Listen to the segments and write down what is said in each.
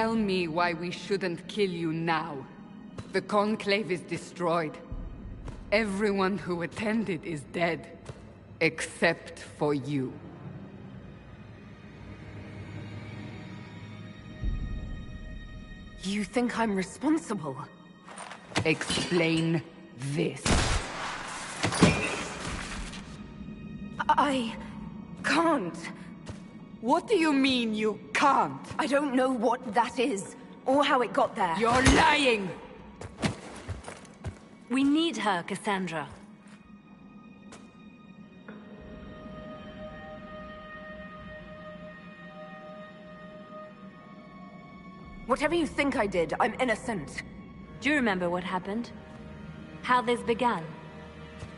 Tell me why we shouldn't kill you now. The Conclave is destroyed. Everyone who attended is dead. Except for you. You think I'm responsible? Explain this. I can't. What do you mean you can't? I don't know what that is, or how it got there. You're lying! We need her, Cassandra. Whatever you think I did, I'm innocent. Do you remember what happened? How this began?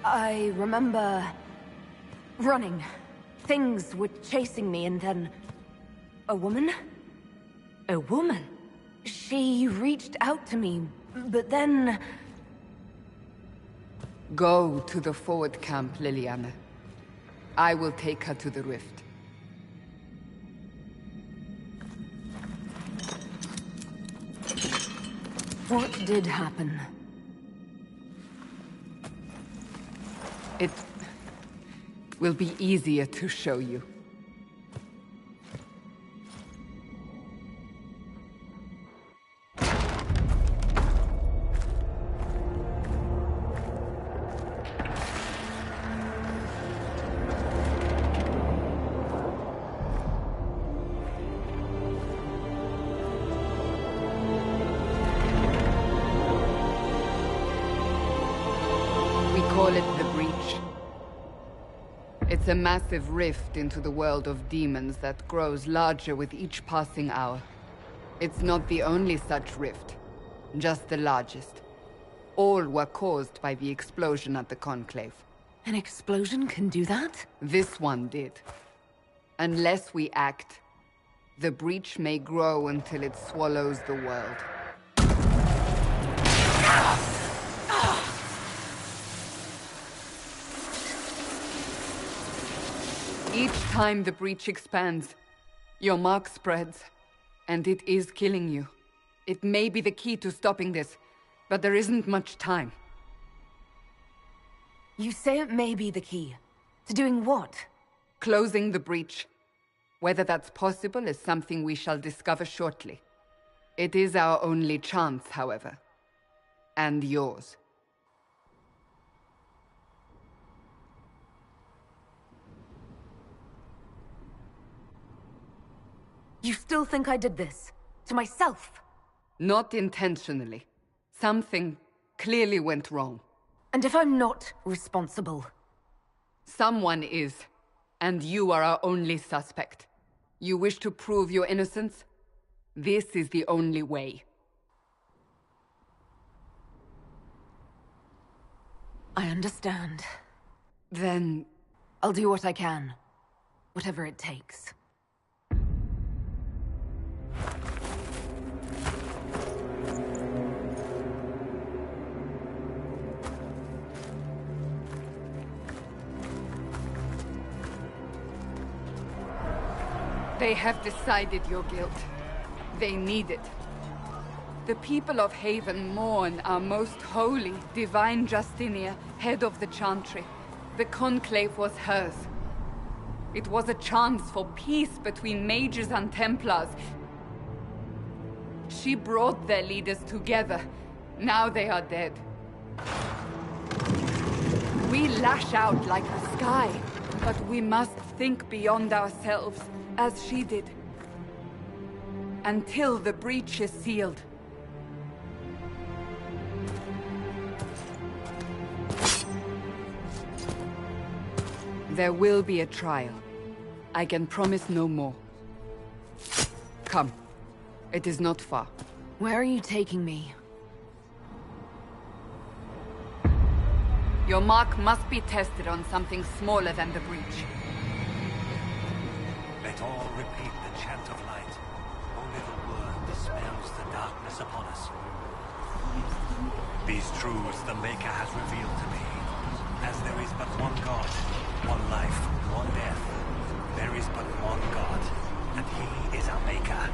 I remember... running. Things were chasing me, and then... a woman? A woman? She reached out to me, but then... Go to the forward camp, Liliana. I will take her to the rift. What did happen? It will be easier to show you. Call it the Breach. It's a massive rift into the world of demons that grows larger with each passing hour. It's not the only such rift, just the largest. All were caused by the explosion at the Conclave. An explosion can do that? This one did. Unless we act, the Breach may grow until it swallows the world. Each time the Breach expands, your mark spreads, and it is killing you. It may be the key to stopping this, but there isn't much time. You say it may be the key. To doing what? Closing the Breach. Whether that's possible is something we shall discover shortly. It is our only chance, however. And yours. You still think I did this? To myself? Not intentionally. Something clearly went wrong. And if I'm not responsible? Someone is, and you are our only suspect. You wish to prove your innocence? This is the only way. I understand. Then... I'll do what I can. Whatever it takes. They have decided your guilt. They need it. The people of Haven mourn our most holy, divine Justinia, head of the Chantry. The Conclave was hers. It was a chance for peace between mages and Templars. She brought their leaders together. Now they are dead. We lash out like the sky, but we must think beyond ourselves, as she did. Until the Breach is sealed. There will be a trial. I can promise no more. Come. It is not far. Where are you taking me? Your mark must be tested on something smaller than the Breach. Let all repeat the chant of light. Only the word dispels the darkness upon us. These truths the Maker has revealed to me. As there is but one God, one life, one death, there is but one God, and He is our Maker.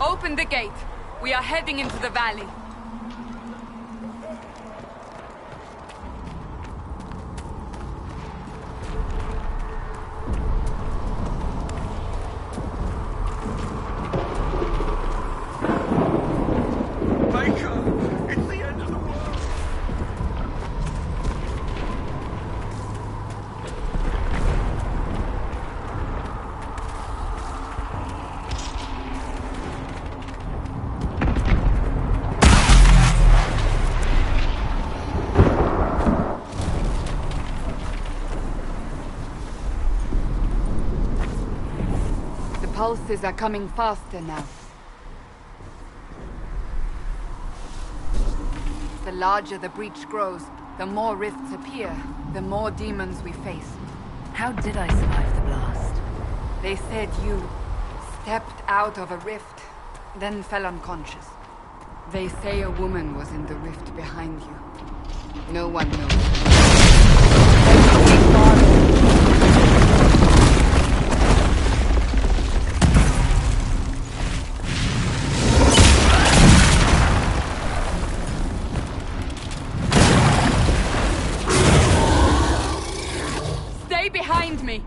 Open the gate. We are heading into the valley. It's the end of the world! The pulses are coming faster now. The larger the breach grows, the more rifts appear, the more demons we face. How did I survive the blast? They said you stepped out of a rift, then fell unconscious. They say a woman was in the rift behind you. No one knows. Stay behind me!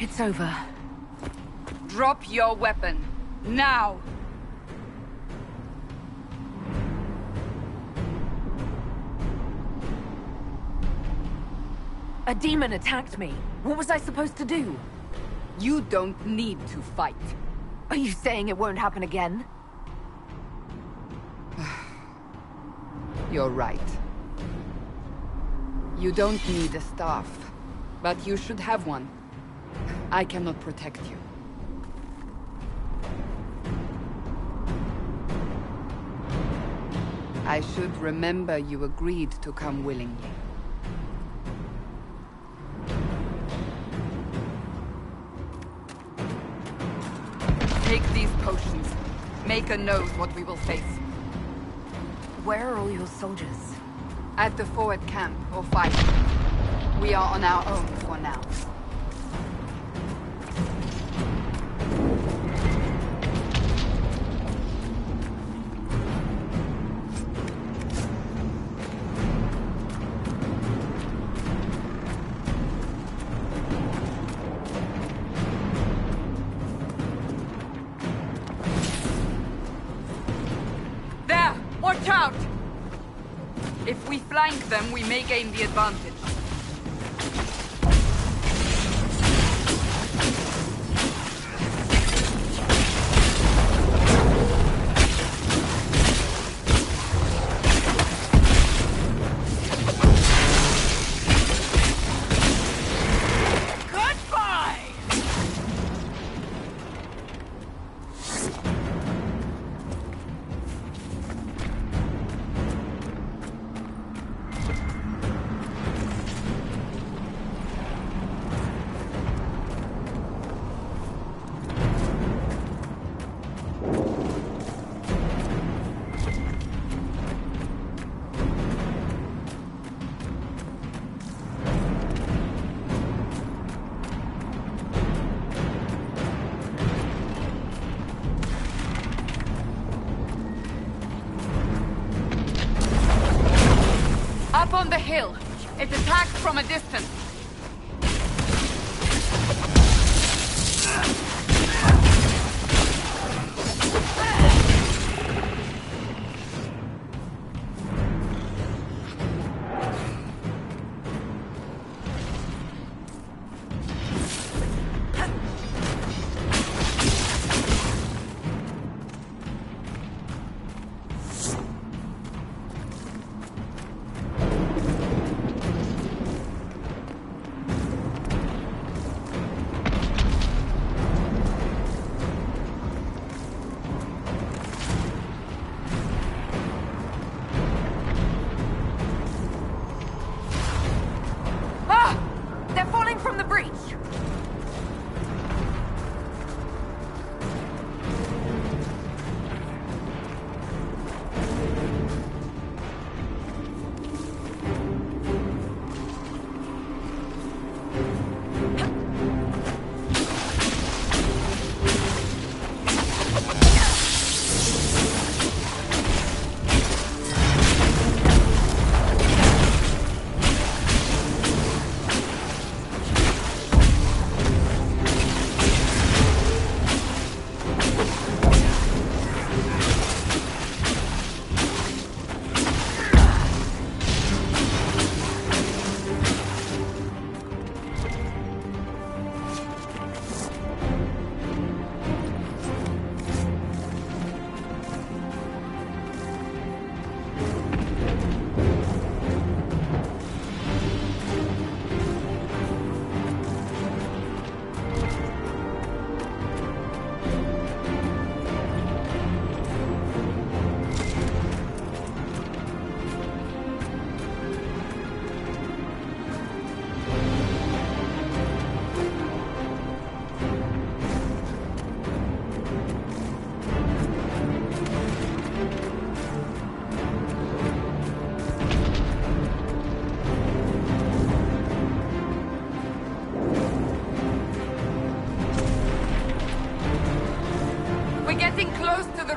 It's over. Drop your weapon. Now! A demon attacked me. What was I supposed to do? You don't need to fight. Are you saying it won't happen again? You're right. You don't need a staff, but you should have one. I cannot protect you. I should remember you agreed to come willingly. Take these potions. Maker knows what we will face. Where are all your soldiers? At the forward camp, or fighting. We are on our own for now. There! Watch out! If we flank them, we may gain the advantage. Up on the hill. It attacks from a distance.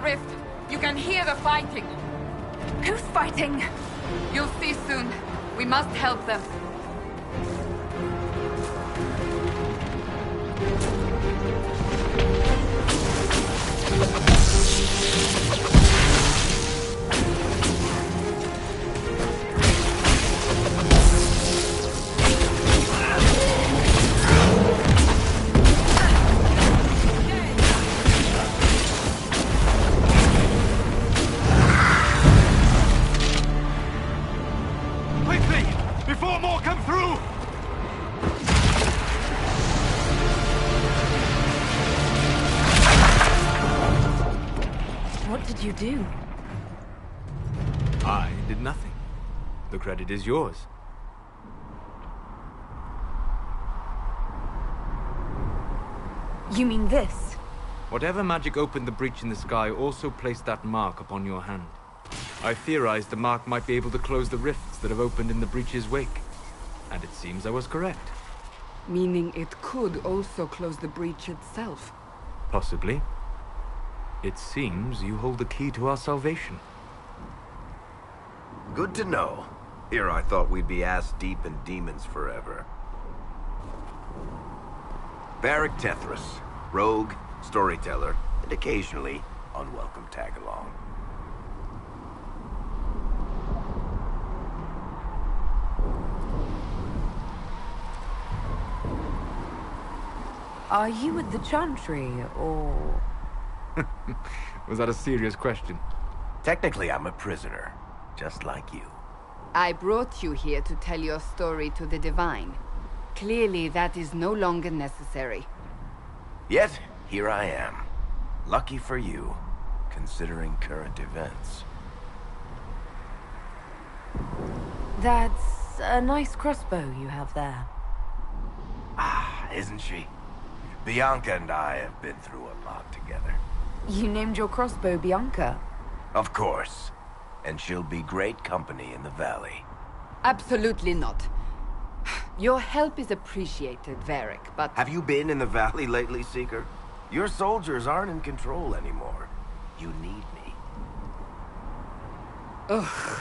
rift. You can hear the fighting. Who's fighting? You'll see soon. We must help them. Quickly! Before more come through! What did you do? I did nothing. The credit is yours. You mean this? Whatever magic opened the breach in the sky also placed that mark upon your hand. I theorized the mark might be able to close the rifts that have opened in the breach's wake. And it seems I was correct. Meaning it could also close the breach itself. Possibly. It seems you hold the key to our salvation. Good to know. Here I thought we'd be ass-deep in demons forever. Varric Tethras, rogue, storyteller, and occasionally unwelcome tag-along. Are you with the Chantry, or...? Was that a serious question? Technically, I'm a prisoner, just like you. I brought you here to tell your story to the Divine. Clearly, that is no longer necessary. Yet, here I am. Lucky for you, considering current events. That's a nice crossbow you have there. Ah, isn't she? Bianca and I have been through a lot together. You named your crossbow Bianca. Of course. And she'll be great company in the valley. Absolutely not. Your help is appreciated, Varric, but... Have you been in the valley lately, Seeker? Your soldiers aren't in control anymore. You need me. Ugh.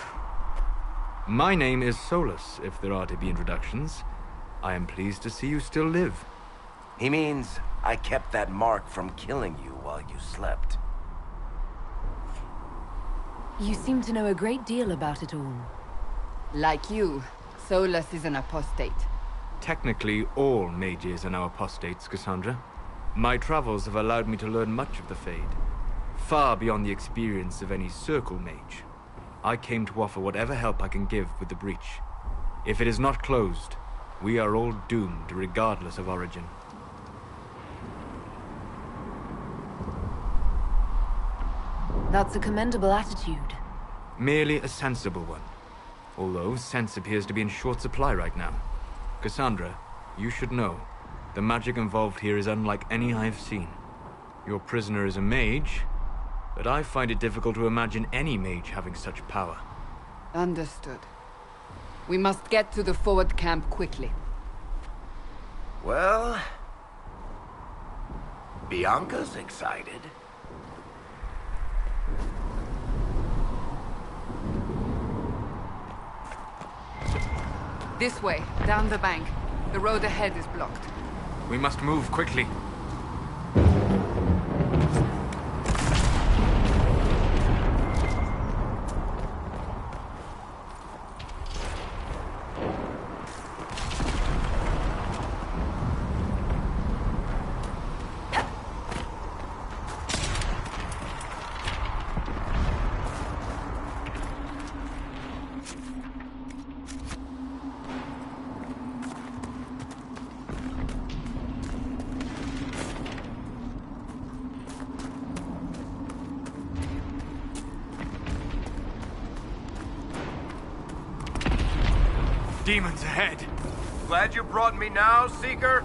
My name is Solus, if there are to be introductions. I am pleased to see you still live. He means I kept that mark from killing you while you slept. You seem to know a great deal about it all. Like you, Solus is an apostate. Technically, all mages are now apostates, Cassandra. My travels have allowed me to learn much of the Fade, far beyond the experience of any circle mage. I came to offer whatever help I can give with the breach. If it is not closed, we are all doomed regardless of origin. That's a commendable attitude. Merely a sensible one. Although sense appears to be in short supply right now. Cassandra, you should know, the magic involved here is unlike any I have seen. Your prisoner is a mage, but I find it difficult to imagine any mage having such power. Understood. We must get to the forward camp quickly. Well... Bianca's excited. This way, down the bank. The road ahead is blocked. We must move quickly. Demons ahead! Glad you brought me now, Seeker?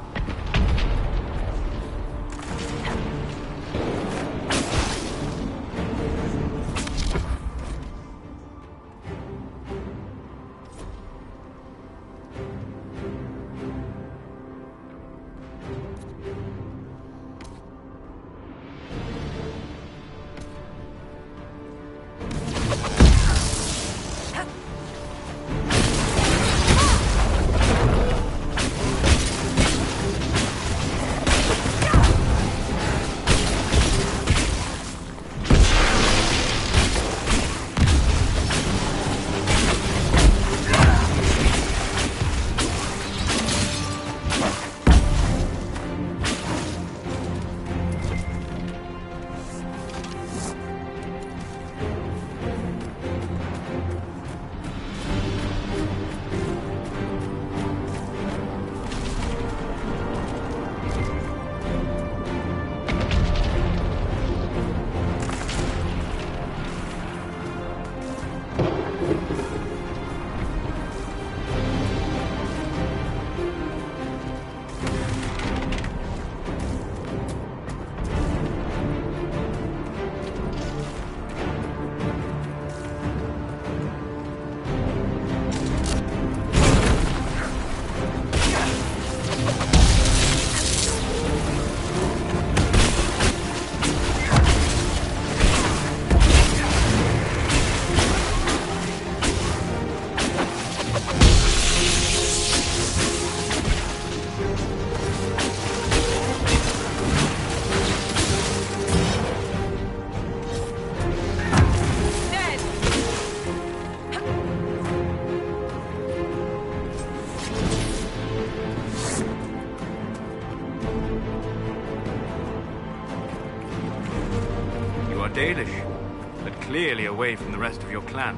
Dalish, but clearly away from the rest of your clan.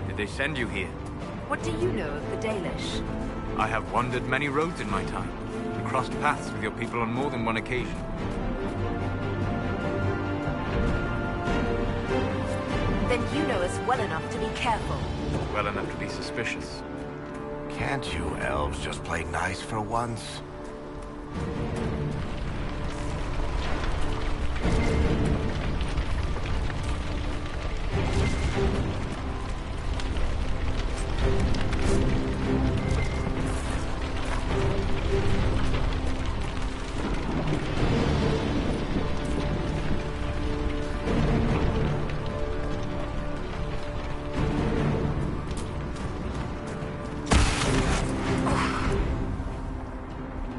Did they send you here? What do you know of the Dalish? I have wandered many roads in my time, and crossed paths with your people on more than one occasion. Then you know us well enough to be careful. Well enough to be suspicious. Can't you elves just play nice for once?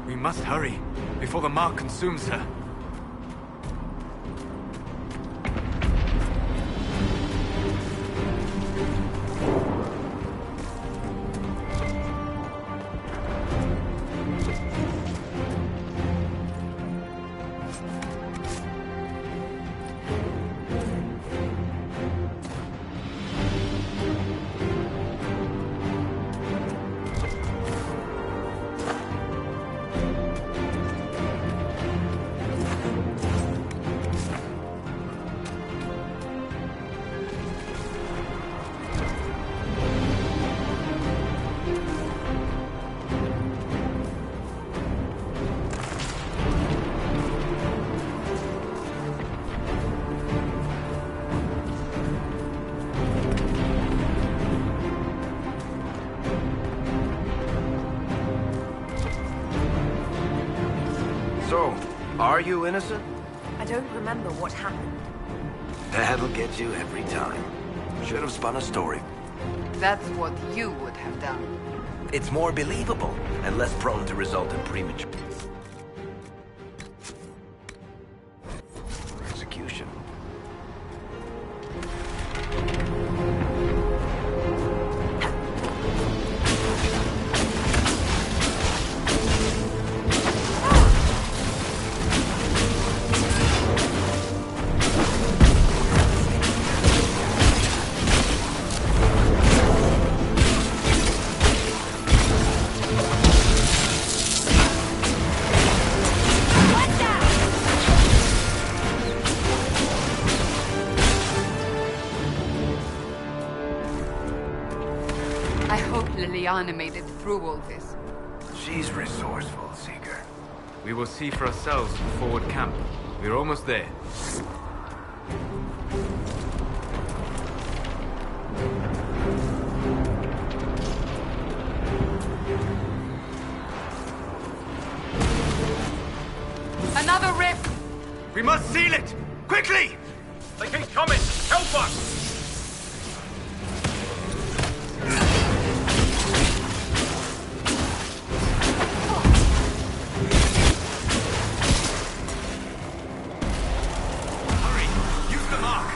We must hurry, before the mark consumes her. So, are you innocent? I don't remember what happened. That'll get you every time. Should have spun a story. That's what you would have done. It's more believable and less prone to result in premature execution. I hope Liliana made it through all this. She's resourceful, Seeker. We will see for ourselves at the forward camp. We're almost there. Another rift! We must seal it! Quickly! They keep coming! Help us! Hurry! Use the mark!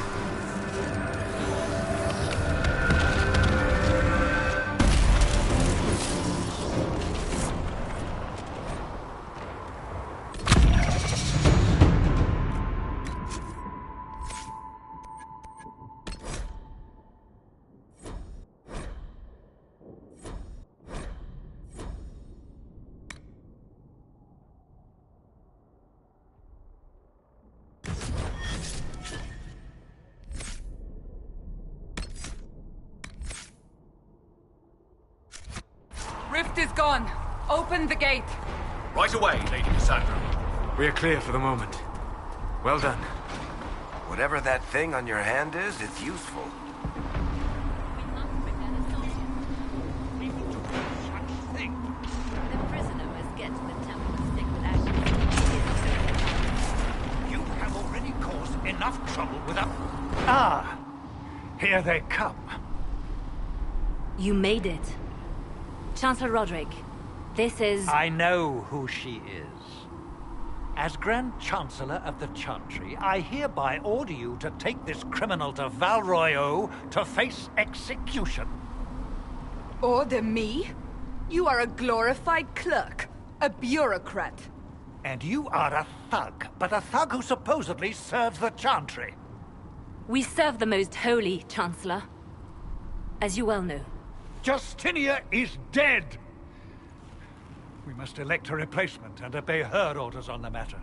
Rift is gone. Open the gate. Right away, Lady Cassandra. We are clear for the moment. Well done. Whatever that thing on your hand is, it's useful. The prisoner must get to the temple of sacred ashes. You have already caused enough trouble without... Ah! Here they come. You made it. Chancellor Roderick, this is... I know who she is. As Grand Chancellor of the Chantry, I hereby order you to take this criminal to Val Royeaux to face execution. Order me? You are a glorified clerk. A bureaucrat. And you are a thug, but a thug who supposedly serves the Chantry. We serve the most holy, Chancellor. As you well know. Justinia is dead! We must elect a replacement and obey her orders on the matter.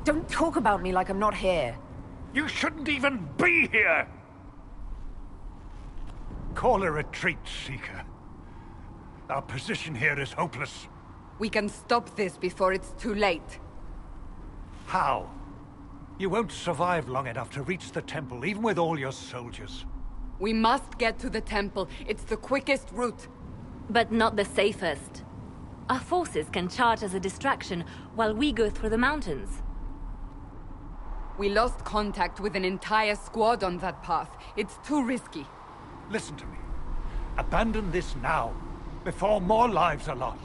Don't talk about me like I'm not here. You shouldn't even be here! Call a retreat, Seeker. Our position here is hopeless. We can stop this before it's too late. How? You won't survive long enough to reach the temple, even with all your soldiers. We must get to the temple. It's the quickest route. But not the safest. Our forces can charge as a distraction while we go through the mountains. We lost contact with an entire squad on that path. It's too risky. Listen to me. Abandon this now, before more lives are lost.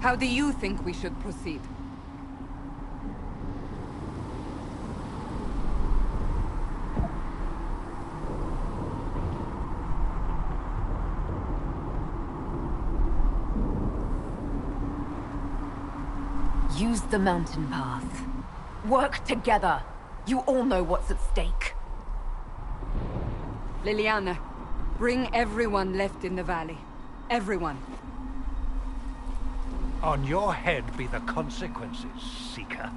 How do you think we should proceed? Use the mountain path. Work together. You all know what's at stake. Liliana, bring everyone left in the valley. Everyone. On your head be the consequences, Seeker.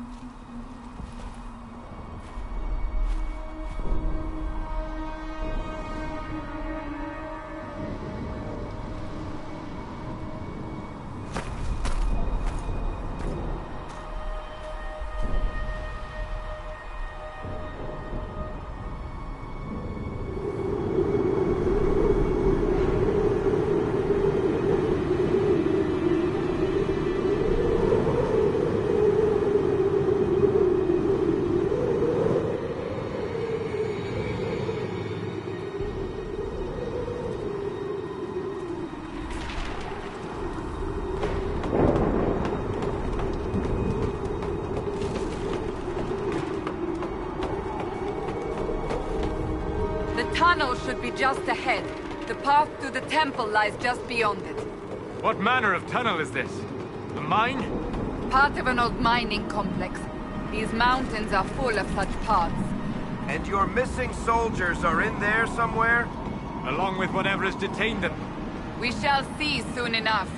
The tunnel should be just ahead. The path to the temple lies just beyond it. What manner of tunnel is this? A mine? Part of an old mining complex. These mountains are full of such paths. And your missing soldiers are in there somewhere? Along with whatever has detained them. We shall see soon enough.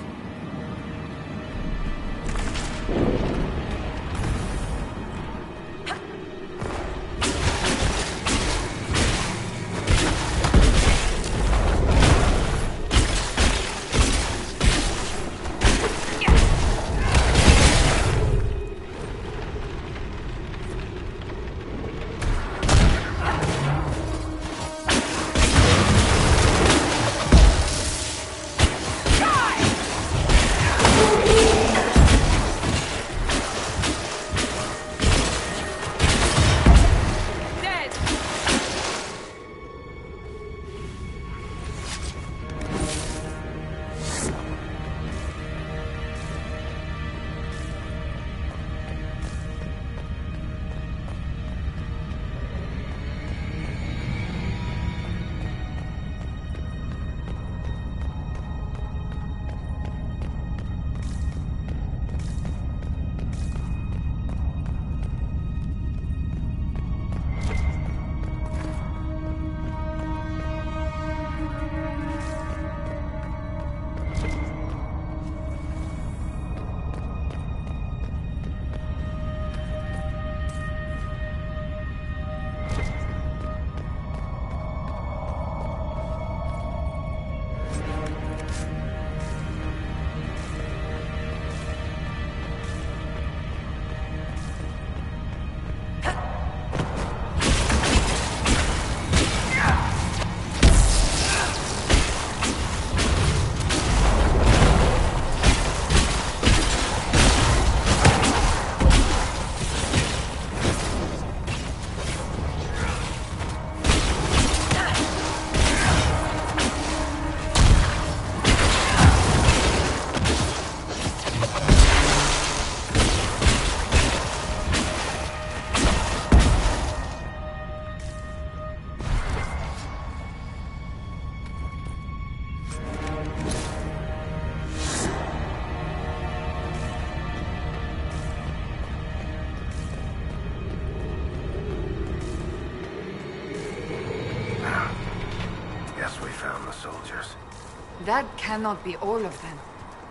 That cannot be all of them.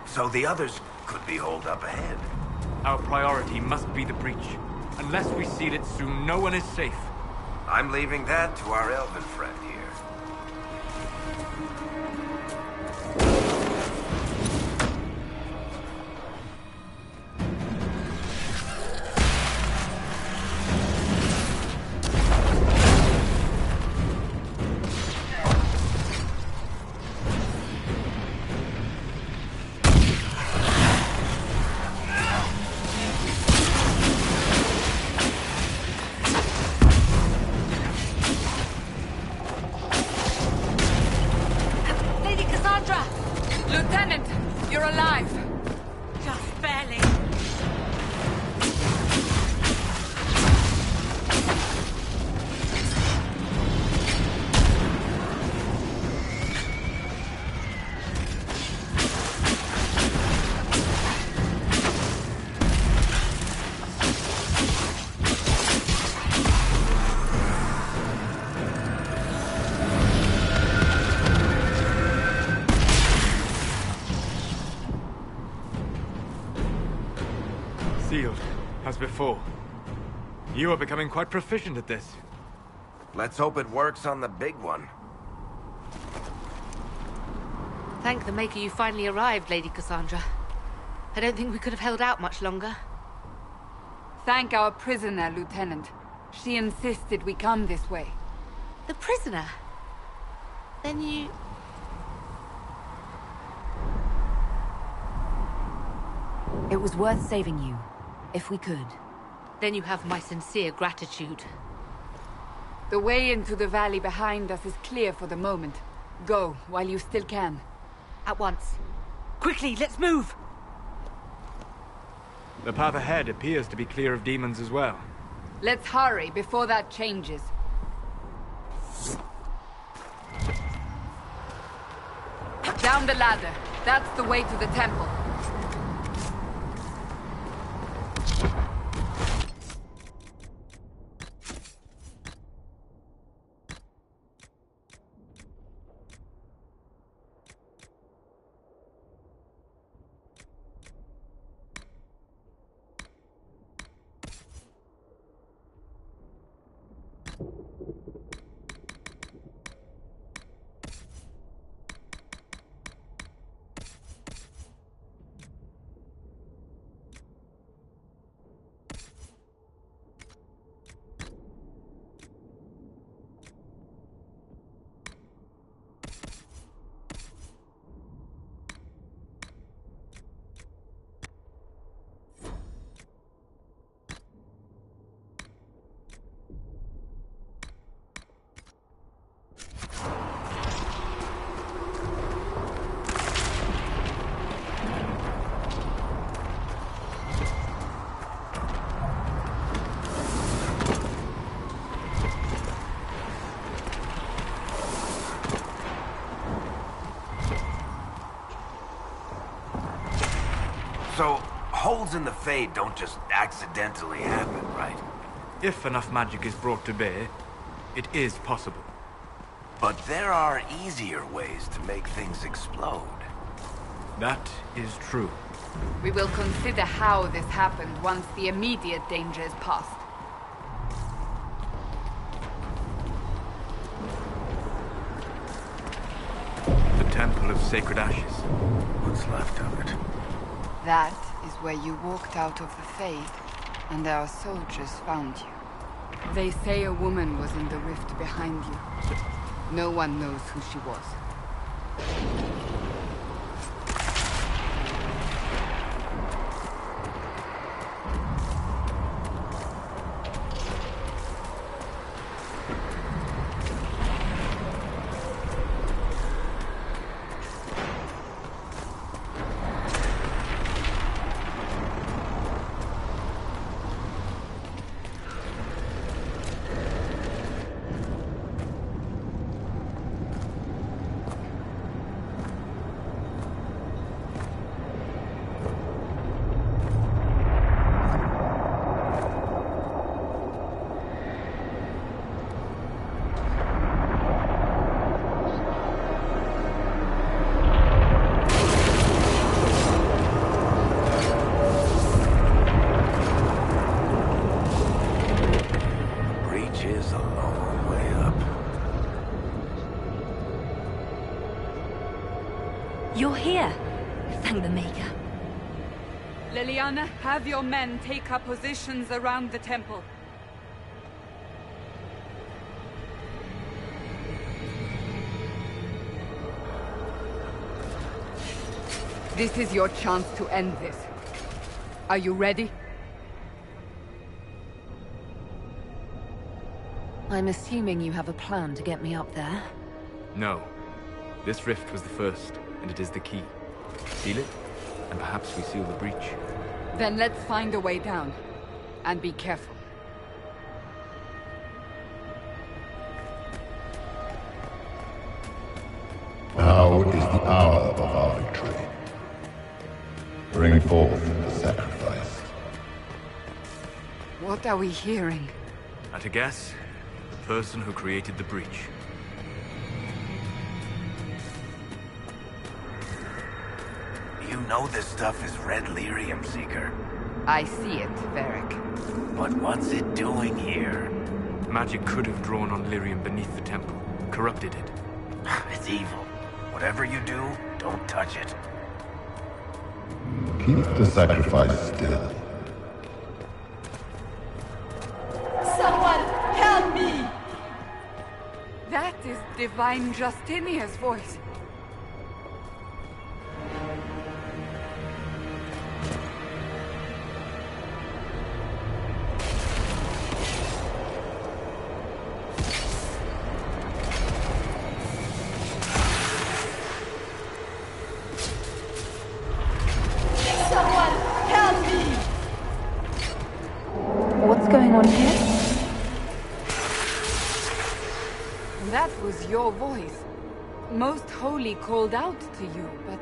So the others could be holed up ahead. Our priority must be the breach. Unless we seal it soon, no one is safe. I'm leaving that to our elven friend here. Lieutenant, you're alive. Just barely. Sealed, as before. You are becoming quite proficient at this. Let's hope it works on the big one. Thank the Maker you finally arrived, Lady Cassandra. I don't think we could have held out much longer. Thank our prisoner, Lieutenant. She insisted we come this way. The prisoner? Then you... It was worth saving you, if we could. Then you have my sincere gratitude. The way into the valley behind us is clear for the moment. Go, while you still can. At once. Quickly, let's move! The path ahead appears to be clear of demons as well. Let's hurry before that changes. Down the ladder. That's the way to the temple. So, holes in the Fade don't just accidentally happen, right? If enough magic is brought to bear, it is possible. But there are easier ways to make things explode. That is true. We will consider how this happened once the immediate danger is past. The Temple of Sacred Ashes. What's left of it? That is where you walked out of the Fade, and our soldiers found you. They say a woman was in the rift behind you. No one knows who she was. You're here. Thank the Maker. Liliana, have your men take up positions around the temple. This is your chance to end this. Are you ready? I'm assuming you have a plan to get me up there. No. This rift was the first, and it is the key. Seal it, and perhaps we seal the breach. Then let's find a way down. And be careful. Now is the hour of our victory. Bring forth the sacrifice. What are we hearing? At a guess, the person who created the breach. You know this stuff is red lyrium, Seeker. I see it, Varric. But what's it doing here? Magic could have drawn on lyrium beneath the temple, corrupted it. It's evil. Whatever you do, don't touch it. Keep the sacrifice still. Someone help me! That is Divine Justinia's voice. What's going on here? That was your voice. Most Holy called out to you, but...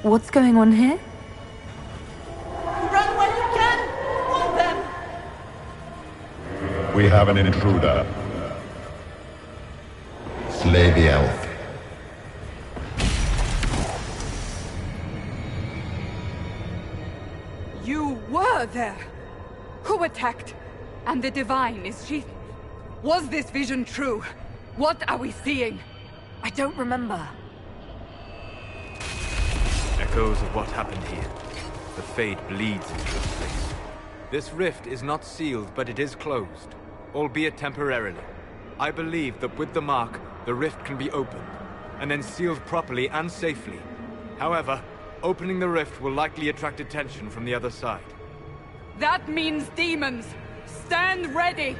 What's going on here? Run while you can! Hold them! We have an intruder. Slay the elf. You were there! Who attacked? And the Divine, is she... Was this vision true? What are we seeing? I don't remember. Echoes of what happened here. The Fade bleeds into this place. This rift is not sealed, but it is closed, albeit temporarily. I believe that with the mark, the rift can be opened, and then sealed properly and safely. However, opening the rift will likely attract attention from the other side. That means demons! Stand ready!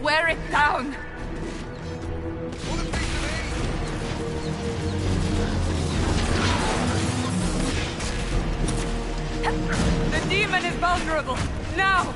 Wear it down! The demon is vulnerable! Now!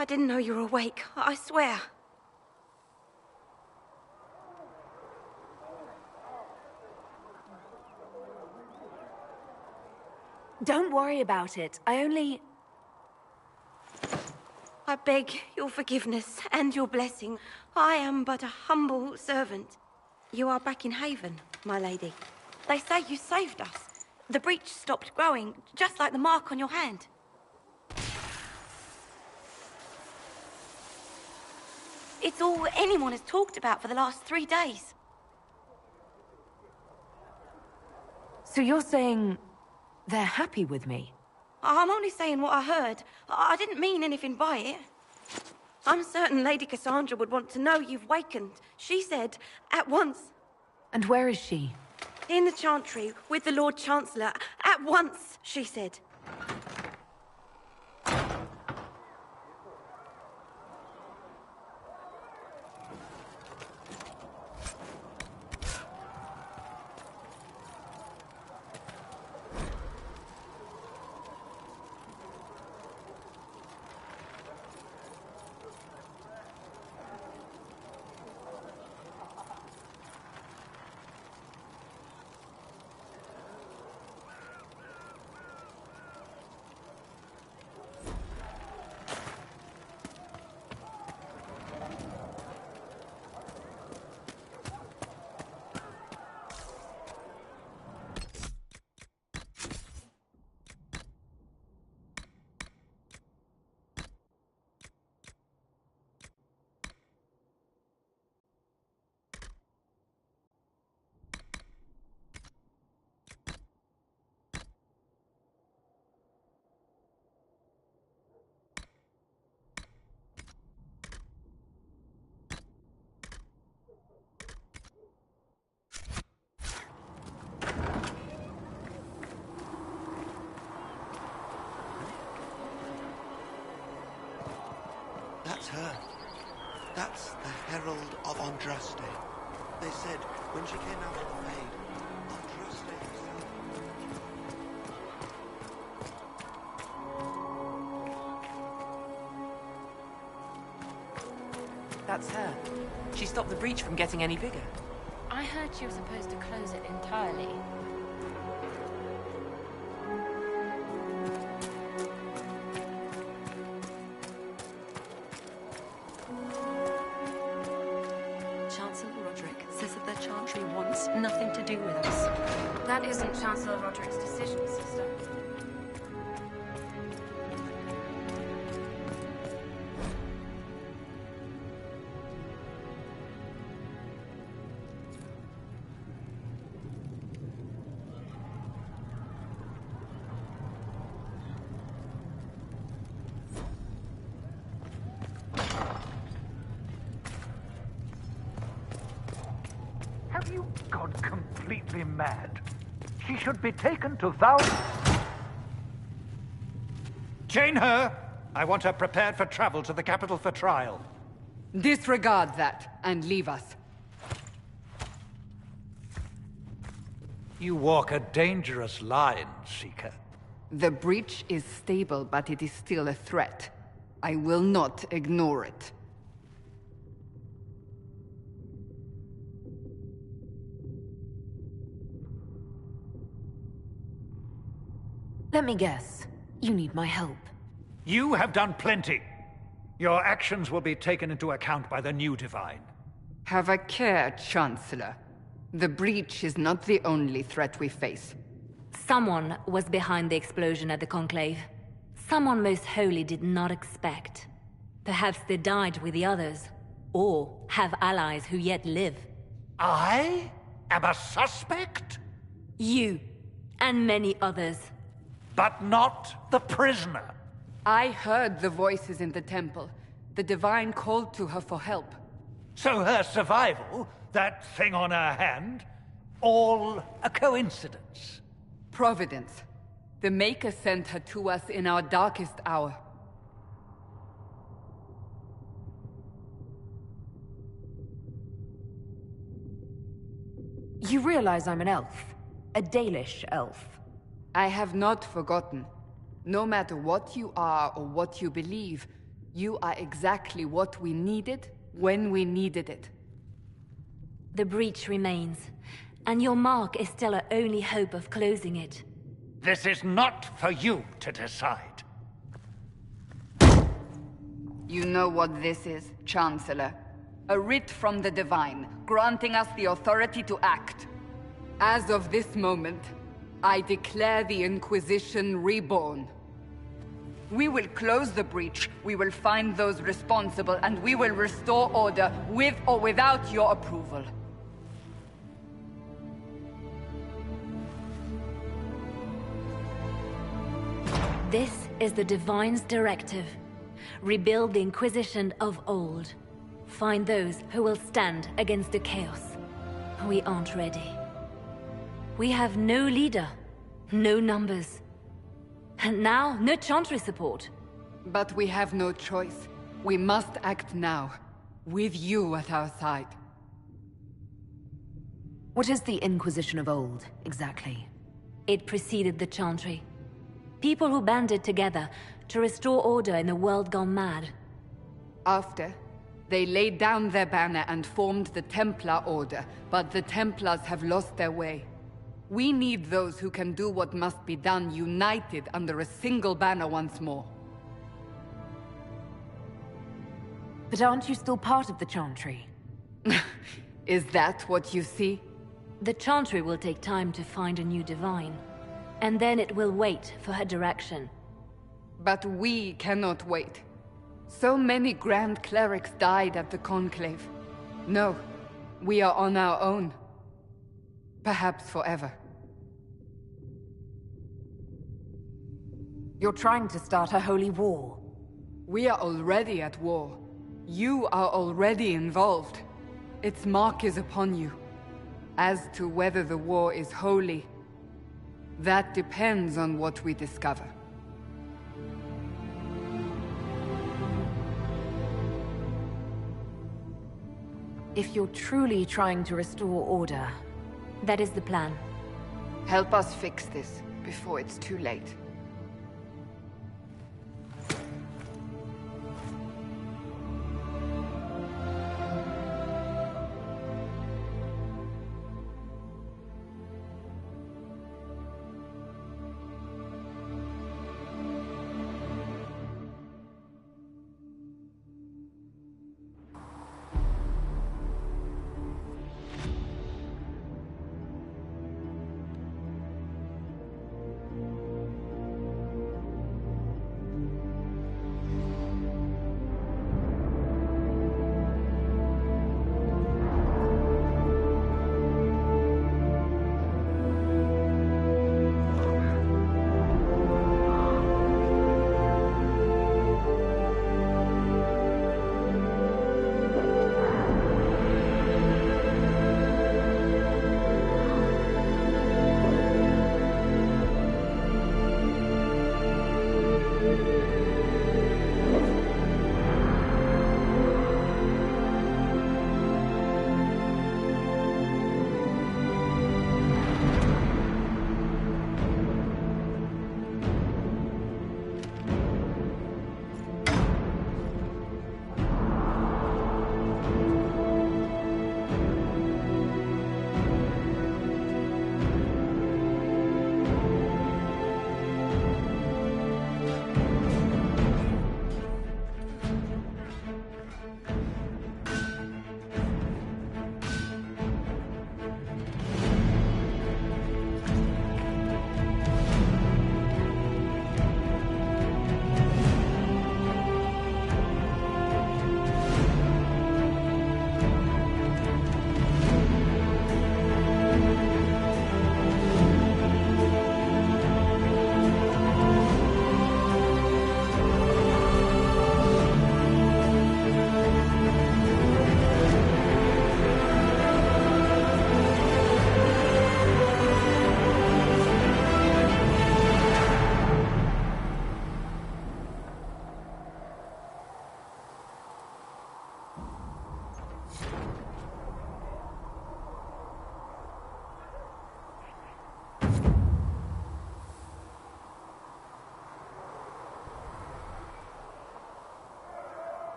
I didn't know you were awake, I swear. Don't worry about it. I beg your forgiveness and your blessing. I am but a humble servant. You are back in Haven, my lady. They say you saved us. The breach stopped growing, just like the mark on your hand. It's all anyone has talked about for the last 3 days. So you're saying they're happy with me? I'm only saying what I heard. I didn't mean anything by it. I'm certain Lady Cassandra would want to know you've wakened. She said, at once. And where is she? In the Chantry, with the Lord Chancellor. At once, she said. That's her. That's the Herald of Andraste. They said when she came out of the Fade, Andraste herself. That's her. She stopped the breach from getting any bigger. I heard she was supposed to close it entirely. Nothing to do with us. That isn't Chancellor Roderick's decision, sister. Have you gone completely mad? She should be taken to Val... Chain her! I want her prepared for travel to the capital for trial. Disregard that, and leave us. You walk a dangerous line, Seeker. The breach is stable, but it is still a threat. I will not ignore it. Let me guess. You need my help. You have done plenty. Your actions will be taken into account by the new Divine. Have a care, Chancellor. The breach is not the only threat we face. Someone was behind the explosion at the Conclave. Someone most holy did not expect. Perhaps they died with the others, or have allies who yet live. I am a suspect? You, and many others. But not the prisoner. I heard the voices in the temple. The Divine called to her for help. So her survival, that thing on her hand, all a coincidence? Providence. The Maker sent her to us in our darkest hour. You realize I'm an elf. A Dalish elf. I have not forgotten. No matter what you are or what you believe, You are exactly what we needed, when we needed it. The breach remains, and your mark is still our only hope of closing it. This is not for you to decide. You know what this is, Chancellor. A writ from the Divine, granting us the authority to act. As of this moment, I declare the Inquisition reborn. We will close the breach, we will find those responsible, and we will restore order with or without your approval. This is the Divine's directive. Rebuild the Inquisition of old. Find those who will stand against the chaos. We aren't ready. We have no leader, no numbers. And now, no Chantry support. But we have no choice. We must act now, with you at our side. What is the Inquisition of old, exactly? It preceded the Chantry. People who banded together to restore order in a world gone mad. After, they laid down their banner and formed the Templar Order, but the Templars have lost their way. We need those who can do what must be done, united under a single banner once more. But aren't you still part of the Chantry? Is that what you see? The Chantry will take time to find a new Divine. And then it will wait for her direction. But we cannot wait. So many Grand Clerics died at the Conclave. No, we are on our own. Perhaps forever. You're trying to start a holy war. We are already at war. You are already involved. Its mark is upon you. As to whether the war is holy, that depends on what we discover. If you're truly trying to restore order... That is the plan. Help us fix this, before it's too late.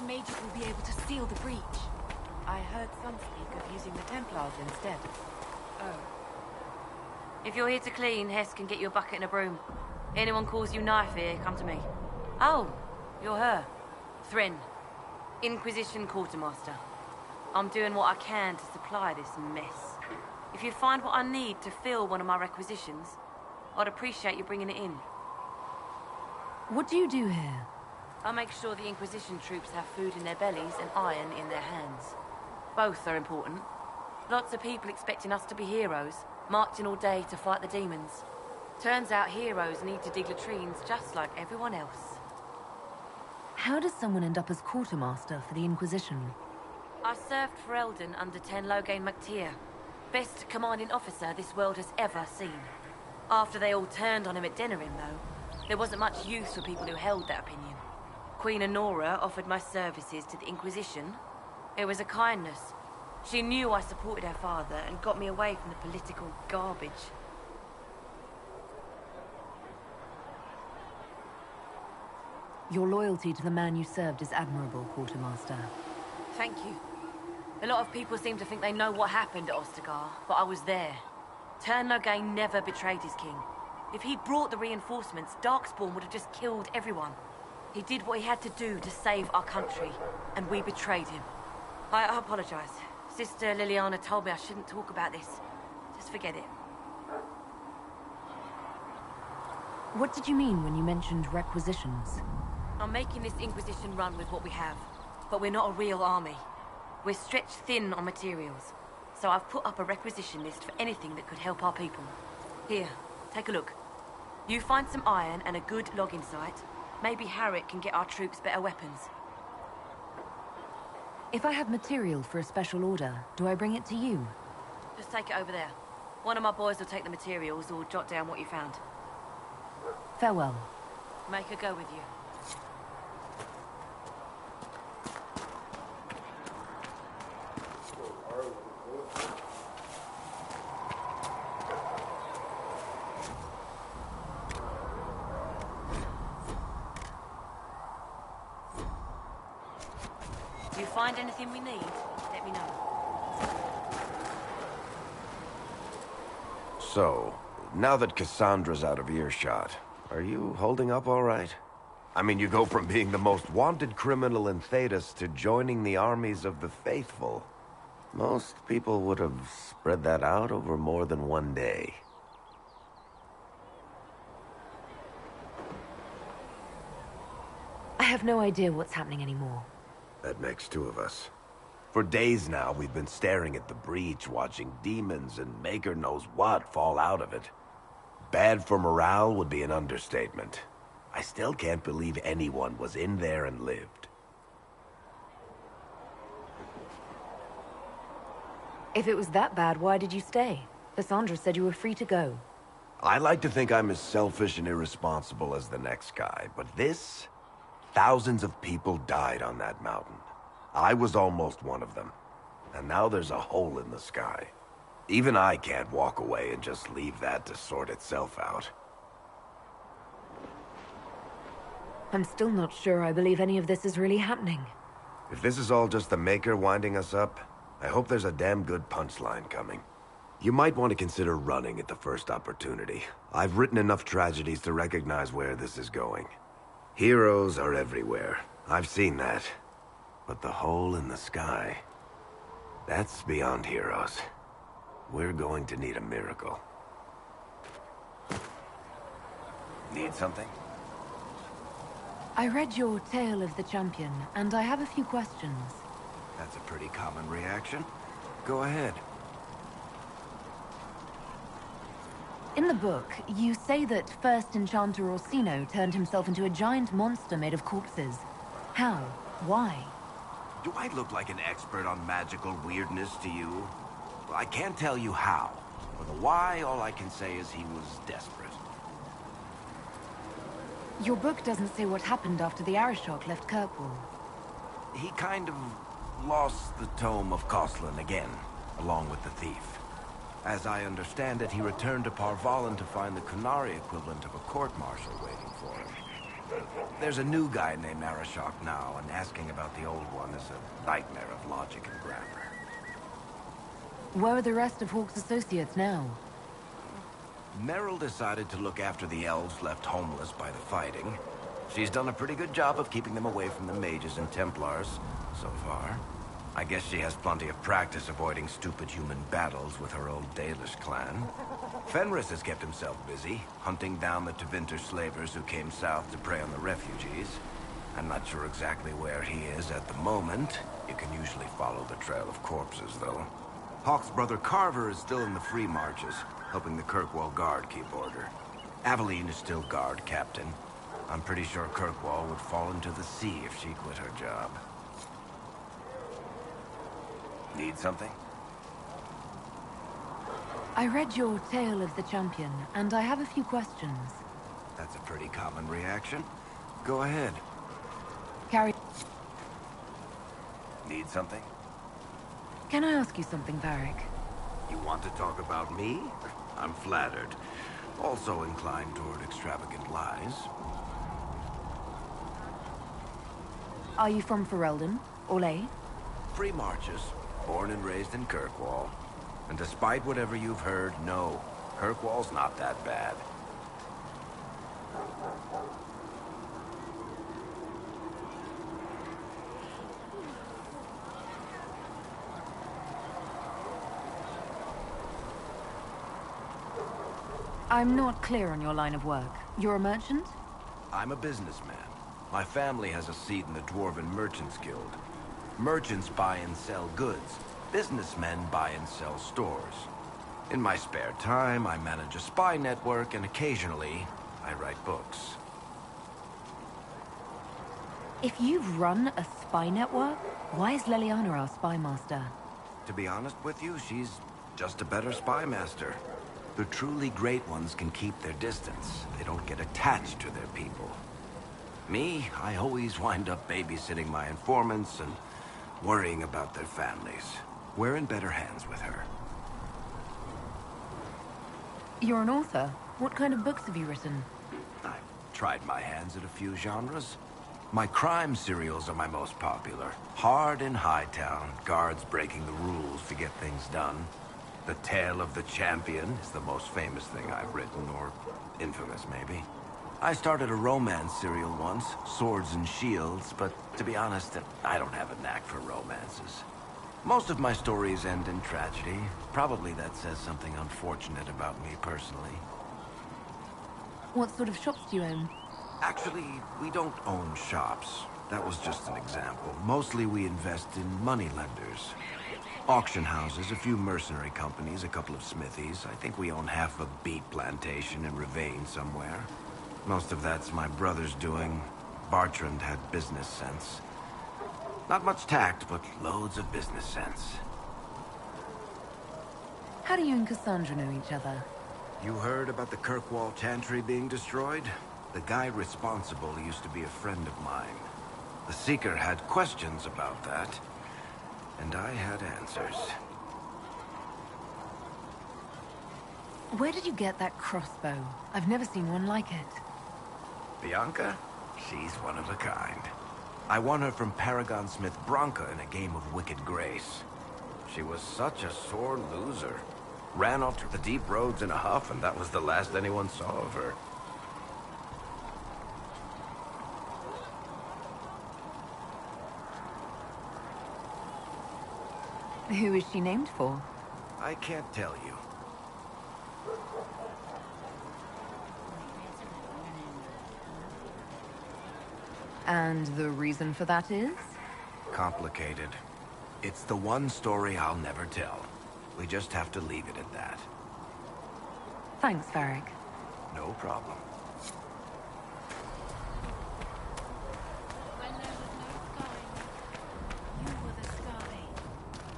mages will be able to seal the breach. I heard some speak of using the Templars instead. Oh. If you're here to clean, Hess can get you a bucket and a broom. Anyone calls you knife here, come to me. Oh, you're her. Thren, Inquisition Quartermaster. I'm doing what I can to supply this mess. If you find what I need to fill one of my requisitions, I'd appreciate you bringing it in. What do you do here? I make sure the Inquisition troops have food in their bellies and iron in their hands. Both are important. Lots of people expecting us to be heroes, marching all day to fight the demons. Turns out heroes need to dig latrines just like everyone else. How does someone end up as quartermaster for the Inquisition? I served for Eldon under Ten Loghain MacTier, best commanding officer this world has ever seen. After they all turned on him at Denerim, though, there wasn't much use for people who held that opinion. Queen Honora offered my services to the Inquisition. It was a kindness. She knew I supported her father and got me away from the political garbage. Your loyalty to the man you served is admirable, Quartermaster. Thank you. A lot of people seem to think they know what happened at Ostagar, but I was there. Ten Loghain never betrayed his king. If he'd brought the reinforcements, Darkspawn would have just killed everyone. He did what he had to do to save our country, and we betrayed him. I apologize. Sister Liliana told me I shouldn't talk about this. Just forget it. What did you mean when you mentioned requisitions? I'm making this Inquisition run with what we have, but we're not a real army. We're stretched thin on materials, so I've put up a requisition list for anything that could help our people. Here, take a look. You find some iron and a good logging site, maybe Harrick can get our troops better weapons. If I have material for a special order, do I bring it to you? Just take it over there. One of my boys will take the materials or jot down what you found. Farewell. Make her go with you. If you find anything we need, let me know. So, now that Cassandra's out of earshot, are you holding up all right? I mean, you go from being the most wanted criminal in Thedas to joining the armies of the faithful. Most people would have spread that out over more than one day. I have no idea what's happening anymore. That makes two of us. For days now, we've been staring at the breach, watching demons and maker knows what fall out of it. Bad for morale would be an understatement. I still can't believe anyone was in there and lived. If it was that bad, why did you stay? Cassandra said you were free to go. I like to think I'm as selfish and irresponsible as the next guy, but this... Thousands of people died on that mountain. I was almost one of them. And now there's a hole in the sky. Even I can't walk away and just leave that to sort itself out. I'm still not sure I believe any of this is really happening. If this is all just the Maker winding us up, I hope there's a damn good punchline coming. You might want to consider running at the first opportunity. I've written enough tragedies to recognize where this is going. Heroes are everywhere. I've seen that. But the hole in the sky... that's beyond heroes. We're going to need a miracle. Need something? I read your Tale of the Champion, and I have a few questions. That's a pretty common reaction. Go ahead. In the book, you say that first Enchanter Orsino turned himself into a giant monster made of corpses. How? Why? Do I look like an expert on magical weirdness to you? Well, I can't tell you how. For the why, all I can say is he was desperate. Your book doesn't say what happened after the Arishok left Kirkwall. He kind of lost the Tome of Coslin again, along with the thief. As I understand it, he returned to Parvalan to find the Qunari equivalent of a court-martial waiting for him. There's a new guy named Arashok now, and asking about the old one is a nightmare of logic and grammar. Where are the rest of Hawke's associates now? Meryl decided to look after the elves left homeless by the fighting. She's done a pretty good job of keeping them away from the mages and Templars, so far. I guess she has plenty of practice avoiding stupid human battles with her old Dalish clan. Fenris has kept himself busy, hunting down the Tevinter slavers who came south to prey on the refugees. I'm not sure exactly where he is at the moment. You can usually follow the trail of corpses, though. Hawke's brother Carver is still in the Free Marches, helping the Kirkwall Guard keep order. Aveline is still guard captain. I'm pretty sure Kirkwall would fall into the sea if she quit her job. Need something? I read your Tale of the Champion, and I have a few questions. That's a pretty common reaction. Go ahead. Carrie, Need something? can I ask you something, Varric? You want to talk about me? I'm flattered. Also inclined toward extravagant lies. Are you from Ferelden? Orlais? Free Marches, born and raised in Kirkwall. And despite whatever you've heard, no, Kirkwall's not that bad. I'm not clear on your line of work. You're a merchant? I'm a businessman. My family has a seat in the Dwarven Merchants Guild. Merchants buy and sell goods. Businessmen buy and sell stores. In my spare time, I manage a spy network, and occasionally, I write books. If you run a spy network, why is Leliana our spy master? To be honest with you, she's just a better spy master. The truly great ones can keep their distance. They don't get attached to their people. Me, I always wind up babysitting my informants and worrying about their families. We're in better hands with her. You're an author. What kind of books have you written? I've tried my hands at a few genres. My crime serials are my most popular. Hard in Hightown, guards breaking the rules to get things done. The Tale of the Champion is the most famous thing I've written, or infamous, maybe. I started a romance serial once, Swords and Shields, but to be honest, I don't have a knack for romances. Most of my stories end in tragedy. Probably that says something unfortunate about me personally. What sort of shops do you own? Actually, we don't own shops. That was just an example. Mostly we invest in moneylenders. Auction houses, a few mercenary companies, a couple of smithies. I think we own half a beet plantation in Ravane somewhere. Most of that's my brother's doing. Bartrand had business sense. Not much tact, but loads of business sense. How do you and Cassandra know each other? You heard about the Kirkwall Chantry being destroyed? The guy responsible used to be a friend of mine. The Seeker had questions about that, and I had answers. Where did you get that crossbow? I've never seen one like it. Bianca? She's one of a kind. I won her from Paragon Smith Bronca in a game of Wicked Grace. She was such a sore loser. Ran off to the deep roads in a huff, and that was the last anyone saw of her. Who is she named for? I can't tell you. And the reason for that is? Complicated. It's the one story I'll never tell. We just have to leave it at that. Thanks, Varric. No problem.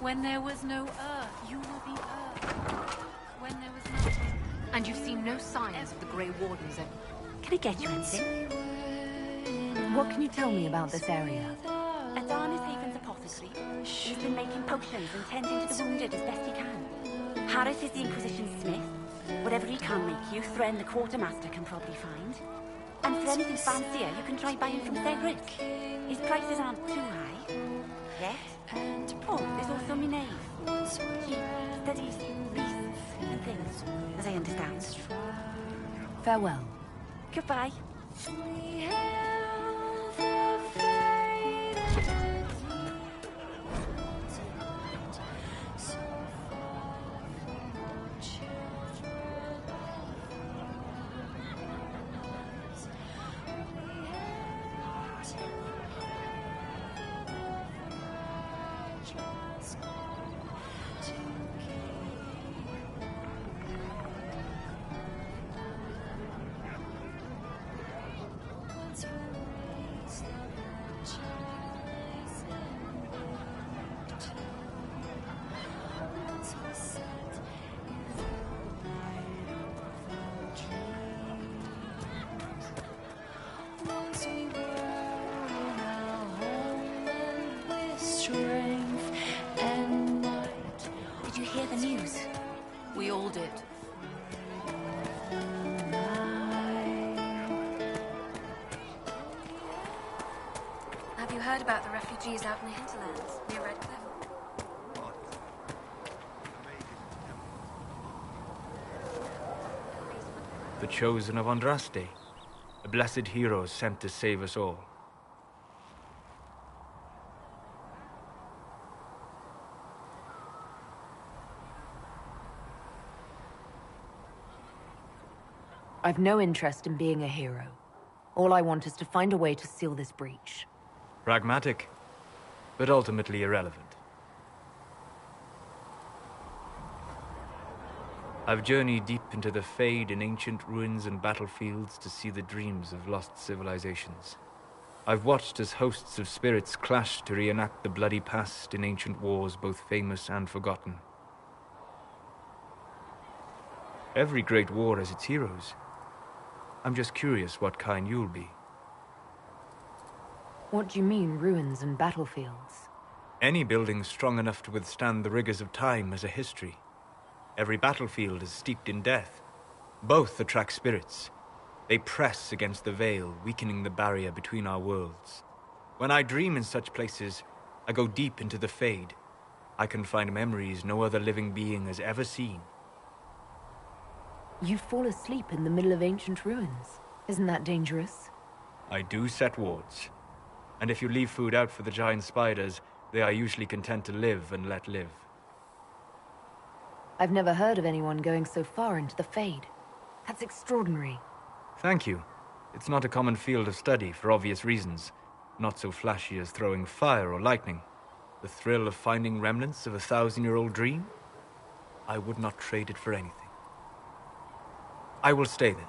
When there was no earth, you were the earth. When there was nothing. And you've seen no signs of the Grey Wardens of... Can I get you anything? What can you tell me about this area? Adarna's Haven's apothecary. He's been making potions and tending to the wounded as best he can. Harris is the Inquisition smith. Whatever he can make you, Thren the quartermaster can probably find. And for anything fancier, you can try buying from Cedric. His prices aren't too high. Yet. Oh, there's also my name. He studies beasts and things, as I understand. Farewell. Goodbye. Did you hear the news? We all did. Have you heard about the refugees out in the hinterlands, near Redcliffe? The chosen of Andraste, a blessed hero sent to save us all. I've no interest in being a hero. All I want is to find a way to seal this breach. Pragmatic, but ultimately irrelevant. I've journeyed deep into the Fade in ancient ruins and battlefields to see the dreams of lost civilizations. I've watched as hosts of spirits clash to reenact the bloody past in ancient wars both famous and forgotten. Every great war has its heroes. I'm just curious what kind you'll be. What do you mean, ruins and battlefields? Any building strong enough to withstand the rigors of time has a history. Every battlefield is steeped in death. Both attract spirits. They press against the veil, weakening the barrier between our worlds. When I dream in such places, I go deep into the Fade. I can find memories no other living being has ever seen. You fall asleep in the middle of ancient ruins. Isn't that dangerous? I do set wards. And if you leave food out for the giant spiders, they are usually content to live and let live. I've never heard of anyone going so far into the Fade. That's extraordinary. Thank you. It's not a common field of study for obvious reasons. Not so flashy as throwing fire or lightning. The thrill of finding remnants of a 1,000-year-old dream? I would not trade it for anything. I will stay there.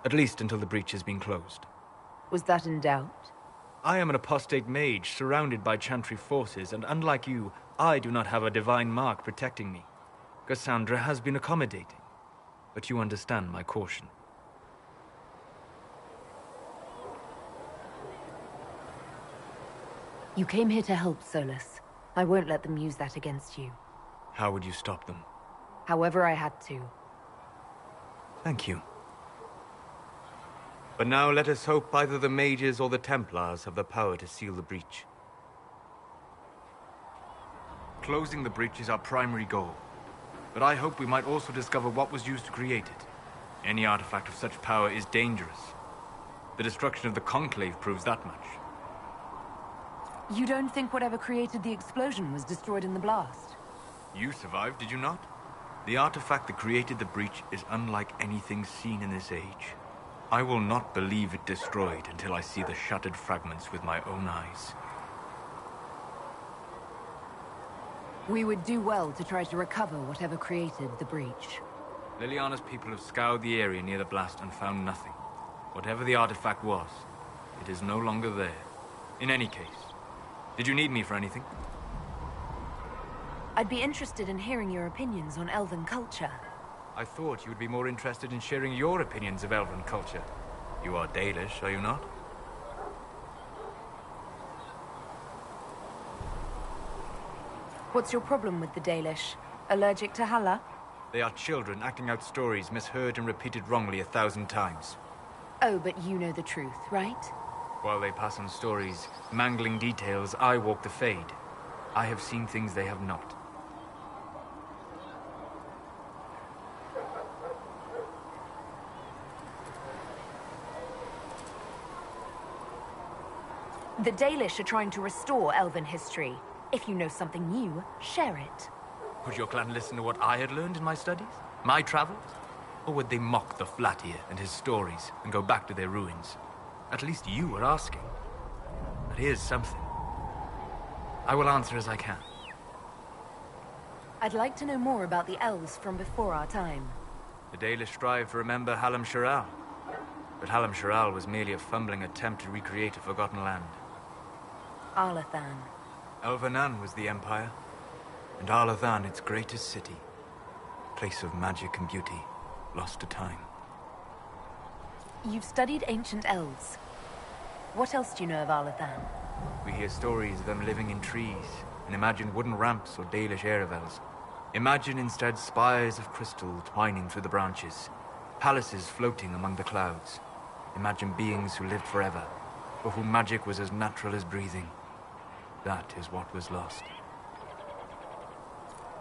At least until the breach has been closed. Was that in doubt? I am an apostate mage surrounded by chantry forces, and unlike you, I do not have a divine mark protecting me. Cassandra has been accommodating, but you understand my caution. You came here to help, Solus. I won't let them use that against you. How would you stop them? However I had to. Thank you. But now let us hope either the mages or the Templars have the power to seal the breach. Closing the breach is our primary goal. But I hope we might also discover what was used to create it. Any artifact of such power is dangerous. The destruction of the Conclave proves that much. You don't think whatever created the explosion was destroyed in the blast? You survived, did you not? The artifact that created the breach is unlike anything seen in this age. I will not believe it destroyed until I see the shattered fragments with my own eyes. We would do well to try to recover whatever created the breach. Liliana's people have scoured the area near the blast and found nothing. Whatever the artifact was, it is no longer there. In any case, did you need me for anything? I'd be interested in hearing your opinions on elven culture. I thought you would be more interested in sharing your opinions of elven culture. You are Dalish, are you not? What's your problem with the Dalish? Allergic to Halla? They are children acting out stories misheard and repeated wrongly 1,000 times. Oh, but you know the truth, right? While they pass on stories, mangling details, I walk the Fade. I have seen things they have not. The Dalish are trying to restore Elven history. If you know something new, share it. Would your clan listen to what I had learned in my studies? My travels? Or would they mock the Flatir and his stories and go back to their ruins? At least you were asking. But here's something. I will answer as I can. I'd like to know more about the elves from before our time. The Dalish strive to remember Hallam Sharal. But Hallam Sharal was merely a fumbling attempt to recreate a forgotten land. Arlathan. Elvanan was the Empire, and Arlathan its greatest city. Place of magic and beauty, lost to time. You've studied ancient elves. What else do you know of Arlathan? We hear stories of them living in trees, and imagine wooden ramps or Dalish aerovels. Imagine instead spires of crystal twining through the branches, palaces floating among the clouds. Imagine beings who lived forever, for whom magic was as natural as breathing. That is what was lost.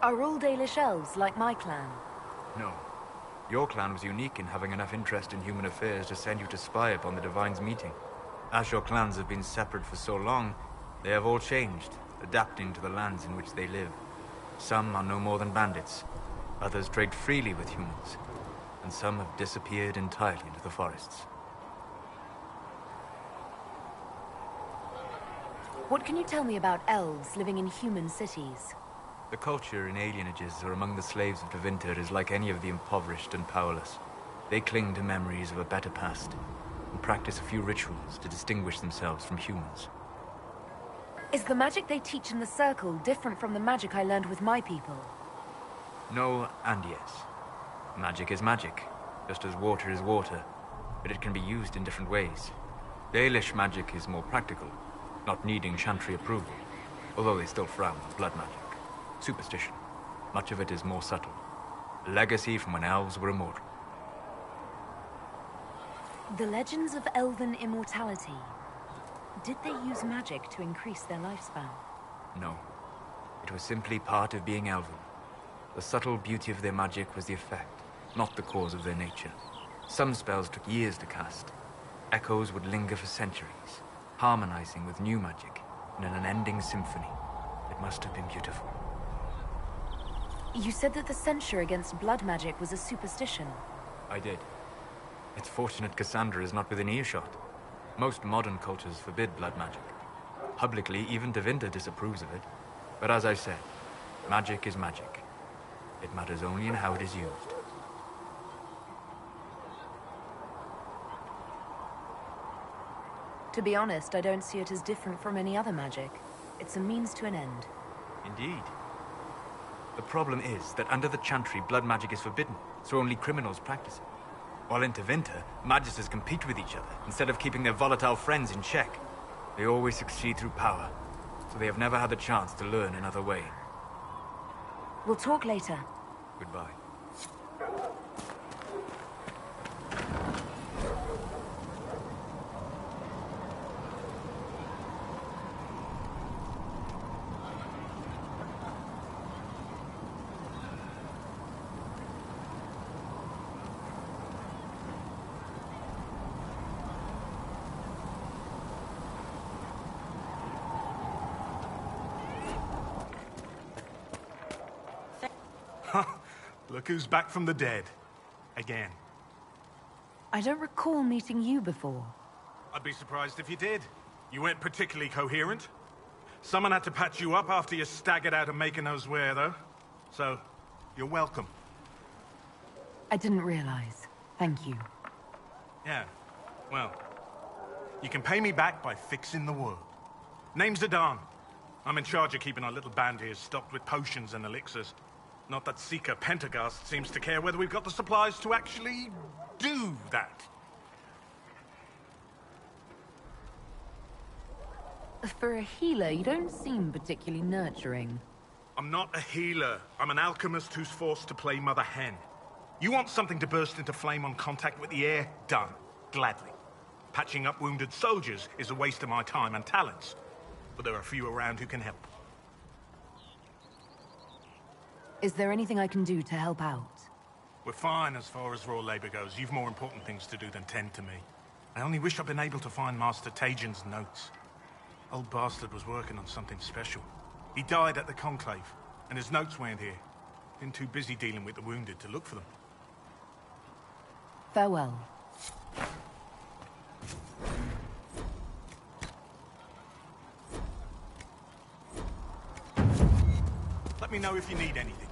Are all Dalish elves like my clan? No. Your clan was unique in having enough interest in human affairs to send you to spy upon the Divine's meeting. As your clans have been separate for so long, they have all changed, adapting to the lands in which they live. Some are no more than bandits, others trade freely with humans, and some have disappeared entirely into the forests. What can you tell me about elves living in human cities? The culture in alienages or among the slaves of Tevinter is like any of the impoverished and powerless. They cling to memories of a better past, and practice a few rituals to distinguish themselves from humans. Is the magic they teach in the Circle different from the magic I learned with my people? No and yes. Magic is magic, just as water is water, but it can be used in different ways. Dalish magic is more practical, not needing Chantry approval, although they still frown on blood magic. Superstition. Much of it is more subtle. A legacy from when elves were immortal. The legends of elven immortality. Did they use magic to increase their lifespan? No. It was simply part of being elven. The subtle beauty of their magic was the effect, not the cause of their nature. Some spells took years to cast. Echoes would linger for centuries, harmonizing with new magic in an unending symphony. It must have been beautiful. You said that the censure against blood magic was a superstition. I did. It's fortunate Cassandra is not within earshot. Most modern cultures forbid blood magic. Publicly, even Tevinter disapproves of it. But as I said, magic is magic. It matters only in how it is used. To be honest, I don't see it as different from any other magic. It's a means to an end. Indeed. The problem is that under the Chantry, blood magic is forbidden, so only criminals practice it. While in Tevinter, magisters compete with each other, instead of keeping their volatile friends in check. They always succeed through power, so they have never had the chance to learn another way. We'll talk later. Goodbye. Look who's back from the dead. Again. I don't recall meeting you before. I'd be surprised if you did. You weren't particularly coherent. Someone had to patch you up after you staggered out of making knows where, though. So, you're welcome. I didn't realize. Thank you. Yeah, well, you can pay me back by fixing the world. Name's Adan. I'm in charge of keeping our little band here stocked with potions and elixirs. Not that Seeker Pentagast seems to care whether we've got the supplies to actually do that. For a healer, you don't seem particularly nurturing. I'm not a healer. I'm an alchemist who's forced to play Mother Hen. You want something to burst into flame on contact with the air? Done. Gladly. Patching up wounded soldiers is a waste of my time and talents. But there are few around who can help. Is there anything I can do to help out? We're fine as far as raw labor goes. You've more important things to do than tend to me. I only wish I'd been able to find Master Tajin's notes. Old bastard was working on something special. He died at the Conclave, and his notes weren't here. Been too busy dealing with the wounded to look for them. Farewell. Let me know if you need anything.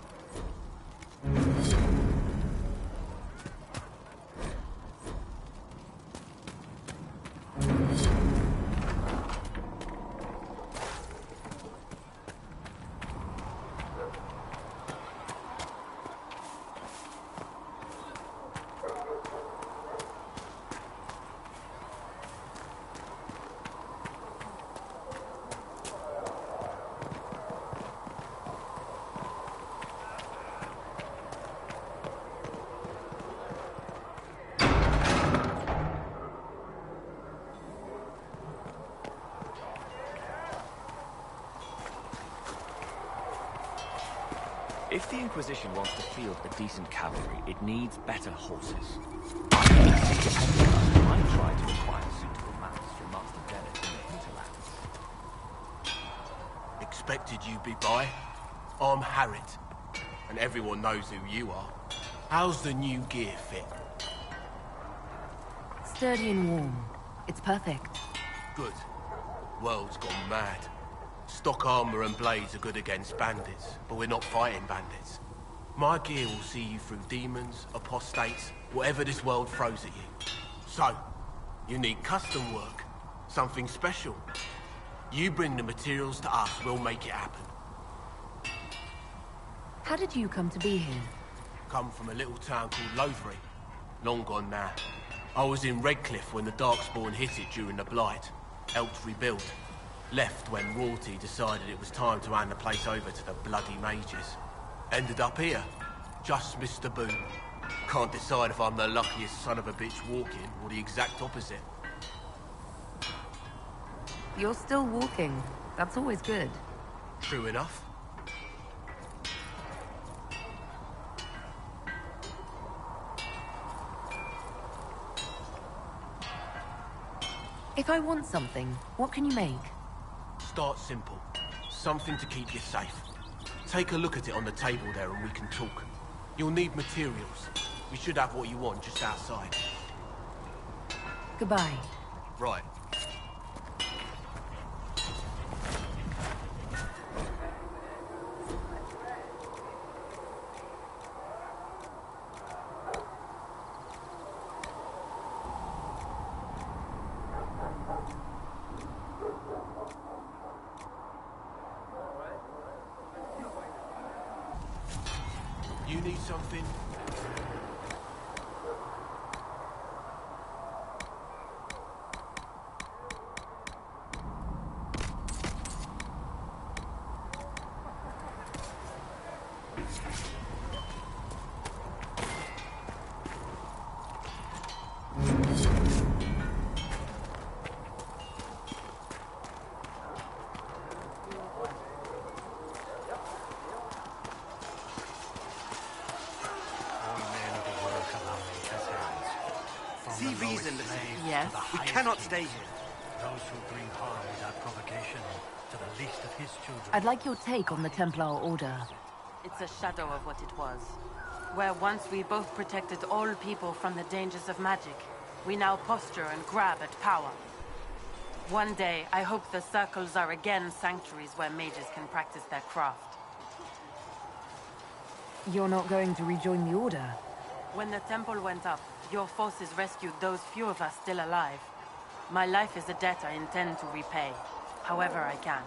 If the Inquisition wants to field a decent cavalry, it needs better horses. I tried to acquire suitable mounts from Master Derek in the hinterlands. Expected you'd be by. I'm Harriet, and everyone knows who you are. How's the new gear fit? Sturdy and warm. It's perfect. Good. World's gone mad. Stock armor and blades are good against bandits, but we're not fighting bandits. My gear will see you through demons, apostates, whatever this world throws at you. So, you need custom work, something special. You bring the materials to us, we'll make it happen. How did you come to be here? Come from a little town called Lothbury. Long gone now. I was in Redcliffe when the Darkspawn hit it during the Blight. Helped rebuild. Left when Rorty decided it was time to hand the place over to the bloody mages. Ended up here. Just missed the boom. Can't decide if I'm the luckiest son of a bitch walking or the exact opposite. You're still walking. That's always good. True enough. If I want something, what can you make? Start simple. Something to keep you safe. Take a look at it on the table there and we can talk. You'll need materials. We should have what you want just outside. Goodbye. Right. You need something? See reason, Yes? We cannot stay here. Those who bring harm without provocation to the least of his children. I'd like your take on the Templar Order. It's a shadow of what it was. Where once we both protected all people from the dangers of magic, we now posture and grab at power. One day, I hope the circles are again sanctuaries where mages can practice their craft. You're not going to rejoin the Order? When the temple went up, your forces rescued those few of us still alive. My life is a debt I intend to repay, however I can.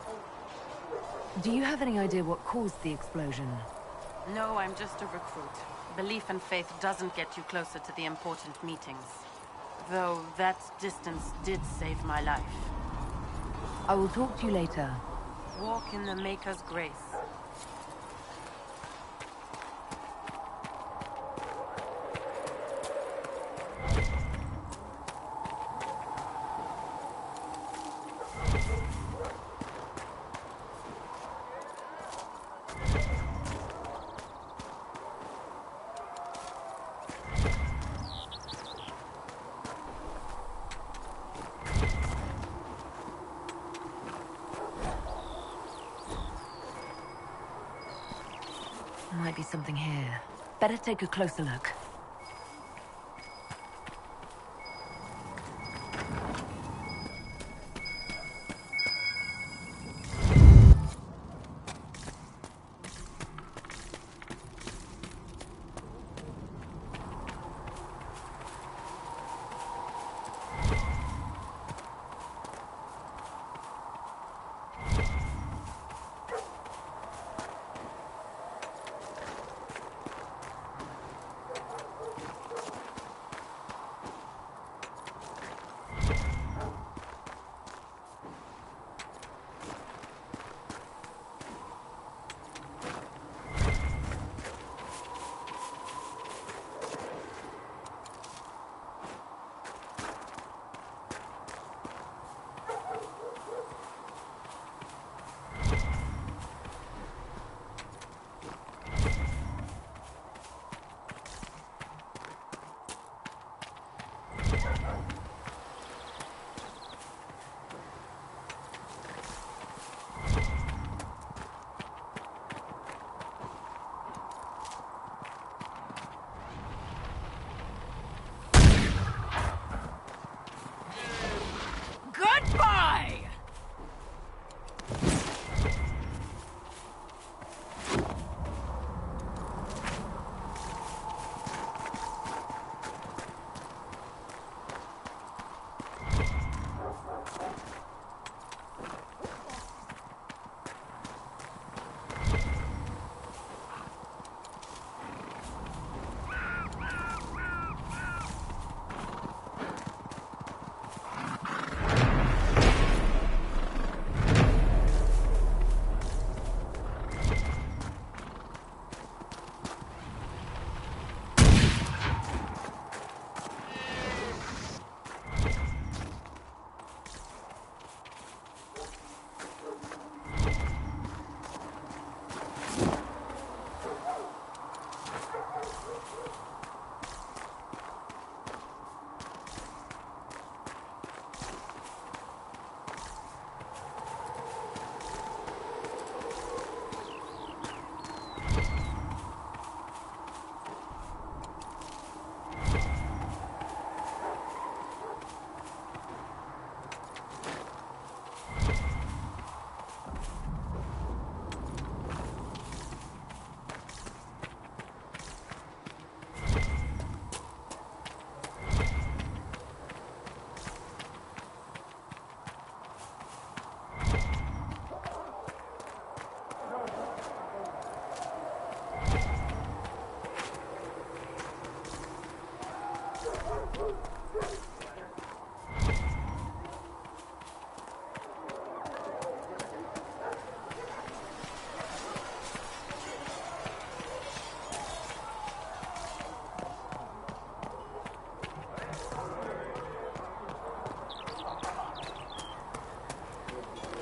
Do you have any idea what caused the explosion? No, I'm just a recruit. Belief and faith doesn't get you closer to the important meetings. Though that distance did save my life. I will talk to you later. Walk in the Maker's grace. might be something here. Better take a closer look. Goodbye!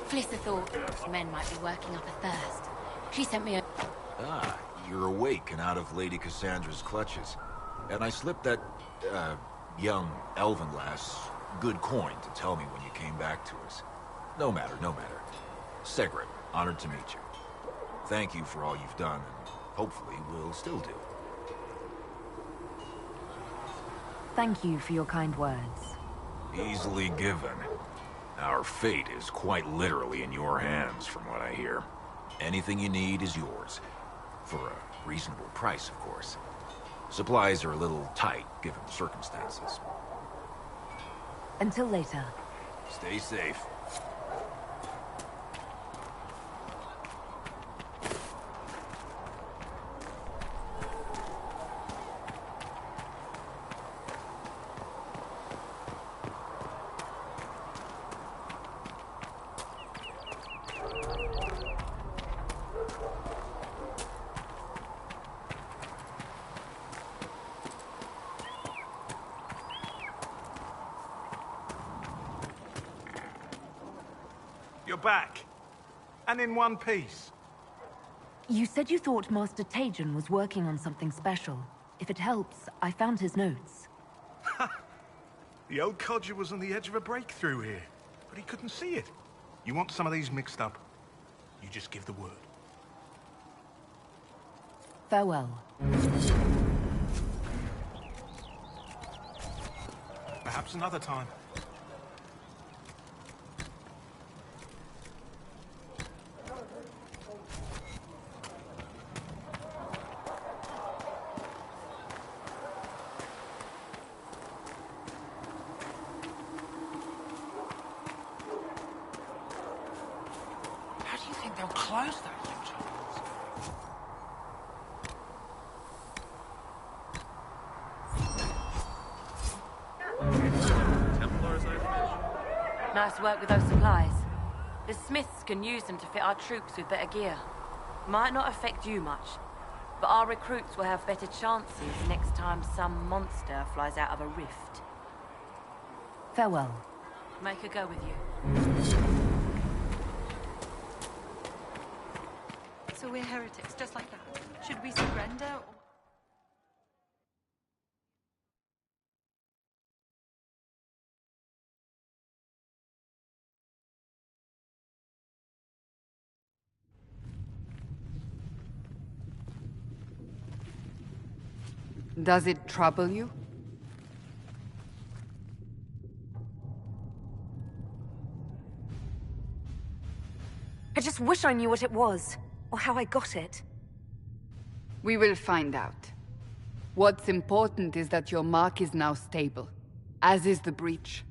Flissa thought men might be working up a thirst. She sent me a... Ah, you're awake and out of Lady Cassandra's clutches. And I slipped that, young elven lass good coin to tell me when you came back to us. No matter, no matter. Segret, honored to meet you. Thank you for all you've done, and hopefully will still do. Thank you for your kind words. Easily given. Our fate is quite literally in your hands, from what I hear. Anything you need is yours. For a reasonable price, of course. Supplies are a little tight, given the circumstances. Until later. Stay safe. You're back. And in one piece. You said you thought Master Tajan was working on something special. If it helps, I found his notes. The old codger was on the edge of a breakthrough here, but he couldn't see it. You want some of these mixed up? You just give the word. Farewell. Perhaps another time. How do you think they'll close that huge hole? Nice work with those supplies. The Smiths can use them to fit our troops with better gear. Might not affect you much, but our recruits will have better chances next time some monster flies out of a rift. Farewell. Make a go with you. So we're heretics, just like that. Should we surrender or... Does it trouble you? I just wish I knew what it was, or how I got it. We will find out. What's important is that your mark is now stable, as is the breach.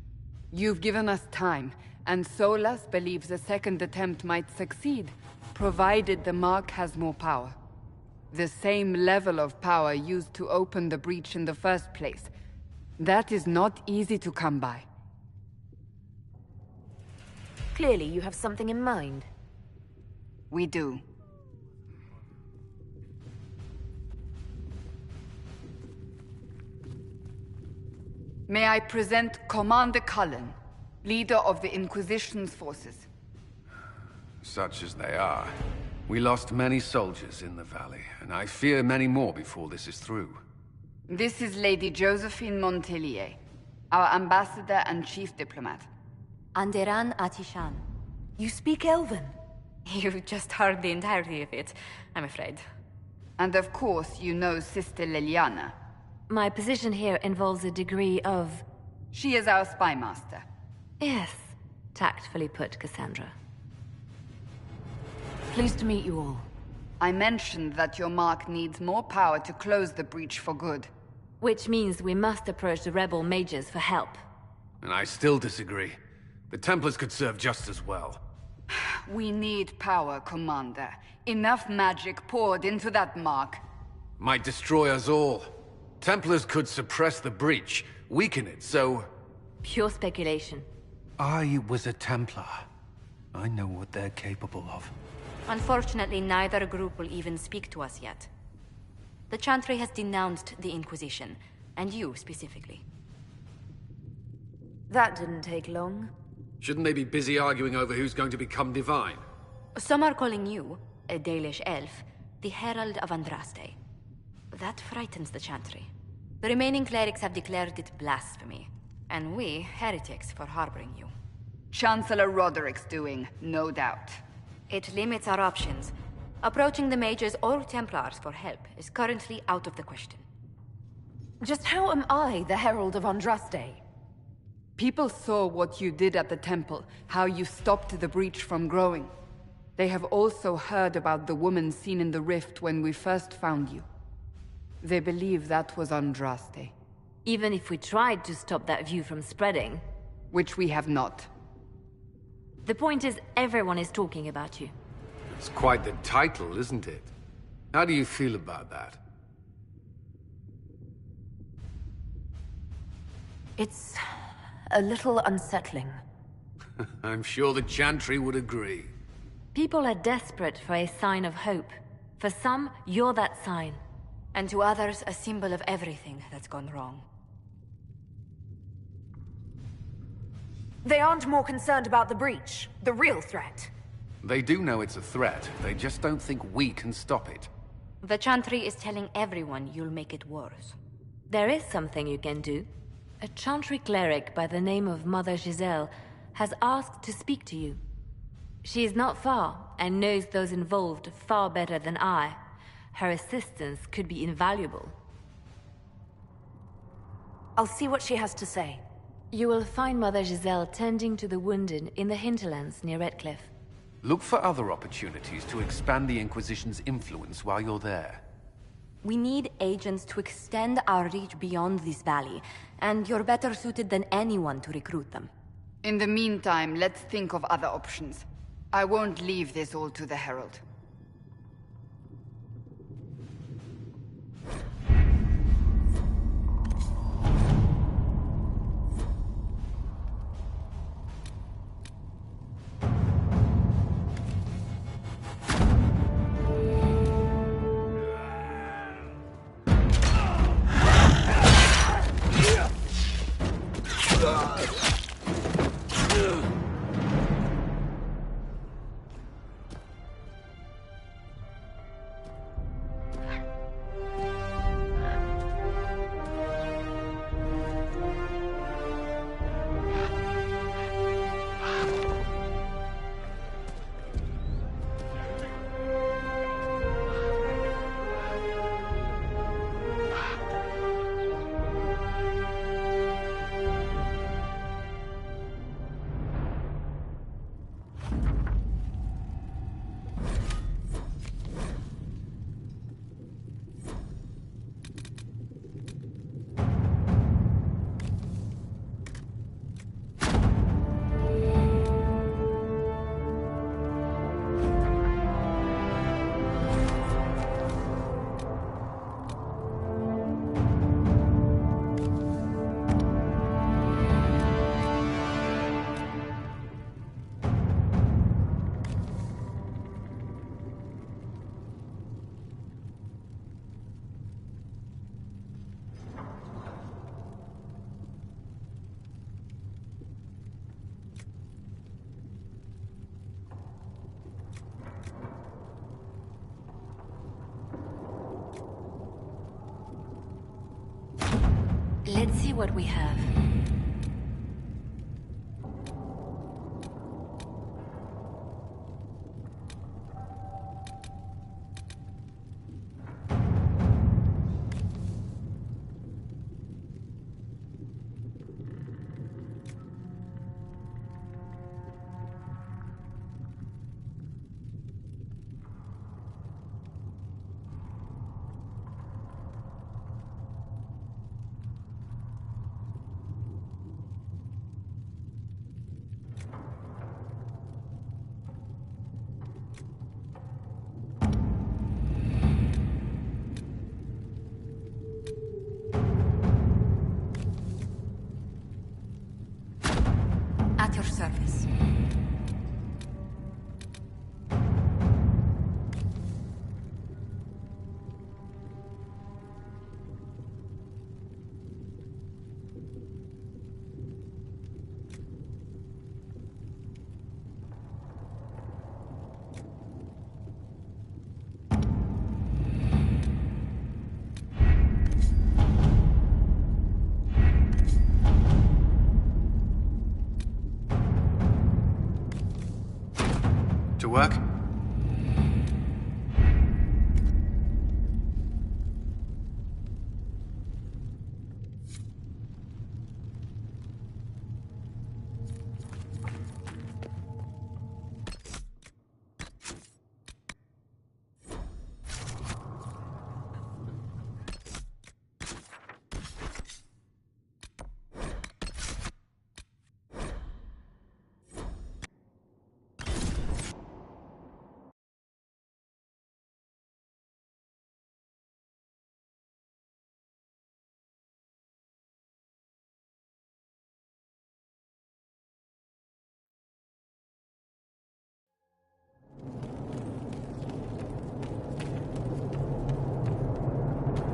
You've given us time, and Solas believes a second attempt might succeed, provided the mark has more power. The same level of power used to open the breach in the first place. That is not easy to come by. Clearly you have something in mind. We do. May I present Commander Cullen, leader of the Inquisition's forces. Such as they are. We lost many soldiers in the valley, and I fear many more before this is through. This is Lady Josephine Montelier, our ambassador and chief diplomat. Anderan Atishan. You speak Elven? You just heard the entirety of it, I'm afraid. And of course, you know Sister Liliana. My position here involves a degree of... She is our spy master. Yes, tactfully put, Cassandra. Pleased to meet you all. I mentioned that your mark needs more power to close the breach for good. Which means we must approach the rebel mages for help. And I still disagree. The Templars could serve just as well. We need power, Commander. Enough magic poured into that mark. Might destroy us all. Templars could suppress the breach, weaken it, so... Pure speculation. I was a Templar. I know what they're capable of. Unfortunately, neither group will even speak to us yet. The Chantry has denounced the Inquisition, and you specifically. That didn't take long. Shouldn't they be busy arguing over who's going to become divine? Some are calling you, a Dalish elf, the Herald of Andraste. That frightens the Chantry. The remaining clerics have declared it blasphemy, and we, heretics, for harboring you. Chancellor Roderick's doing, no doubt. It limits our options. Approaching the mages or Templars for help is currently out of the question. Just how am I the Herald of Andraste? People saw what you did at the temple, how you stopped the breach from growing. They have also heard about the woman seen in the rift when we first found you. They believe that was Andraste. Even if we tried to stop that view from spreading... Which we have not. The point is, everyone is talking about you. It's quite the title, isn't it? How do you feel about that? It's... a little unsettling. I'm sure the Chantry would agree. People are desperate for a sign of hope. For some, you're that sign. And to others, a symbol of everything that's gone wrong. They aren't more concerned about the breach, the real threat. They do know it's a threat. They just don't think we can stop it. The Chantry is telling everyone you'll make it worse. There is something you can do. A Chantry cleric by the name of Mother Giselle has asked to speak to you. She is not far, and knows those involved far better than I. Her assistance could be invaluable. I'll see what she has to say. You will find Mother Giselle tending to the wounded in the hinterlands near Redcliffe. Look for other opportunities to expand the Inquisition's influence while you're there. We need agents to extend our reach beyond this valley, and you're better suited than anyone to recruit them. In the meantime, let's think of other options. I won't leave this all to the Herald. Let's see what we have. At your service. To work?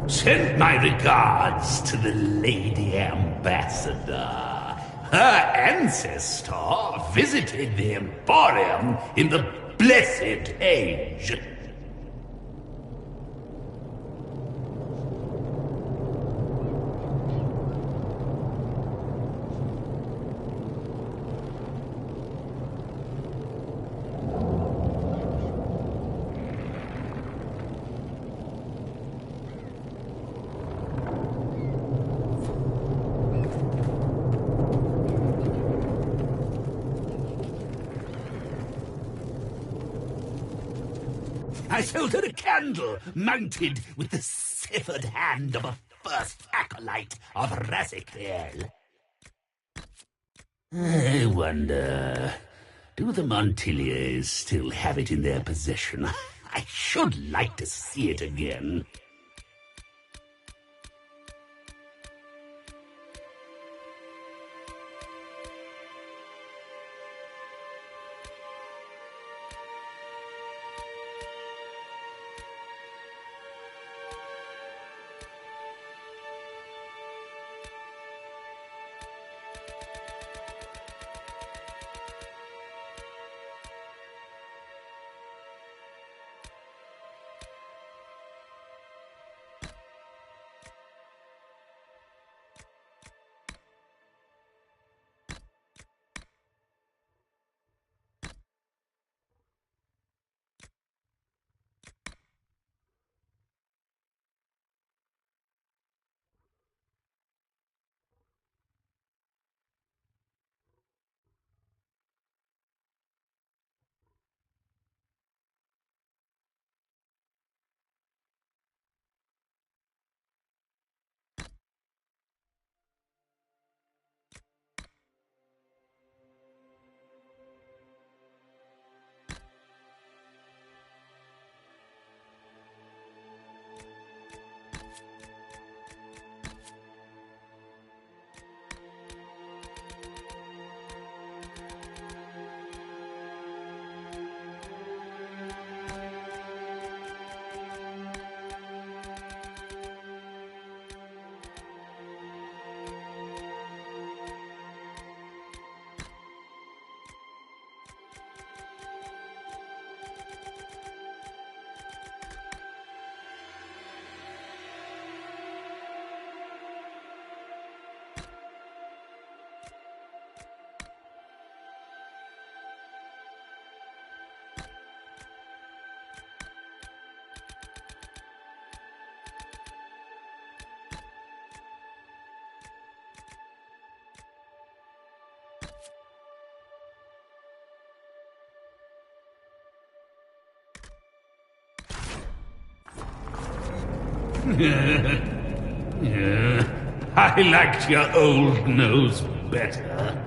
Send my regards to the Lady Ambassador. Her ancestor visited the Emporium in the Blessed Age. I sold her a candle mounted with the severed hand of a first acolyte of Razikale. I wonder, do the Montiliers still have it in their possession? I should like to see it again. I liked your old nose better.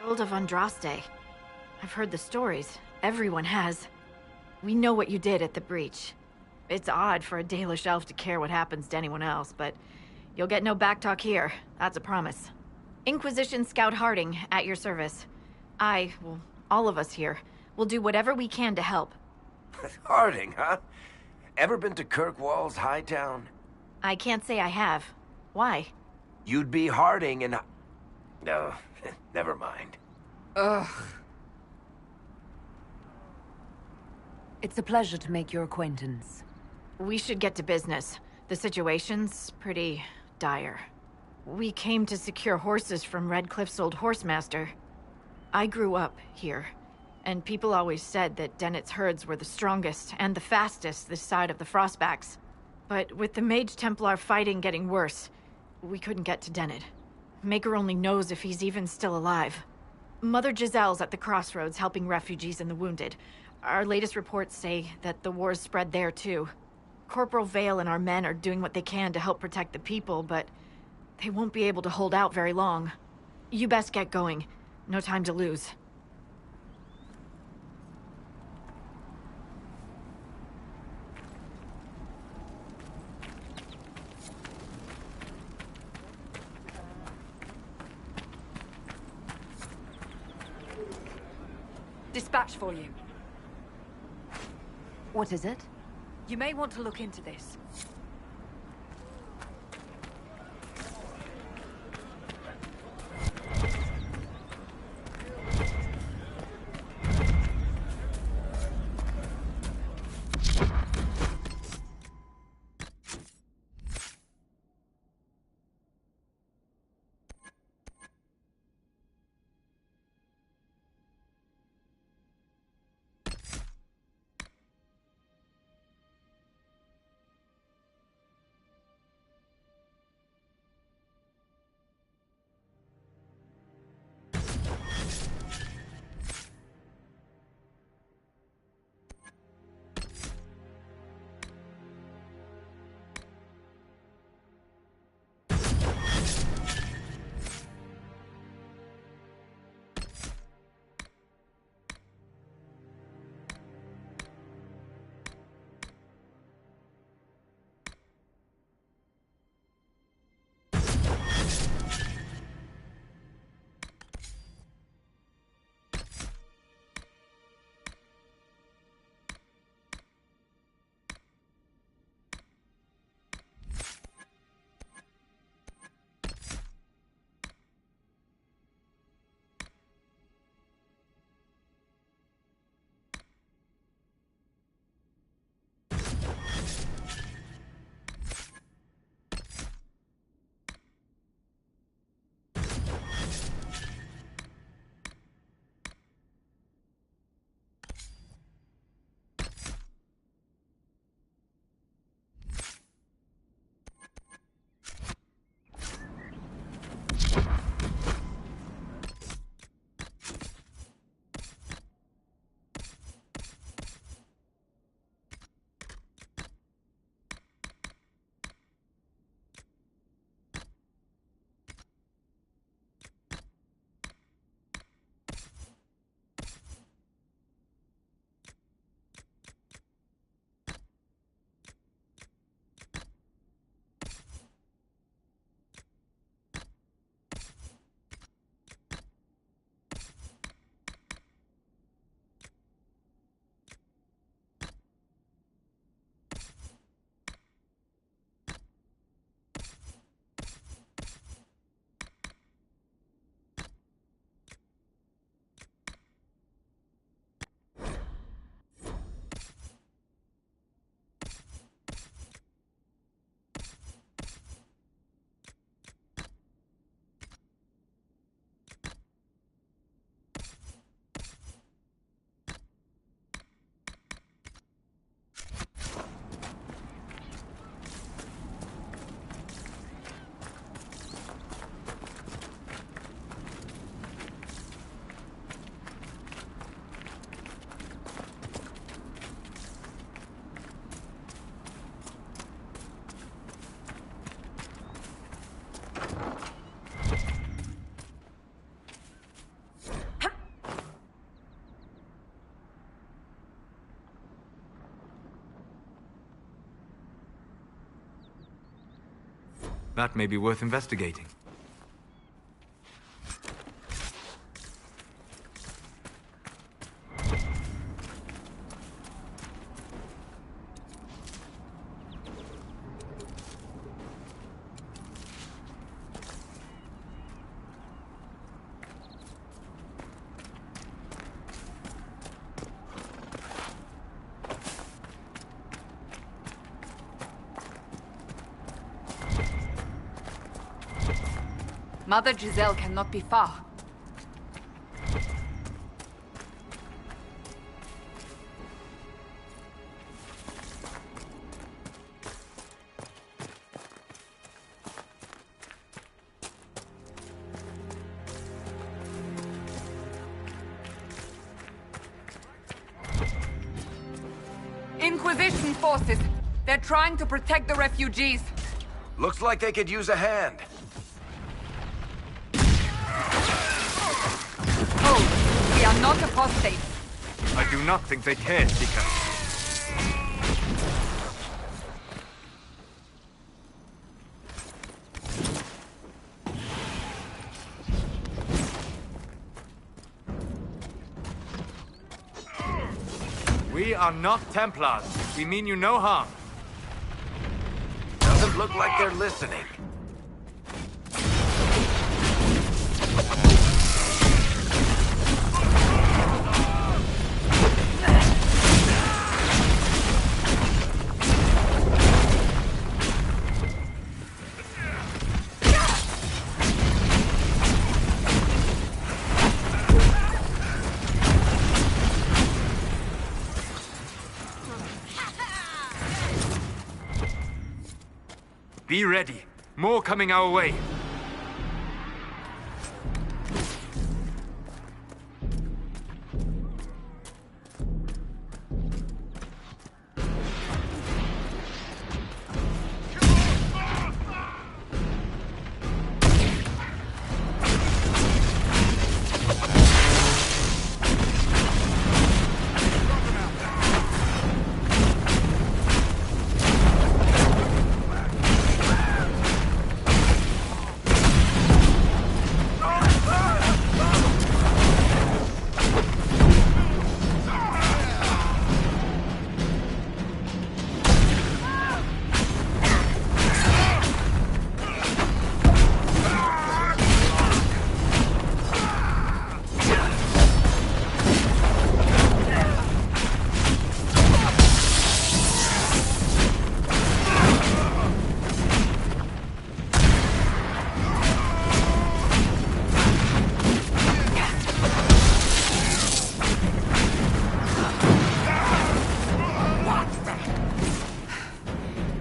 Herald of Andraste. I've heard the stories. Everyone has. We know what you did at the breach. It's odd for a Dalish elf to care what happens to anyone else, but you'll get no backtalk here. That's a promise. Inquisition Scout Harding, at your service. Well, all of us here, will do whatever we can to help. Harding, huh? Ever been to Kirkwall's Hightown? I can't say I have. Why? You'd be Harding and... No, never mind. Ugh. It's a pleasure to make your acquaintance. We should get to business. The situation's pretty dire. We came to secure horses from Redcliffe's old horsemaster. I grew up here, and people always said that Dennett's herds were the strongest and the fastest this side of the Frostbacks. But with the Mage Templar fighting getting worse, we couldn't get to Dennett. Maker only knows if he's even still alive. Mother Giselle's at the crossroads helping refugees and the wounded. Our latest reports say that the war's spread there too. Corporal Vale and our men are doing what they can to help protect the people, but They won't be able to hold out very long. You best get going. No time to lose. Dispatch for you. What is it? You may want to look into this. That may be worth investigating. Mother Giselle cannot be far. Inquisition forces. They're trying to protect the refugees. Looks like they could use a hand. told, we are not apostates. I do not think they care, Seeker. We are not Templars. We mean you no harm. Doesn't look like they're listening. Be ready. More coming our way.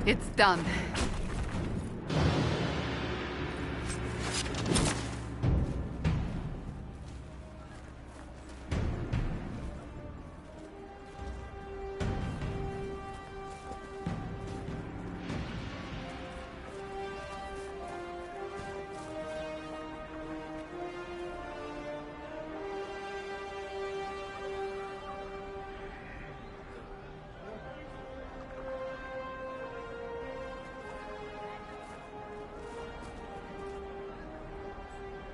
It's done.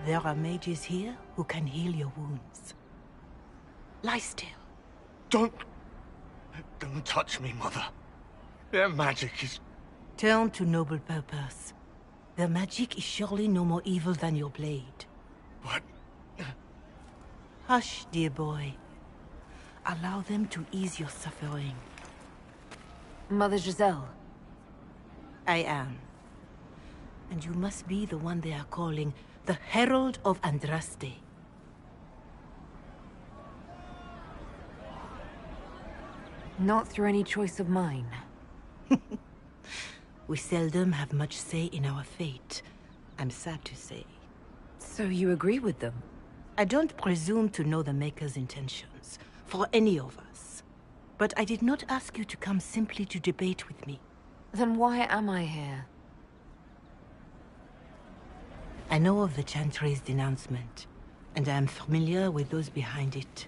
There are mages here who can heal your wounds. Lie still. Don't touch me, Mother. Their magic is... Turn to noble purpose. Their magic is surely no more evil than your blade. What? Hush, dear boy. Allow them to ease your suffering. Mother Giselle. I am. And you must be the one they are calling the Herald of Andraste. Not through any choice of mine. We seldom have much say in our fate, I'm sad to say. So you agree with them? I don't presume to know the Maker's intentions, for any of us. But I did not ask you to come simply to debate with me. Then why am I here? I know of the Chantry's denouncement, and I am familiar with those behind it.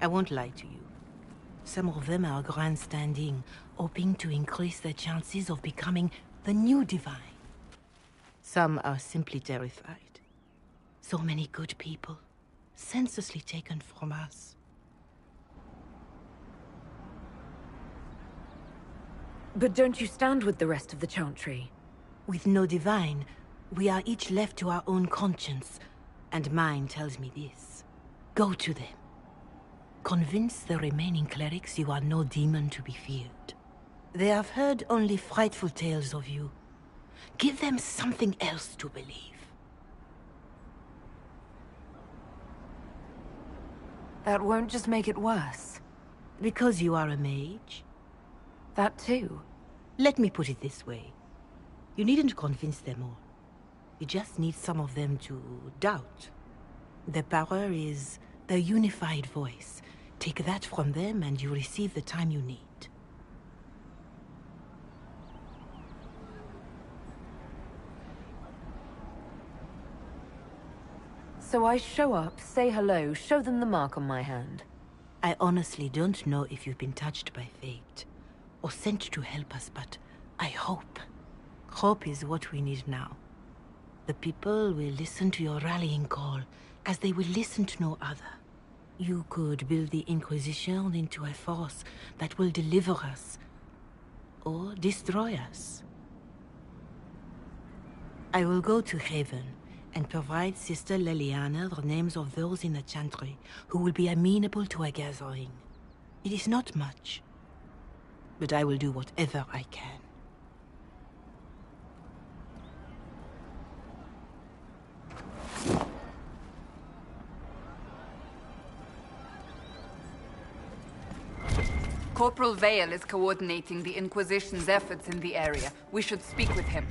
I won't lie to you. Some of them are grandstanding, hoping to increase their chances of becoming the new divine. Some are simply terrified. So many good people, senselessly taken from us. But don't you stand with the rest of the Chantry? With no divine, we are each left to our own conscience, and mine tells me this. Go to them. Convince the remaining clerics you are no demon to be feared. They have heard only frightful tales of you. Give them something else to believe. That won't just make it worse. Because you are a mage? That too. Let me put it this way. You needn't convince them all. You just need some of them to doubt. Their power is their unified voice. Take that from them and you receive the time you need. So I show up, say hello, show them the mark on my hand. I honestly don't know if you've been touched by fate, or sent to help us, but I hope. Hope is what we need now. The people will listen to your rallying call, as they will listen to no other. You could build the Inquisition into a force that will deliver us, or destroy us. I will go to Haven, and provide Sister Leliana the names of those in the Chantry who will be amenable to a gathering. It is not much, but I will do whatever I can. Corporal Vale is coordinating the Inquisition's efforts in the area. We should speak with him.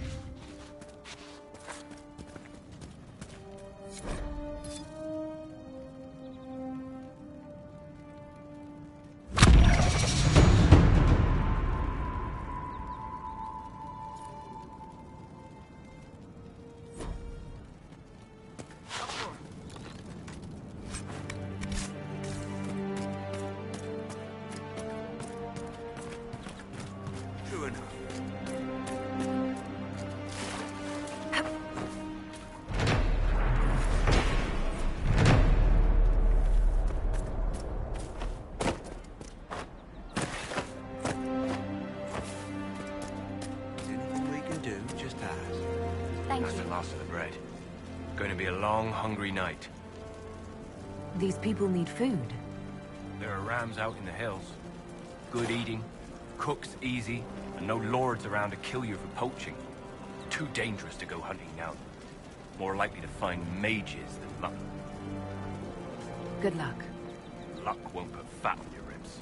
Hungry night. These people need food. There are rams out in the hills. Good eating, cooks easy, and no lords around to kill you for poaching. Too dangerous to go hunting now. More likely to find mages than luck. Good luck. Luck won't put fat on your ribs.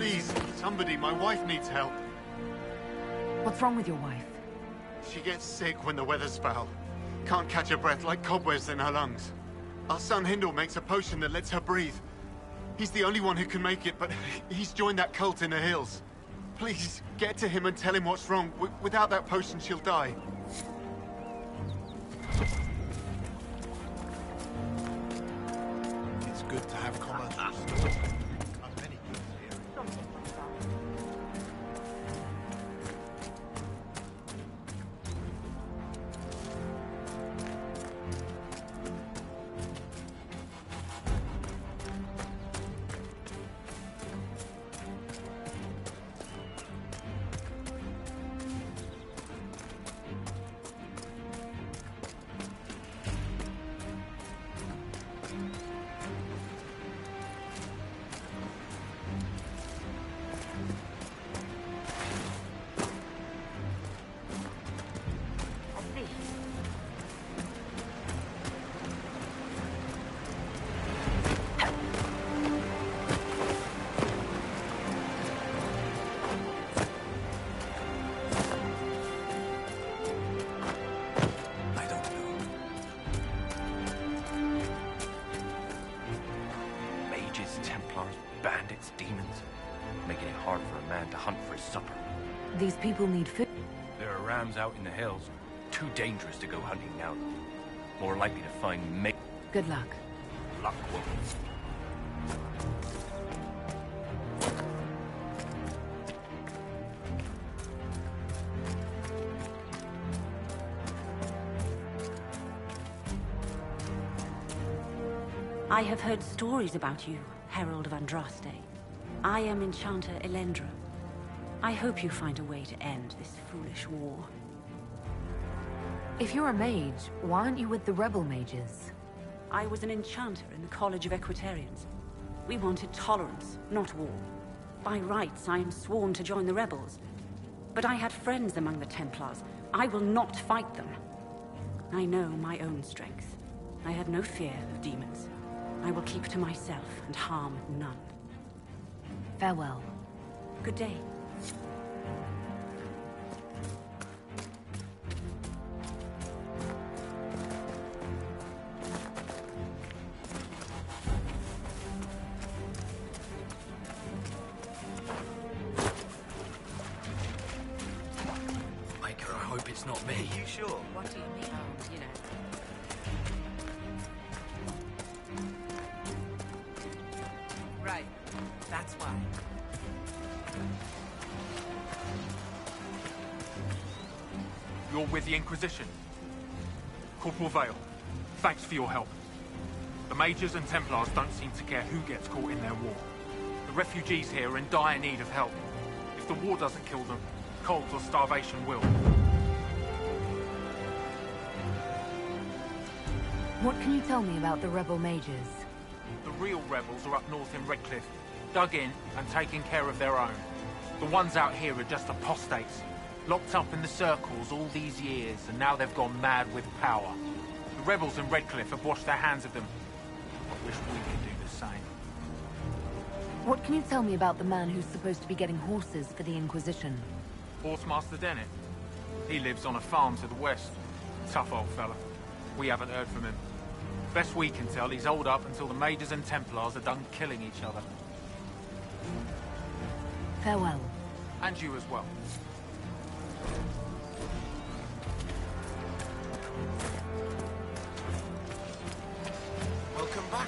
Please, somebody, my wife needs help. What's wrong with your wife? She gets sick when the weather's foul. Can't catch her breath, like cobwebs in her lungs. Our son Hindle makes a potion that lets her breathe. He's the only one who can make it, but he's joined that cult in the hills. Please, get to him and tell him what's wrong. Without that potion, she'll die. It's good to have commerce restored. These people need food. There are rams out in the hills. Too dangerous to go hunting now. More likely to find Good luck. Luck won't. I have heard stories about you, Herald of Andraste. I am Enchanter Elendra. I hope you find a way to end this foolish war. If you're a mage, why aren't you with the rebel mages? I was an enchanter in the College of Equitarians. We wanted tolerance, not war. By rights, I am sworn to join the rebels. But I had friends among the Templars. I will not fight them. I know my own strength. I have no fear of demons. I will keep to myself and harm none. Farewell. Good day. Maker, I hope it's not me. Are you sure? What do you mean? You know. Right. That's why. You're with the Inquisition. Corporal Vale, thanks for your help. The Mages and Templars don't seem to care who gets caught in their war. The refugees here are in dire need of help. If the war doesn't kill them, cold or starvation will. What can you tell me about the rebel mages? The real rebels are up north in Redcliffe, dug in and taking care of their own. The ones out here are just apostates, locked up in the circles all these years, and now they've gone mad with power. The rebels in Redcliffe have washed their hands of them. I wish we could do the same. What can you tell me about the man who's supposed to be getting horses for the Inquisition? Horsemaster Dennett. He lives on a farm to the west. Tough old fella. We haven't heard from him. Best we can tell, he's holed up until the Mages and Templars are done killing each other. Farewell. And you as well. Welcome back.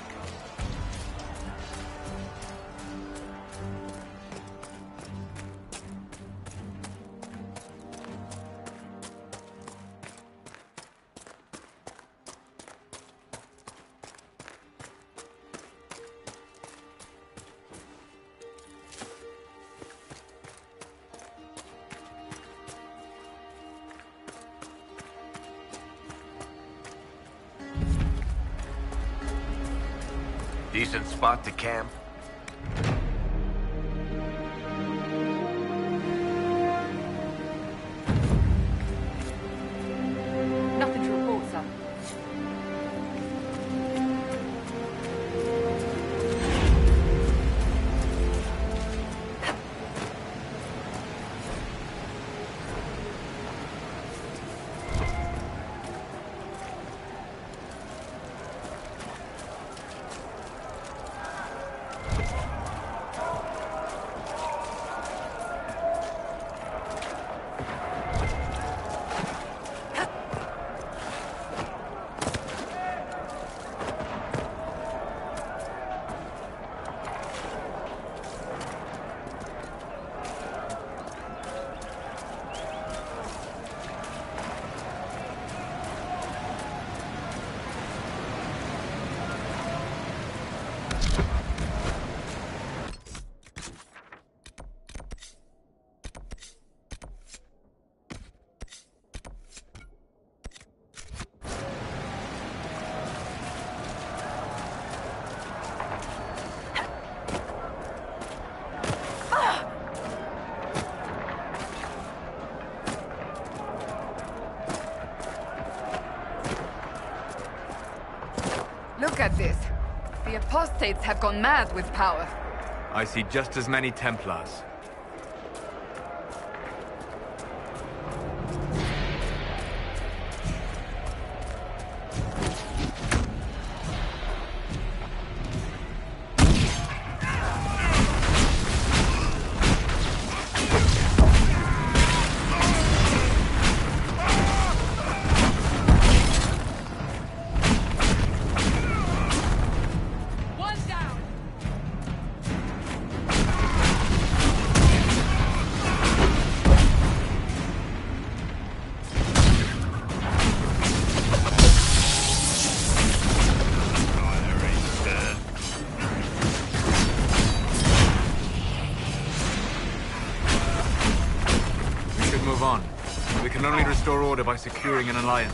Decent spot to camp. Nothing to report, sir. Look at this. The apostates have gone mad with power. I see just as many Templars. Move on. We can only restore order by securing an alliance.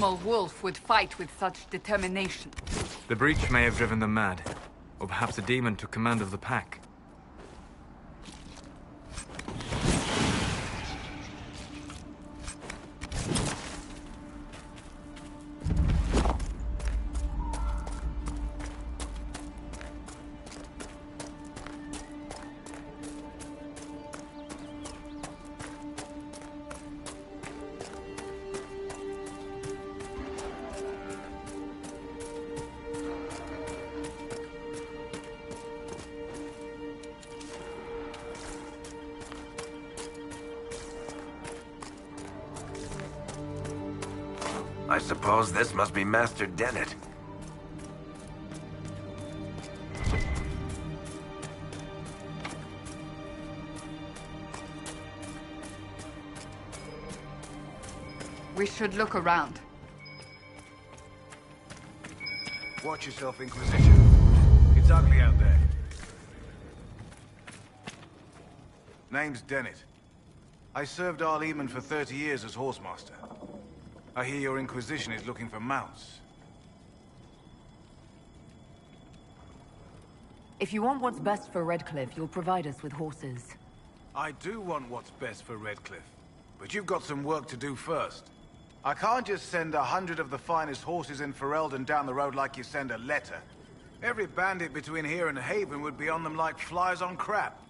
normal wolf would fight with such determination. The breach may have driven them mad. Or perhaps a demon took command of the pack. I suppose this must be Master Dennett. We should look around. Watch yourself, Inquisition. It's ugly out there. Name's Dennett. I served our Lehman for 30 years as horsemaster. I hear your Inquisition is looking for mounts. If you want what's best for Redcliffe, you'll provide us with horses. I do want what's best for Redcliffe, but you've got some work to do first. I can't just send 100 of the finest horses in Ferelden down the road like you send a letter. Every bandit between here and Haven would be on them like flies on crap.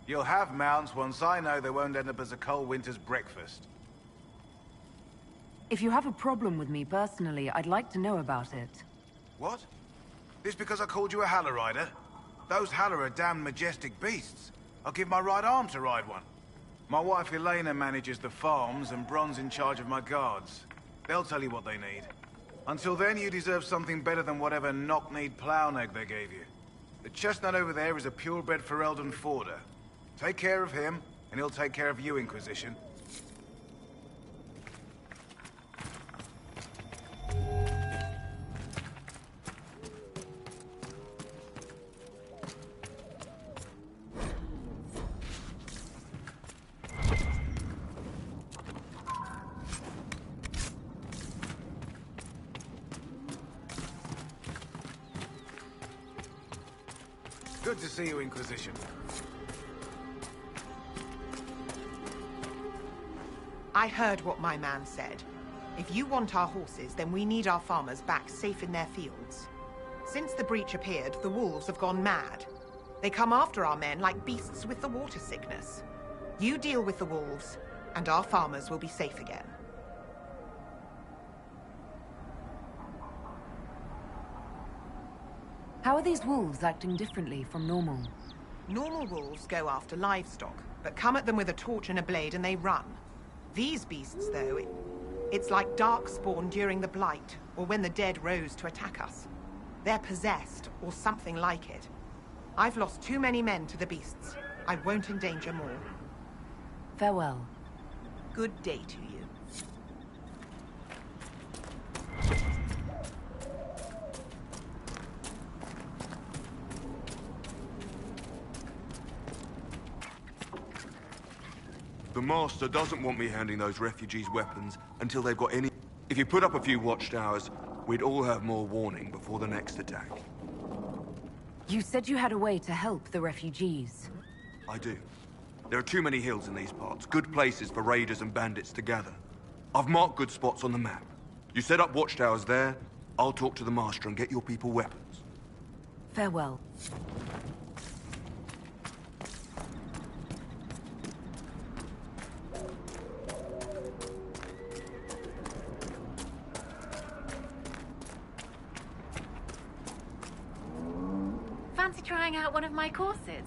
You'll have mounts once I know they won't end up as a cold winter's breakfast. If you have a problem with me personally, I'd like to know about it. What? This because I called you a Haller rider? Those Haller are damn majestic beasts. I'll give my right arm to ride one. My wife Elena manages the farms and Bron's in charge of my guards. They'll tell you what they need. Until then, you deserve something better than whatever knock-kneed plow-neg they gave you. The chestnut over there is a purebred Ferelden forder. Take care of him, and he'll take care of you, Inquisition. Good to see you, Inquisition. I heard what my man said. If you want our horses, then we need our farmers back safe in their fields. Since the breach appeared, the wolves have gone mad. They come after our men like beasts with the water sickness. You deal with the wolves, and our farmers will be safe again. How are these wolves acting differently from normal? Normal wolves go after livestock, but come at them with a torch and a blade and they run. These beasts, though, it's like Darkspawn during the Blight, or when the dead rose to attack us. They're possessed, or something like it. I've lost too many men to the beasts. I won't endanger more. Farewell. Good day to you. The Master doesn't want me handing those refugees weapons until they've got any... If you put up a few watchtowers, we'd all have more warning before the next attack. You said you had a way to help the refugees. I do. There are too many hills in these parts, good places for raiders and bandits to gather. I've marked good spots on the map. You set up watchtowers there, I'll talk to the Master and get your people weapons. Farewell. Fancy trying out one of my courses?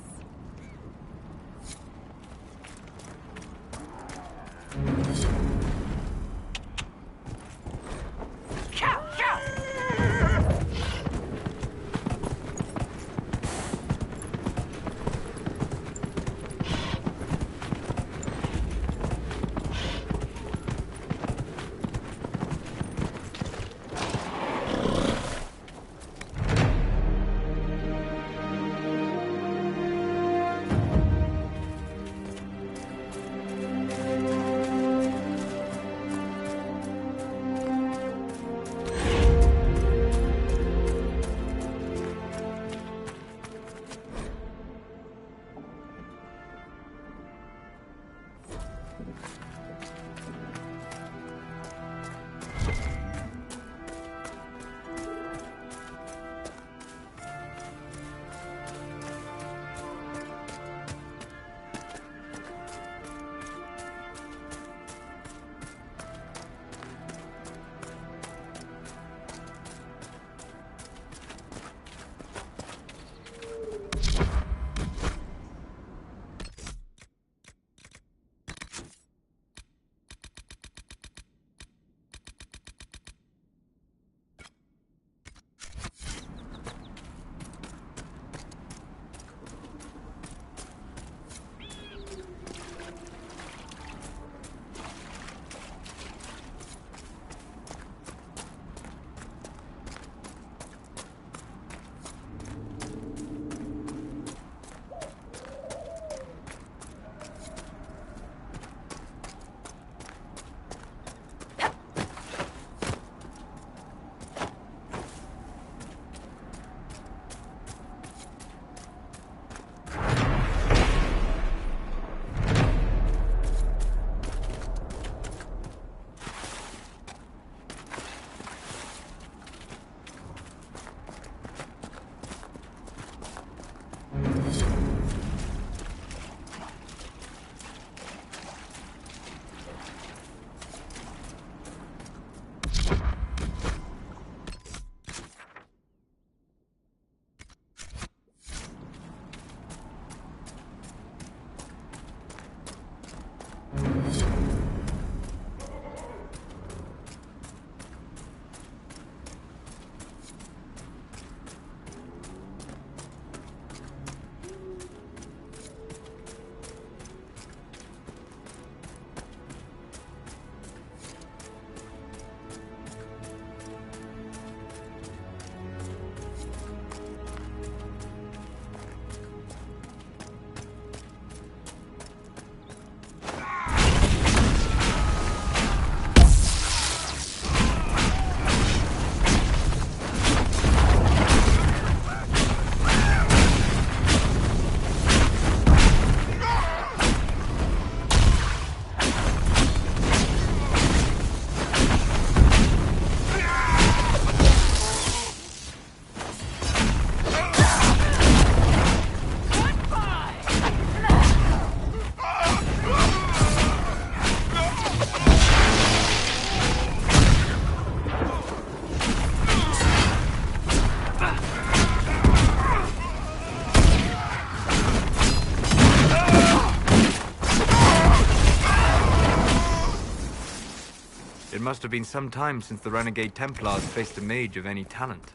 must have been some time since the Renegade Templars faced a mage of any talent.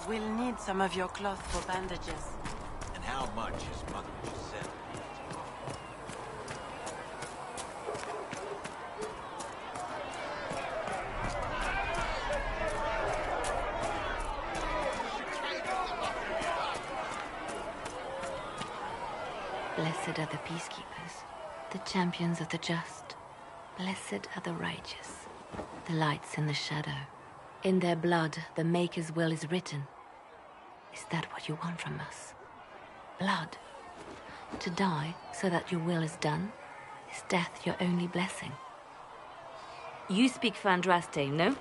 We'll need some of your cloth for bandages. And how much is Mother Giselle? Blessed are the peacekeepers, the champions of the just. Blessed are the righteous, the lights in the shadow. In their blood, the Maker's will is written. Is that what you want from us? Blood? To die so that your will is done? Is death your only blessing? You speak for Andraste, no?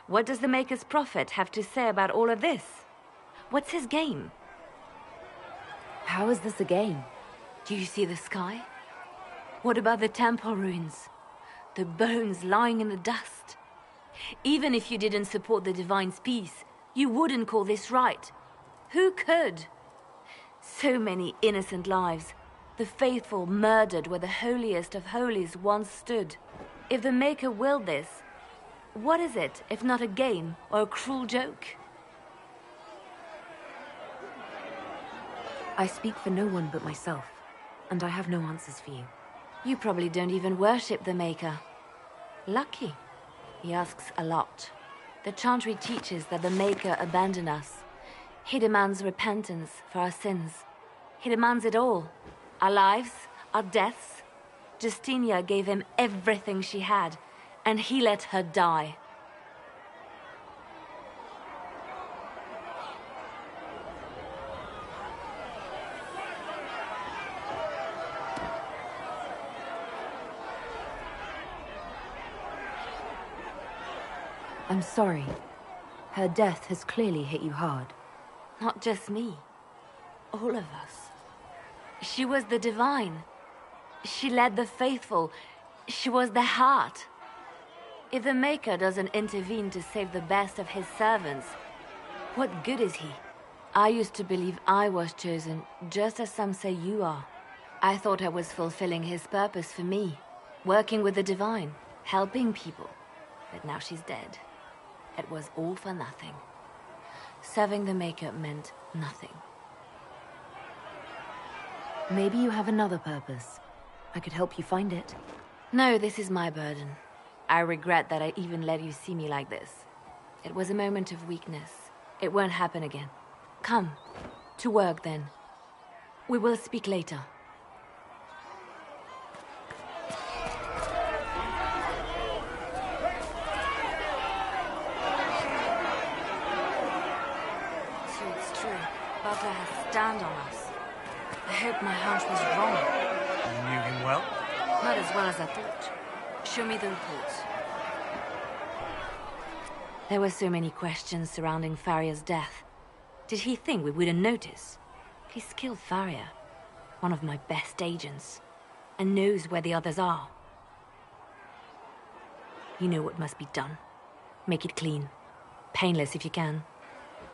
What does the Maker's prophet have to say about all of this? What's his game? How is this a game? Do you see the sky? What about the temple ruins? The bones lying in the dust? Even if you didn't support the Divine's peace, you wouldn't call this right. Who could? So many innocent lives. The faithful murdered where the holiest of holies once stood. If the Maker willed this, what is it if not a game or a cruel joke? I speak for no one but myself, and I have no answers for you. You probably don't even worship the Maker. Lucky. He asks a lot. The Chantry teaches that the Maker abandoned us. He demands repentance for our sins. He demands it all. Our lives, our deaths. Justinia gave him everything she had, and he let her die. I'm sorry. Her death has clearly hit you hard. Not just me. All of us. She was the Divine. She led the faithful. She was their heart. If the Maker doesn't intervene to save the best of his servants, what good is he? I used to believe I was chosen, just as some say you are. I thought I was fulfilling his purpose for me, working with the Divine, helping people. But now she's dead. It was all for nothing. Serving the Maker meant nothing. Maybe you have another purpose. I could help you find it. No, this is my burden. I regret that I even let you see me like this. It was a moment of weakness. It won't happen again. Come, to work then. We will speak later. So it's true. Butler has stand on us. I hope my hunch was wrong. You knew him well? Not as well as I thought. Show me the reports. There were so many questions surrounding Farria's death. Did he think we wouldn't notice? He's killed Farria, one of my best agents, and knows where the others are. You know what must be done. Make it clean. Painless if you can.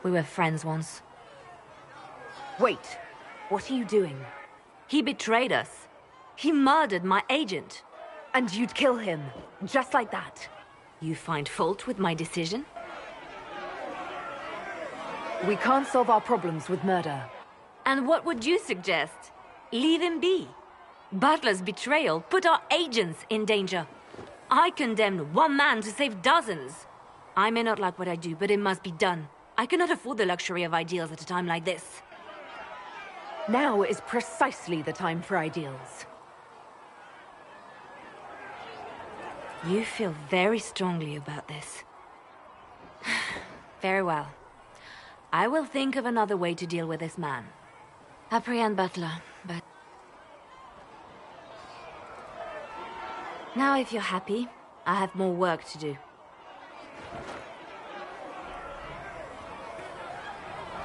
We were friends once. Wait! What are you doing? He betrayed us. He murdered my agent. And you'd kill him, just like that. You find fault with my decision? We can't solve our problems with murder. And what would you suggest? Leave him be. Butler's betrayal put our agents in danger. I condemned one man to save dozens. I may not like what I do, but it must be done. I cannot afford the luxury of ideals at a time like this. Now is precisely the time for ideals. You feel very strongly about this. Very well. I will think of another way to deal with this man. Apprehend Butler, but... Now if you're happy, I have more work to do.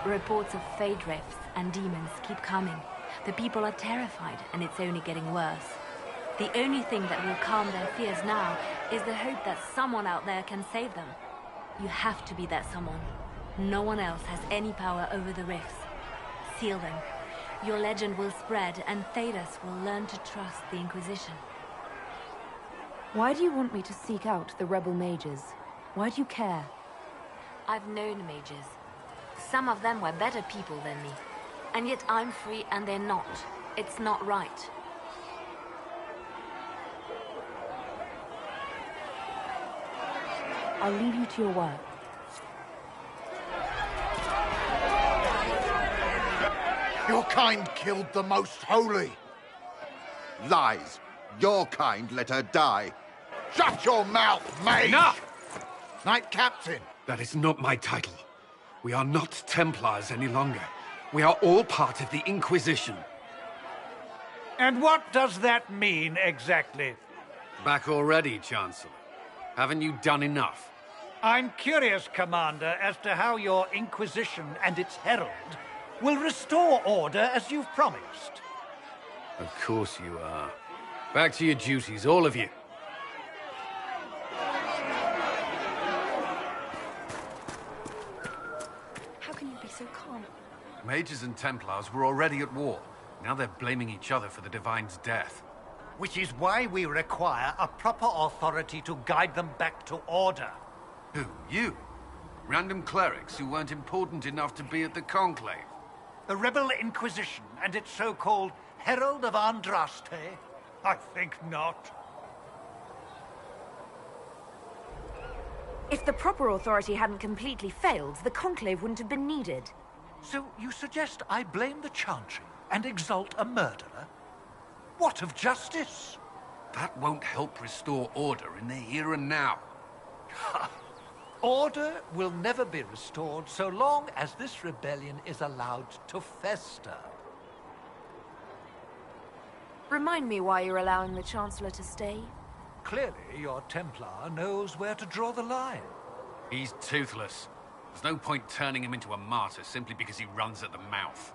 Reports of fade rifts and demons keep coming. The people are terrified, and it's only getting worse. The only thing that will calm their fears now is the hope that someone out there can save them. You have to be that someone. No one else has any power over the rifts. Seal them. Your legend will spread, and Thedas will learn to trust the Inquisition. Why do you want me to seek out the rebel mages? Why do you care? I've known mages. Some of them were better people than me. And yet I'm free and they're not. It's not right. I'll leave you to your work. Your kind killed the most holy. Lies. Your kind let her die. Shut your mouth, mate! Enough! Knight Captain. That is not my title. We are not Templars any longer. We are all part of the Inquisition. And what does that mean, exactly? Back already, Chancellor. Haven't you done enough? I'm curious, Commander, as to how your Inquisition and its herald will restore order as you've promised. Of course you are. Back to your duties, all of you. How can you be so calm? Mages and Templars were already at war. Now they're blaming each other for the Divine's death. Which is why we require a proper authority to guide them back to order. Who? You? Random clerics who weren't important enough to be at the Conclave? The Rebel Inquisition and its so-called Herald of Andraste? I think not. If the proper authority hadn't completely failed, the Conclave wouldn't have been needed. So you suggest I blame the Chantry and exalt a murderer? What of justice? That won't help restore order in the here and now. Order will never be restored so long as this rebellion is allowed to fester. Remind me why you're allowing the Chancellor to stay? Clearly, your Templar knows where to draw the line. He's toothless. There's no point turning him into a martyr simply because he runs at the mouth.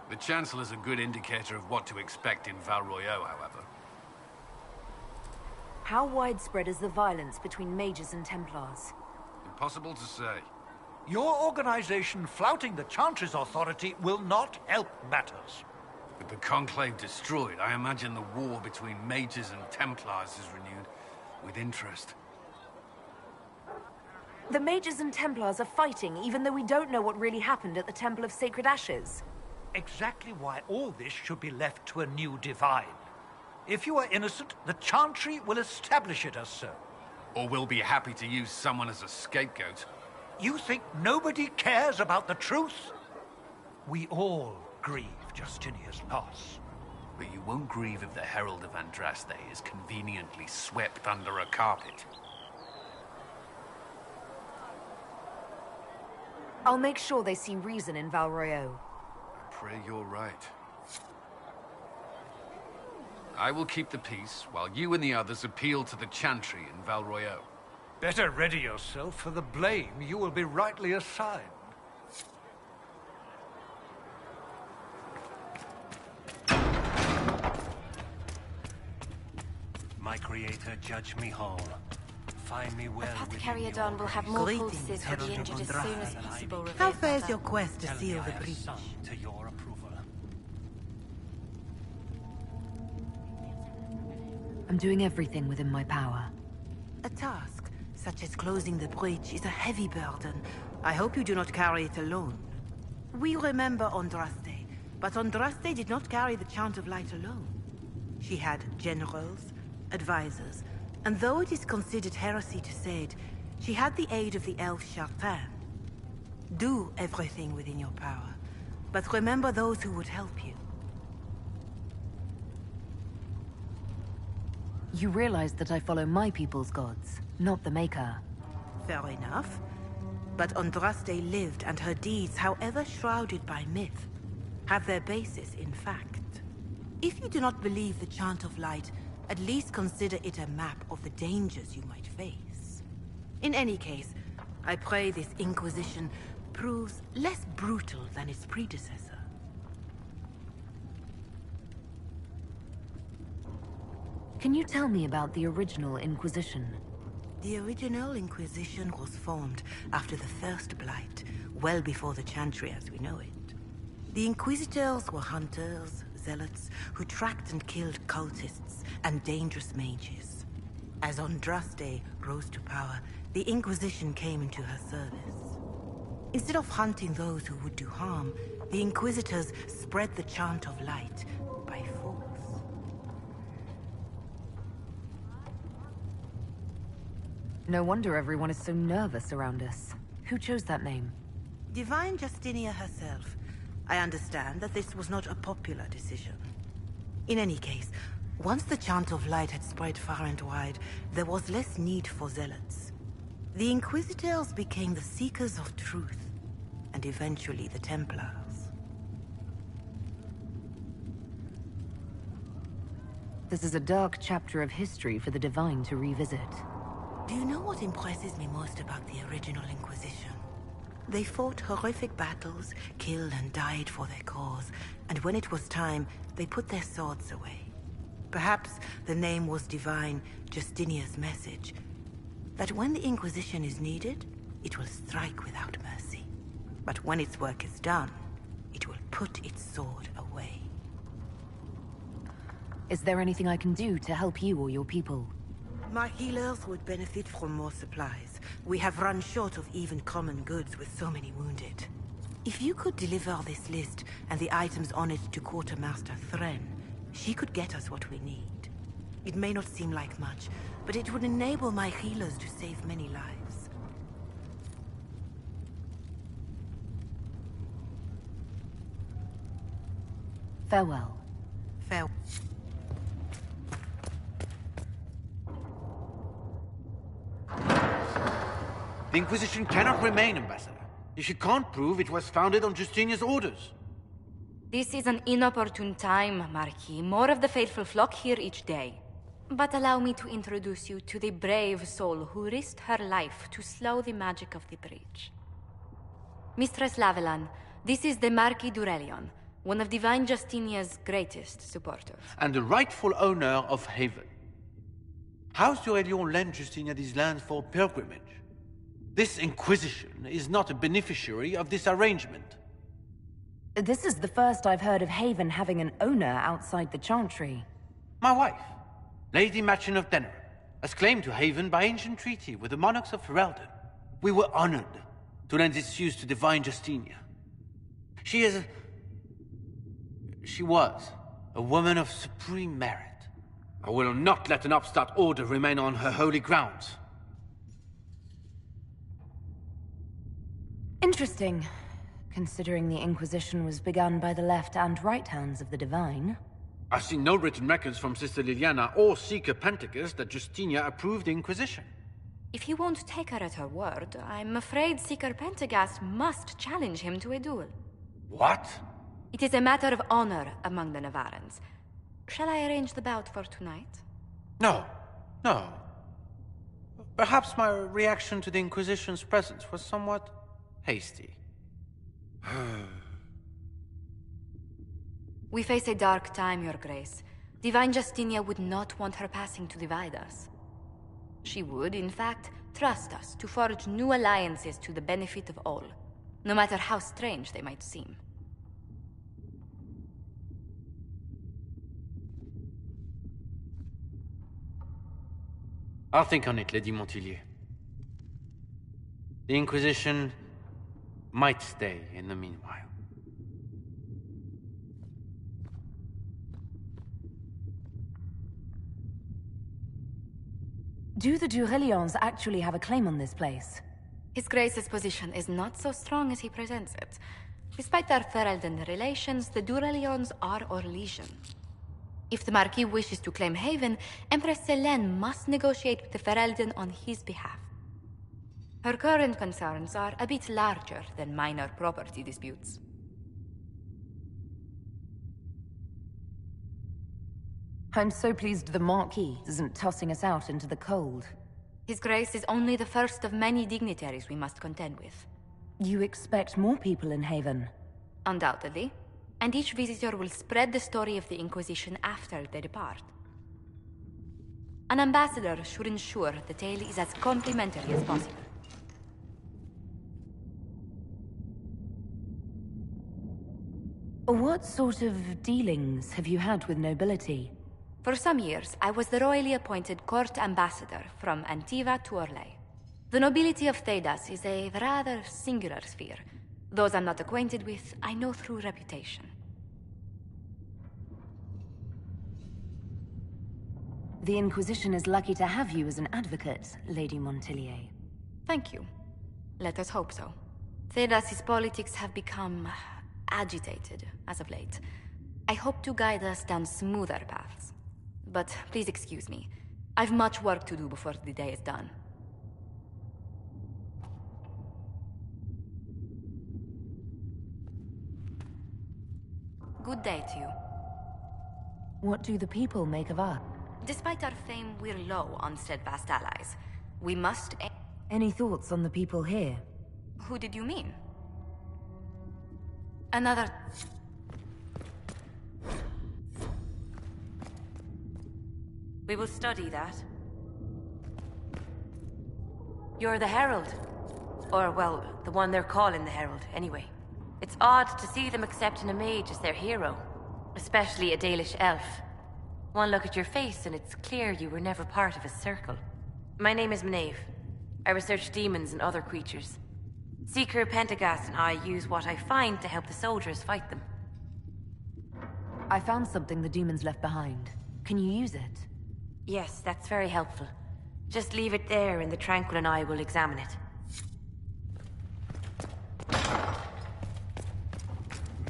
The Chancellor's a good indicator of what to expect in Val Royeaux, however. How widespread is the violence between mages and Templars? Impossible to say. Your organization flouting the Chantry's authority will not help matters. With the Conclave destroyed, I imagine the war between mages and Templars is renewed with interest. The mages and Templars are fighting, even though we don't know what really happened at the Temple of Sacred Ashes. Exactly why all this should be left to a new divine. If you are innocent, the Chantry will establish it as so. Or we'll be happy to use someone as a scapegoat. You think nobody cares about the truth? We all grieve Justinia's loss. But you won't grieve if the Herald of Andraste is conveniently swept under a carpet. I'll make sure they see reason in Val Royeaux. I pray you're right. I will keep the peace, while you and the others appeal to the Chantry in Val Royeaux. Better ready yourself for the blame you will be rightly assigned. My creator, judge me whole. Find me well Apothecary within Adon your will have grace. more Greetings, courses for Herald the of injured as soon as possible. How Revered fares Mother. your quest to Tell seal me the I have breach? sung to your approval. I'm doing everything within my power. A task, such as closing the breach, is a heavy burden. I hope you do not carry it alone. We remember Andraste, but Andraste did not carry the Chant of Light alone. She had generals, advisors, and though it is considered heresy to say it, she had the aid of the elf Chartan. Do everything within your power, but remember those who would help you. You realize that I follow my people's gods, not the Maker. Fair enough. But Andraste lived, and her deeds, however shrouded by myth, have their basis in fact. If you do not believe the Chant of Light, at least consider it a map of the dangers you might face. In any case, I pray this Inquisition proves less brutal than its predecessor. Can you tell me about the original Inquisition? The original Inquisition was formed after the First Blight, well before the Chantry as we know it. The Inquisitors were hunters, zealots, who tracked and killed cultists and dangerous mages. As Andraste rose to power, the Inquisition came into her service. Instead of hunting those who would do harm, the Inquisitors spread the chant of light by force. No wonder everyone is so nervous around us. Who chose that name? Divine Justinia herself. I understand that this was not a popular decision. In any case, once the chant of light had spread far and wide, there was less need for zealots. The Inquisitors became the seekers of truth, and eventually the Templars. This is a dark chapter of history for the Divine to revisit. Do you know what impresses me most about the original Inquisition? They fought horrific battles, killed and died for their cause, and when it was time, they put their swords away. Perhaps the name was Divine Justinia's message, that when the Inquisition is needed, it will strike without mercy. But when its work is done, it will put its sword away. Is there anything I can do to help you or your people? My healers would benefit from more supplies. We have run short of even common goods with so many wounded. If you could deliver this list and the items on it to Quartermaster Thren, she could get us what we need. It may not seem like much, but it would enable my healers to save many lives. Farewell. Farewell. The Inquisition cannot remain, Ambassador, if you can't prove it was founded on Justinia's orders. This is an inopportune time, Marquis. More of the faithful flock here each day. But allow me to introduce you to the brave soul who risked her life to slow the magic of the breach. Mistress Lavelan, this is the Marquis d'Aurelion, one of Divine Justinia's greatest supporters. And the rightful owner of Haven. House d'Aurelion lent Justinia these lands for pilgrimage. This Inquisition is not a beneficiary of this arrangement. This is the first I've heard of Haven having an owner outside the Chantry. My wife, Lady Machin of Denerim, has claimed to Haven by ancient treaty with the monarchs of Ferelden. We were honored to lend its use to Divine Justinia. She was a woman of supreme merit. I will not let an upstart order remain on her holy grounds. Interesting, considering the Inquisition was begun by the left and right hands of the Divine. I've seen no written records from Sister Liliana or Seeker Pentacus that Justinia approved the Inquisition. If you won't take her at her word, I'm afraid Seeker Pentagast must challenge him to a duel. What? It is a matter of honor among the Navarrans. Shall I arrange the bout for tonight? No. Perhaps my reaction to the Inquisition's presence was somewhat hasty. We face a dark time, Your Grace. Divine Justinia would not want her passing to divide us. She would, in fact, trust us to forge new alliances to the benefit of all, no matter how strange they might seem. I'll think on it, Lady Montillier. The Inquisition might stay in the meanwhile. Do the Durelions actually have a claim on this place? His Grace's position is not so strong as he presents it. Despite their Ferelden relations, the Durelions are Orlesian. If the Marquis wishes to claim Haven, Empress Selene must negotiate with the Ferelden on his behalf. Her current concerns are a bit larger than minor property disputes. I'm so pleased the Marquis isn't tossing us out into the cold. His Grace is only the first of many dignitaries we must contend with. You expect more people in Haven? Undoubtedly. And each visitor will spread the story of the Inquisition after they depart. An ambassador should ensure the tale is as complimentary as possible. What sort of dealings have you had with nobility? For some years, I was the royally appointed court ambassador from Antiva to Orlais. The nobility of Thedas is a rather singular sphere. Those I'm not acquainted with, I know through reputation. The Inquisition is lucky to have you as an advocate, Lady Montillier. Thank you. Let us hope so. Thedas's politics have become agitated as of late. I hope to guide us down smoother paths. But please excuse me. I've much work to do before the day is done. Good day to you. What do the people make of us? Despite our fame, we're low on steadfast allies. We must... Any thoughts on the people here? Who did you mean? Another... We will study that. You're the Herald. Or, well, the one they're calling the Herald, anyway. It's odd to see them accepting a mage as their hero. Especially a Dalish elf. One look at your face and it's clear you were never part of a circle. My name is Maeve. I research demons and other creatures. Seeker Pentagast and I use what I find to help the soldiers fight them. I found something the demons left behind. Can you use it? Yes, that's very helpful. Just leave it there and the Tranquil and I will examine it.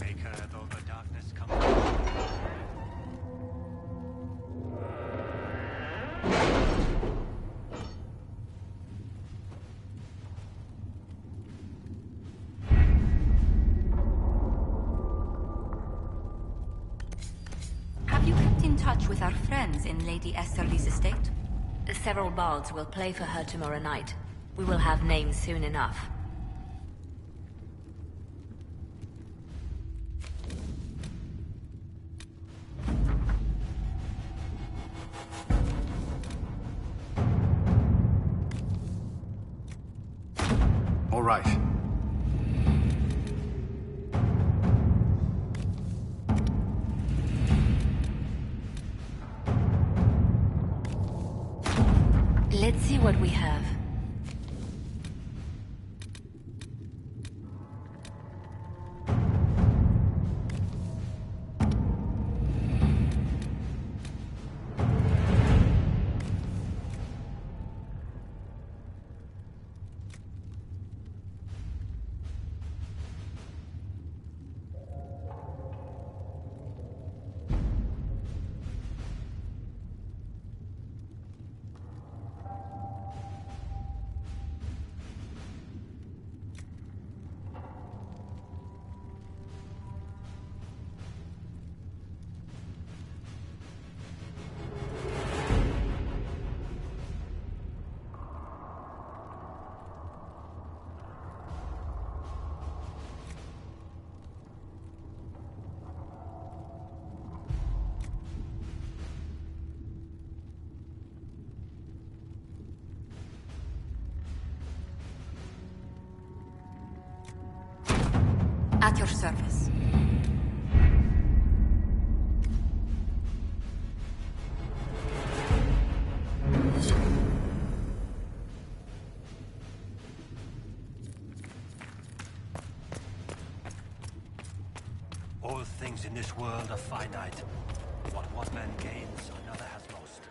Maker of all the darkness come. Have you kept in touch with our friends in Lady Esterly's estate? Several bards will play for her tomorrow night. We will have names soon enough. All right. Let's see what we have. At your service. All things in this world are finite. What one man gains, another has lost.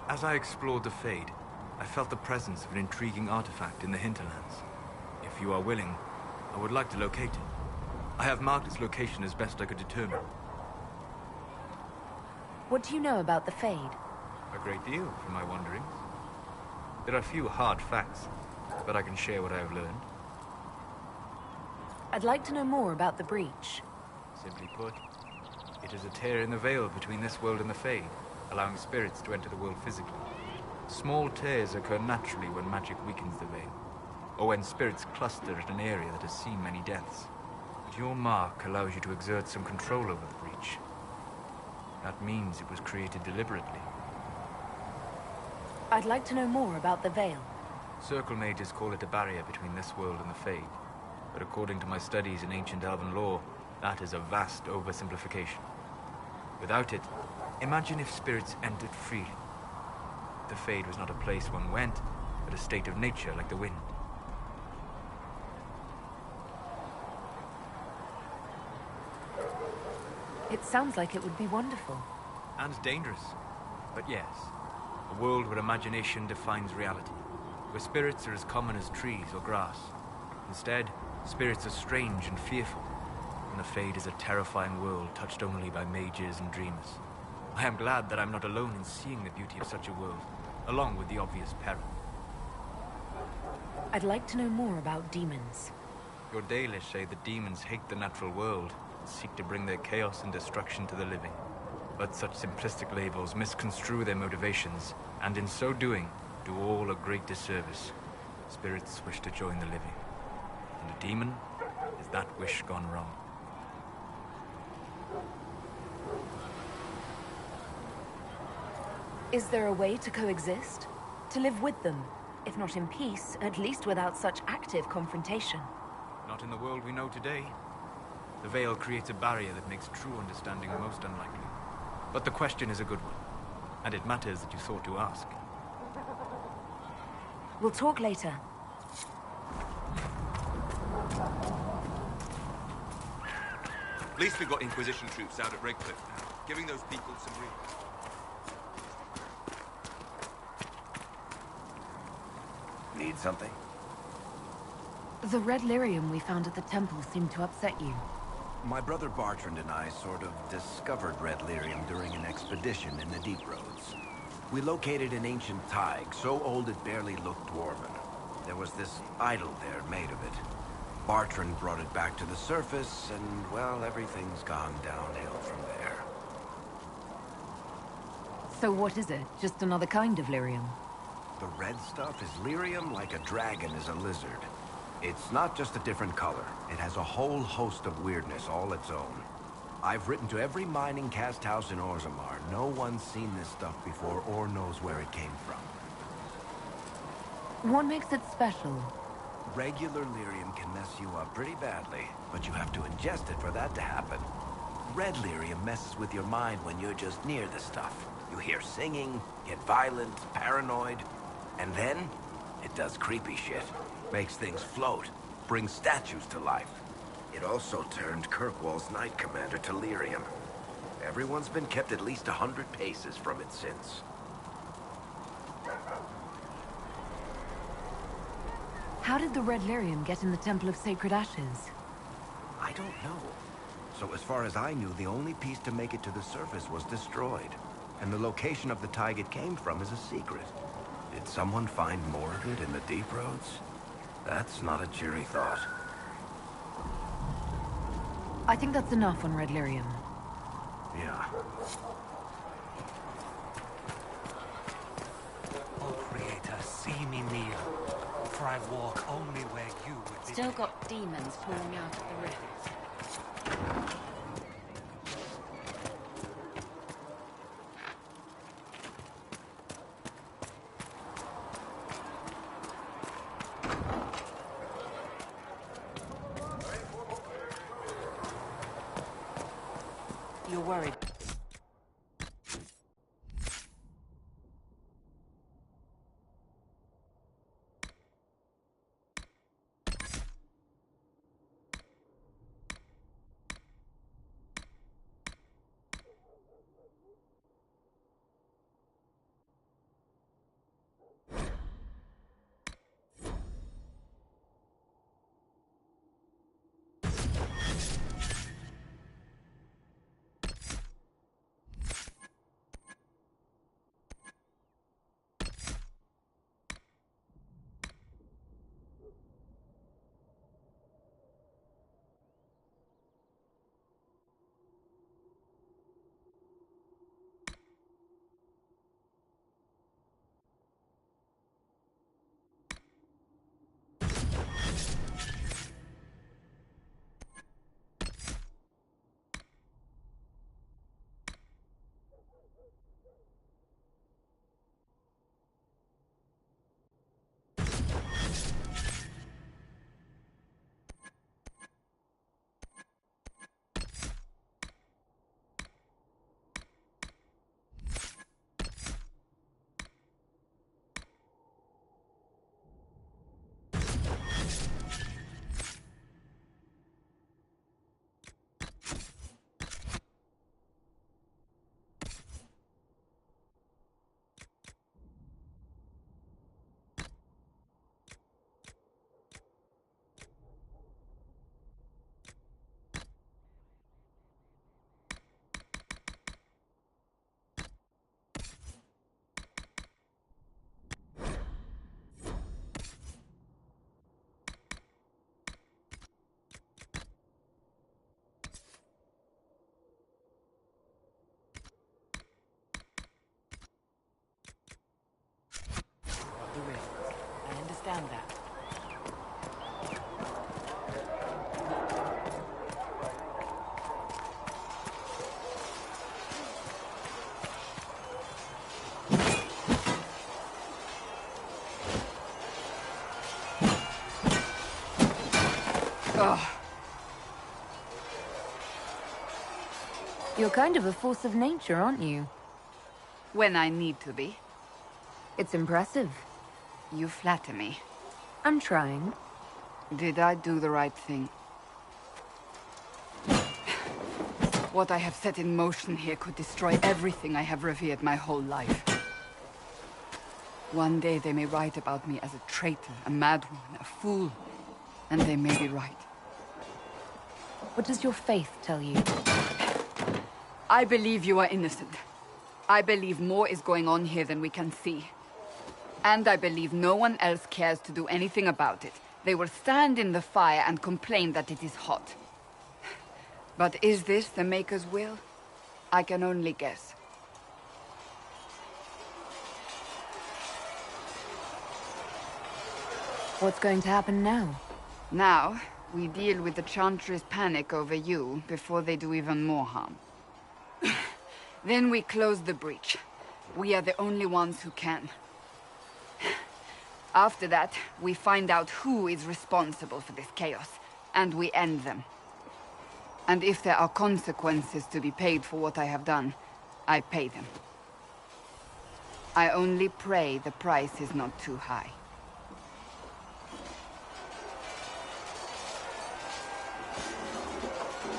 As I explored the Fade, I felt the presence of an intriguing artifact in the hinterlands. If you are willing, I would like to locate it. I have marked its location as best I could determine. What do you know about the Fade? A great deal from my wanderings. There are few hard facts, but I can share what I have learned. I'd like to know more about the breach. Simply put, it is a tear in the veil between this world and the Fade, allowing spirits to enter the world physically. Small tears occur naturally when magic weakens the veil, or when spirits cluster at an area that has seen many deaths. But your mark allows you to exert some control over the breach. That means it was created deliberately. I'd like to know more about the Veil. Circle mages call it a barrier between this world and the Fade. But according to my studies in ancient elven lore, that is a vast oversimplification. Without it, imagine if spirits entered freely. The Fade was not a place one went, but a state of nature like the wind. It sounds like it would be wonderful. And dangerous. But yes, a world where imagination defines reality. Where spirits are as common as trees or grass. Instead, spirits are strange and fearful. And the Fade is a terrifying world touched only by mages and dreamers. I am glad that I'm not alone in seeing the beauty of such a world, along with the obvious peril. I'd like to know more about demons. Your Dalish say that demons hate the natural world and seek to bring their chaos and destruction to the living. But such simplistic labels misconstrue their motivations, and in so doing, do all a great disservice. Spirits wish to join the living, and a demon is that wish gone wrong. Is there a way to coexist? To live with them? If not in peace, at least without such active confrontation. Not in the world we know today. The Veil creates a barrier that makes true understanding most unlikely. But the question is a good one, and it matters that you thought to ask. We'll talk later. At least we've got Inquisition troops out at Redcliffe now, giving those people some real... Need something? The red lyrium we found at the temple seemed to upset you. My brother Bartrand and I sort of discovered red lyrium during an expedition in the Deep Roads. We located an ancient thaig, so old it barely looked dwarven. There was this idol there made of it. Bartrand brought it back to the surface, and, well, everything's gone downhill from there. So what is it? Just another kind of lyrium? The red stuff is lyrium like a dragon is a lizard. It's not just a different color. It has a whole host of weirdness all its own. I've written to every mining cast house in Orzammar. No one's seen this stuff before or knows where it came from. What makes it special? Regular lyrium can mess you up pretty badly, but you have to ingest it for that to happen. Red lyrium messes with your mind when you're just near the stuff. You hear singing, get violent, paranoid, and then it does creepy shit. Makes things float, brings statues to life. It also turned Kirkwall's Knight Commander to lyrium. Everyone's been kept at least 100 paces from it since. How did the red lyrium get in the Temple of Sacred Ashes? I don't know. So as far as I knew, the only piece to make it to the surface was destroyed. And the location of the thaig it came from is a secret. Did someone find more of it in the Deep Roads? That's not a cheery thought. I think that's enough on red lyrium. Yeah. Oh, Creator, see me kneel, for I walk only where you would be. Still got demons pouring out of the rift. You're worried. Oh. You're kind of a force of nature, aren't you? When I need to be. It's impressive. You flatter me. I'm trying. Did I do the right thing? What I have set in motion here could destroy everything I have revered my whole life. One day they may write about me as a traitor, a madwoman, a fool. And they may be right. What does your faith tell you? I believe you are innocent. I believe more is going on here than we can see. And I believe no one else cares to do anything about it. They will stand in the fire and complain that it is hot. But is this the Maker's will? I can only guess. What's going to happen now? Now, we deal with the Chantry's panic over you before they do even more harm. Then we close the breach. We are the only ones who can. After that, we find out who is responsible for this chaos, and we end them. And if there are consequences to be paid for what I have done, I pay them. I only pray the price is not too high.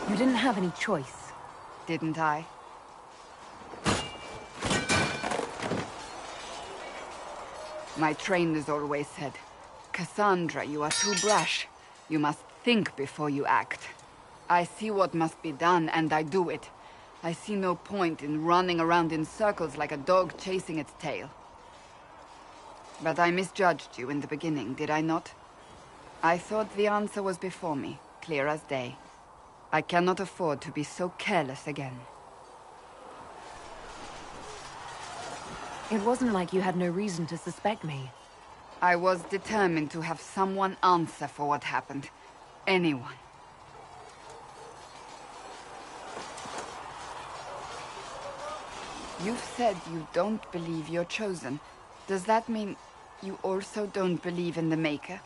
You didn't have any choice. Didn't I? My trainers always said, Cassandra, you are too brash. You must think before you act. I see what must be done, and I do it. I see no point in running around in circles like a dog chasing its tail. But I misjudged you in the beginning, did I not? I thought the answer was before me, clear as day. I cannot afford to be so careless again. It wasn't like you had no reason to suspect me. I was determined to have someone answer for what happened. Anyone. You've said you don't believe you're chosen. Does that mean you also don't believe in the Maker?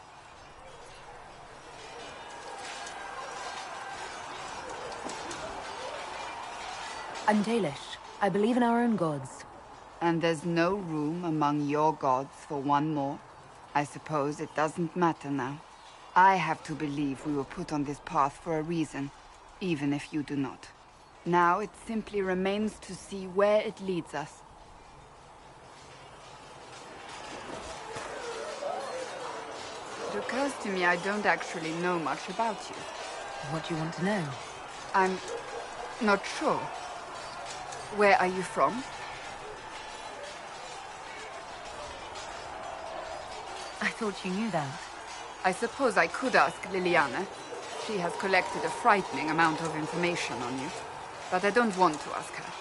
I'm Dalish. I believe in our own gods. And there's no room among your gods for one more? I suppose it doesn't matter now. I have to believe we were put on this path for a reason, even if you do not. Now it simply remains to see where it leads us. It occurs to me I don't actually know much about you. What do you want to know? I'm not sure. Where are you from? I thought you knew that. I suppose I could ask Liliana. She has collected a frightening amount of information on you. But I don't want to ask her.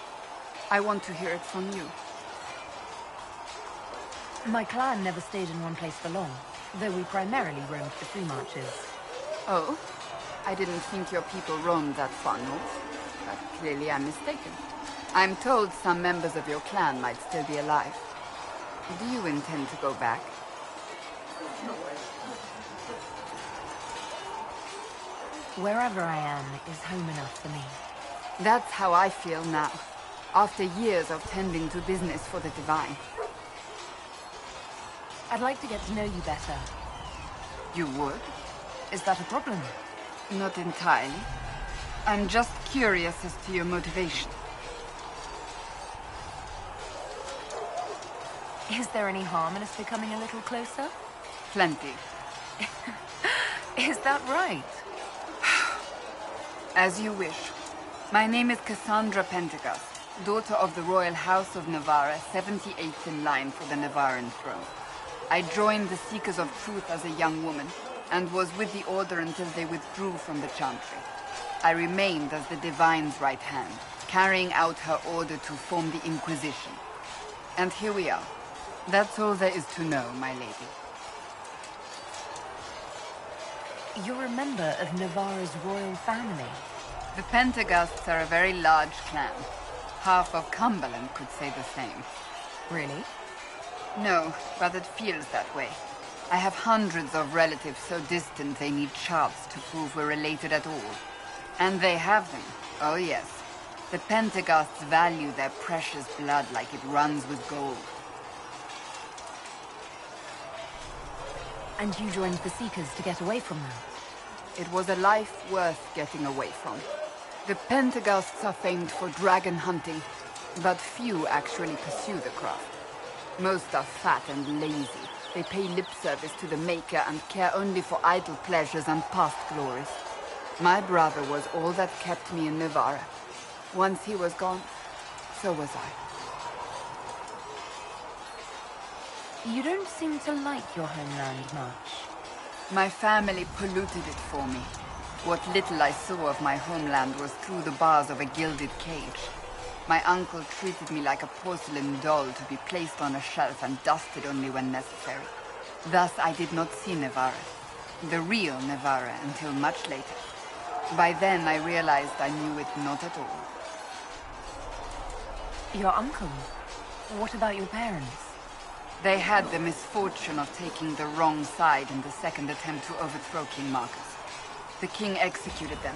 I want to hear it from you. My clan never stayed in one place for long, though we primarily roamed the free marches. Oh? I didn't think your people roamed that far north. But clearly I'm mistaken. I'm told some members of your clan might still be alive. Do you intend to go back? Wherever I am is home enough for me. That's how I feel now, after years of tending to business for the Divine. I'd like to get to know you better. You would? Is that a problem? Not entirely. I'm just curious as to your motivation. Is there any harm in us becoming a little closer? Plenty. Is that right? As you wish. My name is Cassandra Pentecost, daughter of the Royal House of Navarra, 78th in line for the Navarran throne. I joined the Seekers of Truth as a young woman, and was with the Order until they withdrew from the Chantry. I remained as the Divine's right hand, carrying out her order to form the Inquisition. And here we are. That's all there is to know, my lady. You're a member of Navarra's royal family. The Pentecosts are a very large clan. Half of Cumberland could say the same. Really? No, but it feels that way. I have hundreds of relatives so distant they need charts to prove we're related at all. And they have them. Oh yes. The Pentaghasts value their precious blood like it runs with gold. And you joined the Seekers to get away from them? It was a life worth getting away from. The Pentaghasts are famed for dragon hunting, but few actually pursue the craft. Most are fat and lazy. They pay lip service to the Maker and care only for idle pleasures and past glories. My brother was all that kept me in Navarra. Once he was gone, so was I. You don't seem to like your homeland much. My family polluted it for me. What little I saw of my homeland was through the bars of a gilded cage. My uncle treated me like a porcelain doll to be placed on a shelf and dusted only when necessary. Thus I did not see Navarra, the real Navarra, until much later. By then I realized I knew it not at all. Your uncle? What about your parents? They had the misfortune of taking the wrong side in the second attempt to overthrow King Marcus. The king executed them,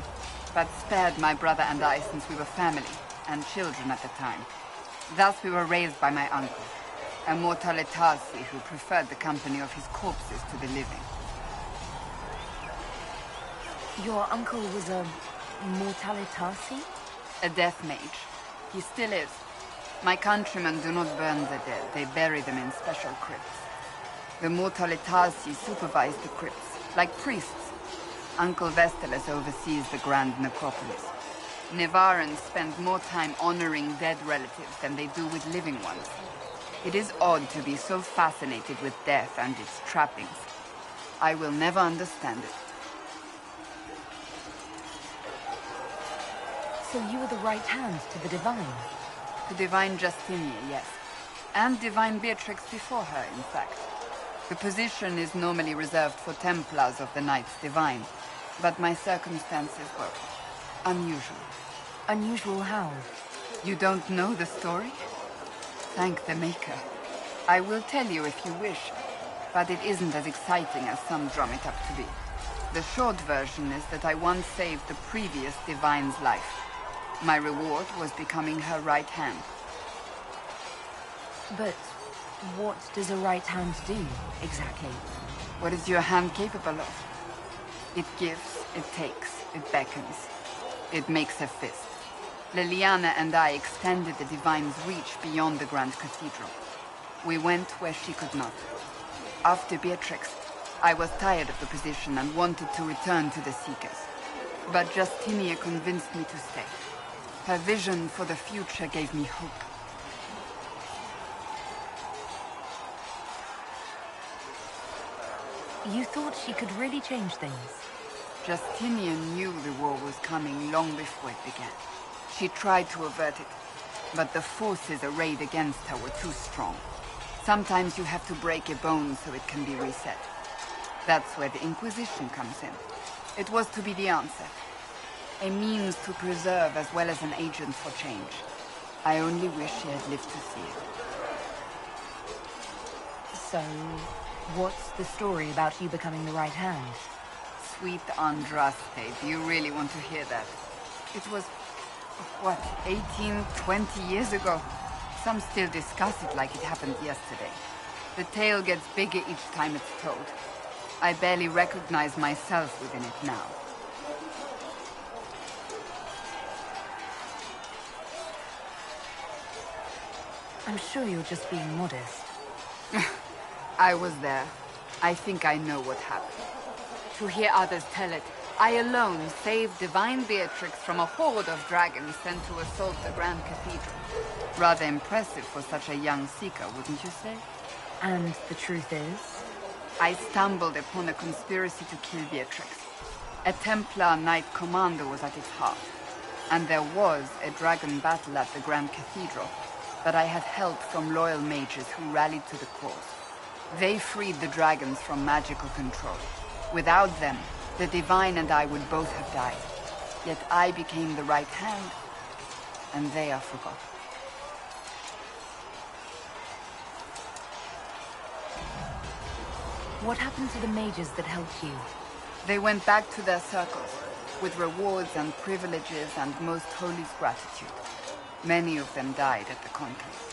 but spared my brother and I since we were family, and children at the time. Thus we were raised by my uncle, a Mortalitasi who preferred the company of his corpses to the living. Your uncle was a Mortalitasi? A death mage. He still is. My countrymen do not burn the dead, they bury them in special crypts. The Mortalitasi supervise the crypts, like priests. Uncle Vestalis oversees the grand necropolis. Nevarans spend more time honoring dead relatives than they do with living ones. It is odd to be so fascinated with death and its trappings. I will never understand it. So you were the right hand to the Divine? To Divine Justinia, yes. And Divine Beatrix before her, in fact. The position is normally reserved for Templars of the Knights Divine, but my circumstances were unusual. Unusual how? You don't know the story? Thank the Maker. I will tell you if you wish, but it isn't as exciting as some drum it up to be. The short version is that I once saved the previous Divine's life. My reward was becoming her right hand. But what does a right hand do, exactly? What is your hand capable of? It gives, it takes, it beckons. It makes a fist. Liliana and I extended the Divine's reach beyond the Grand Cathedral. We went where she could not. After Beatrix, I was tired of the position and wanted to return to the Seekers. But Justinia convinced me to stay. Her vision for the future gave me hope. You thought she could really change things? Justinian knew the war was coming long before it began. She tried to avert it, but the forces arrayed against her were too strong. Sometimes you have to break a bone so it can be reset. That's where the Inquisition comes in. It was to be the answer. A means to preserve as well as an agent for change. I only wish she had lived to see it. So, what's the story about you becoming the right hand? Sweet Andraste, do you really want to hear that? It was, what, 18, 20 years ago? Some still discuss it like it happened yesterday. The tale gets bigger each time it's told. I barely recognize myself within it now. I'm sure you're just being modest. I was there. I think I know what happened. To hear others tell it, I alone saved Divine Beatrix from a horde of dragons sent to assault the Grand Cathedral. Rather impressive for such a young seeker, wouldn't you say? And the truth is? I stumbled upon a conspiracy to kill Beatrix. A Templar Knight Commander was at its heart. And there was a dragon battle at the Grand Cathedral, but I had help from loyal mages who rallied to the cause. They freed the dragons from magical control. Without them, the Divine and I would both have died. Yet I became the right hand, and they are forgotten. What happened to the mages that helped you? They went back to their circles, with rewards and privileges and Most Holy's gratitude. Many of them died at the conclave.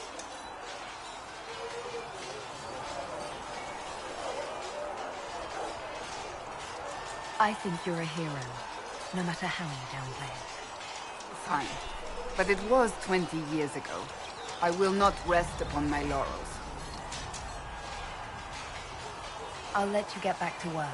I think you're a hero, no matter how you downplay it. Fine. But it was 20 years ago. I will not rest upon my laurels. I'll let you get back to work.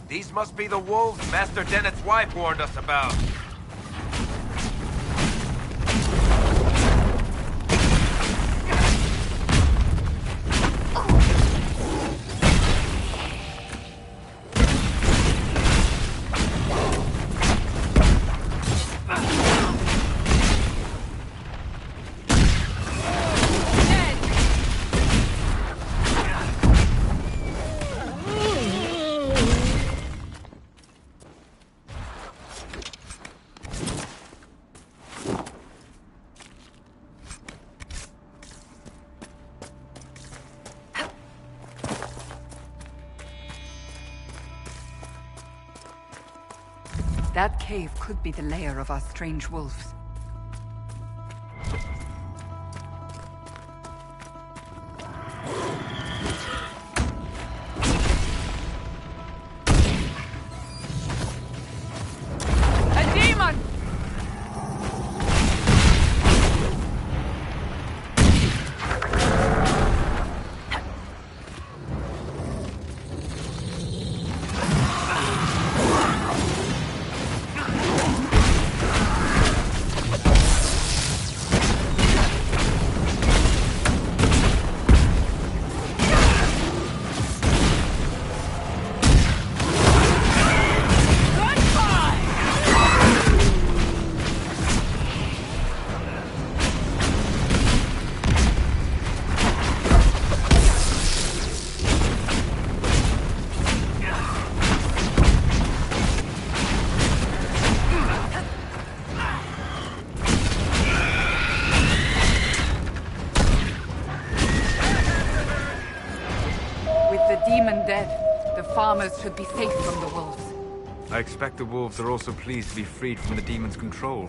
These must be the wolves Master Dennett's wife warned us about. That cave could be the lair of our strange wolves. A demon! Dead. The farmers should be safe from the wolves. I expect the wolves are also pleased to be freed from the demon's control.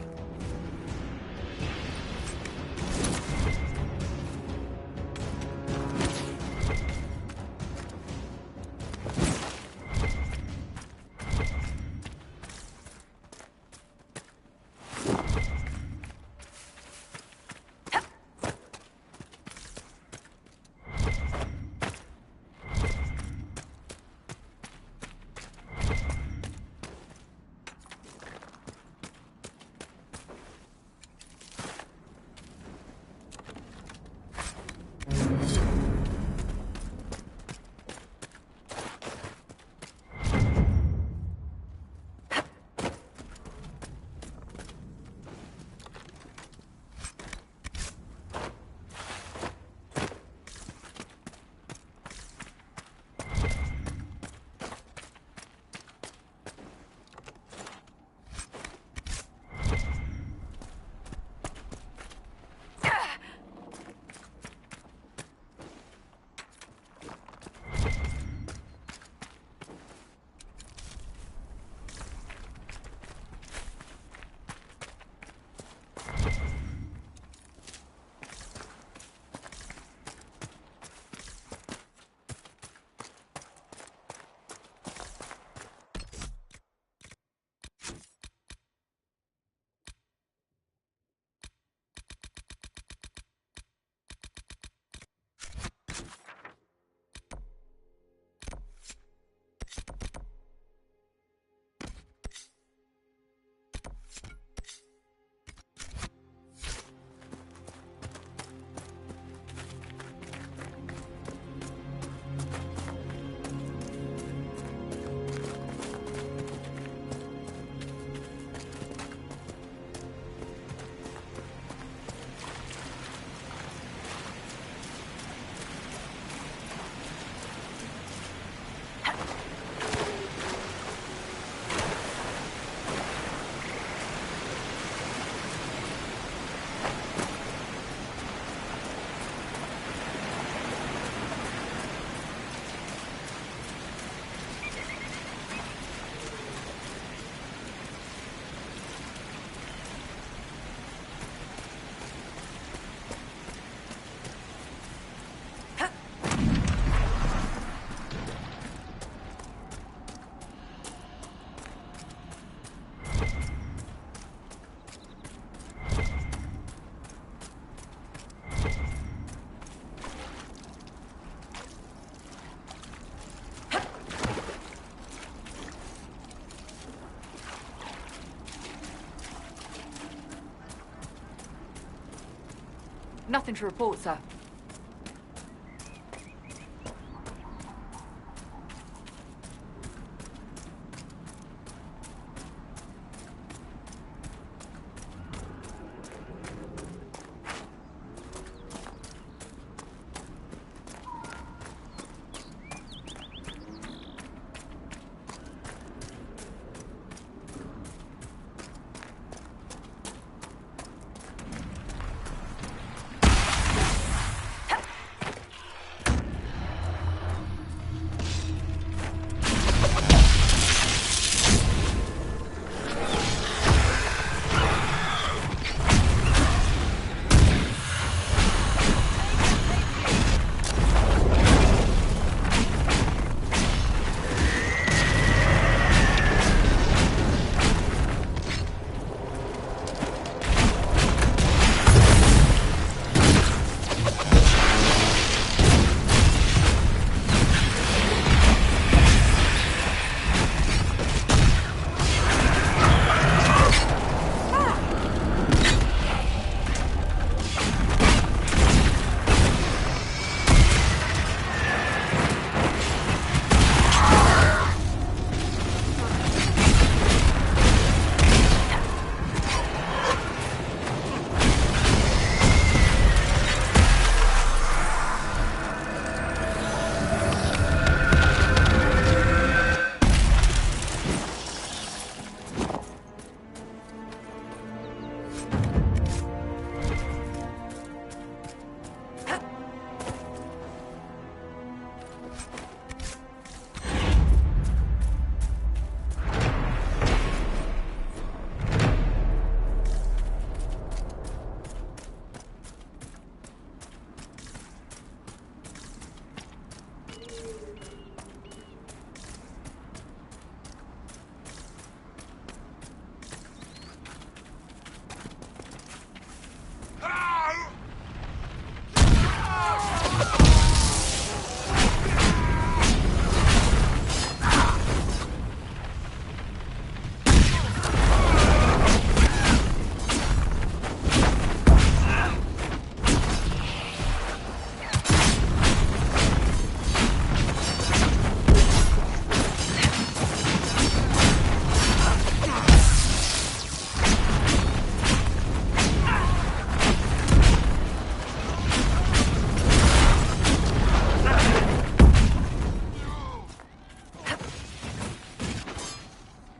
Nothing to report, sir.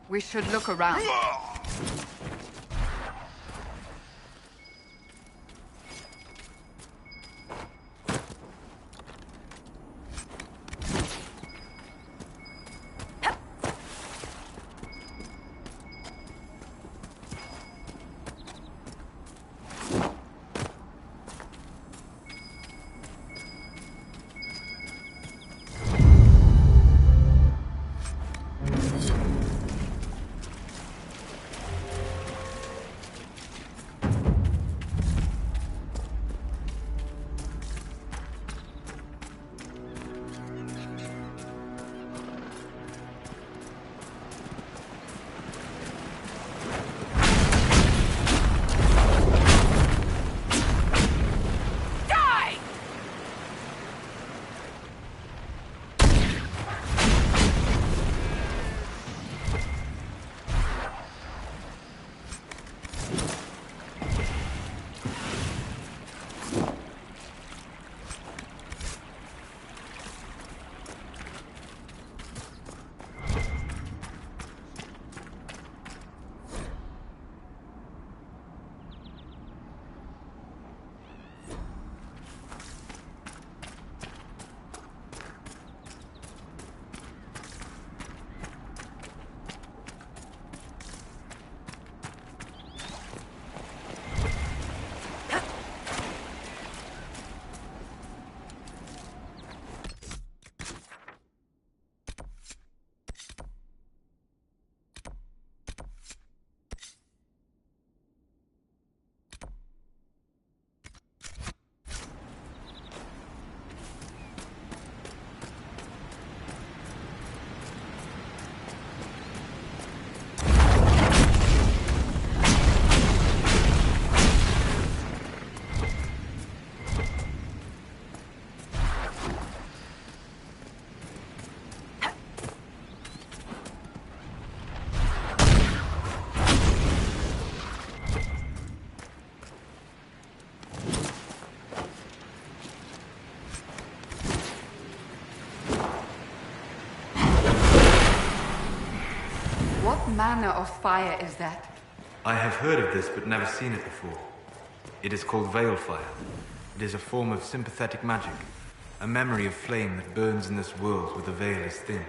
We should look around. What manner of fire is that? I have heard of this, but never seen it before. It is called Veil Fire. It is a form of sympathetic magic. A memory of flame that burns in this world where the veil is thin.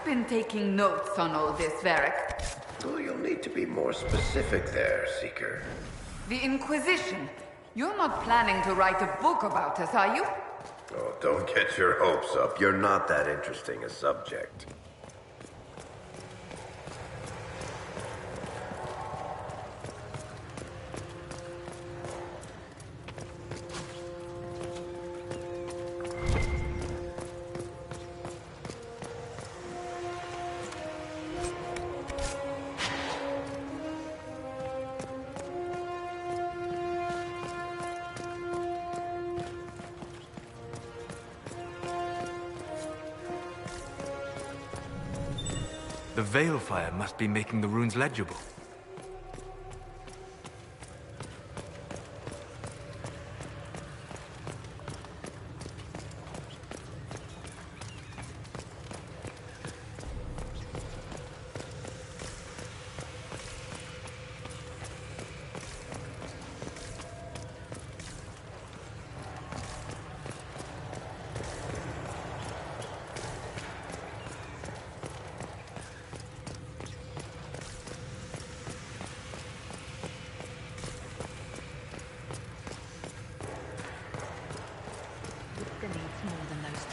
Been taking notes on all this, Varric. Oh, you'll need to be more specific there, Seeker. The Inquisition. You're not planning to write a book about us, are you? Oh, don't get your hopes up. You're not that interesting a subject. The Veil Fire must be making the runes legible.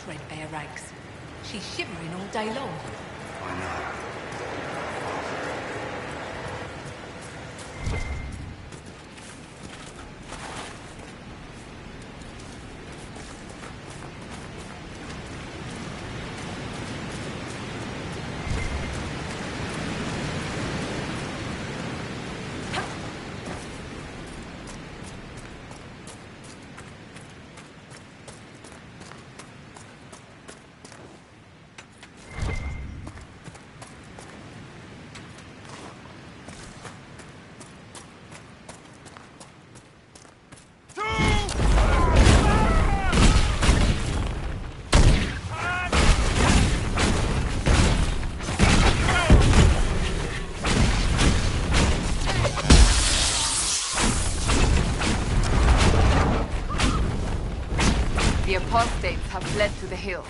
Threadbare rags. She's shivering all day long. I know. The apostates have fled to the hills.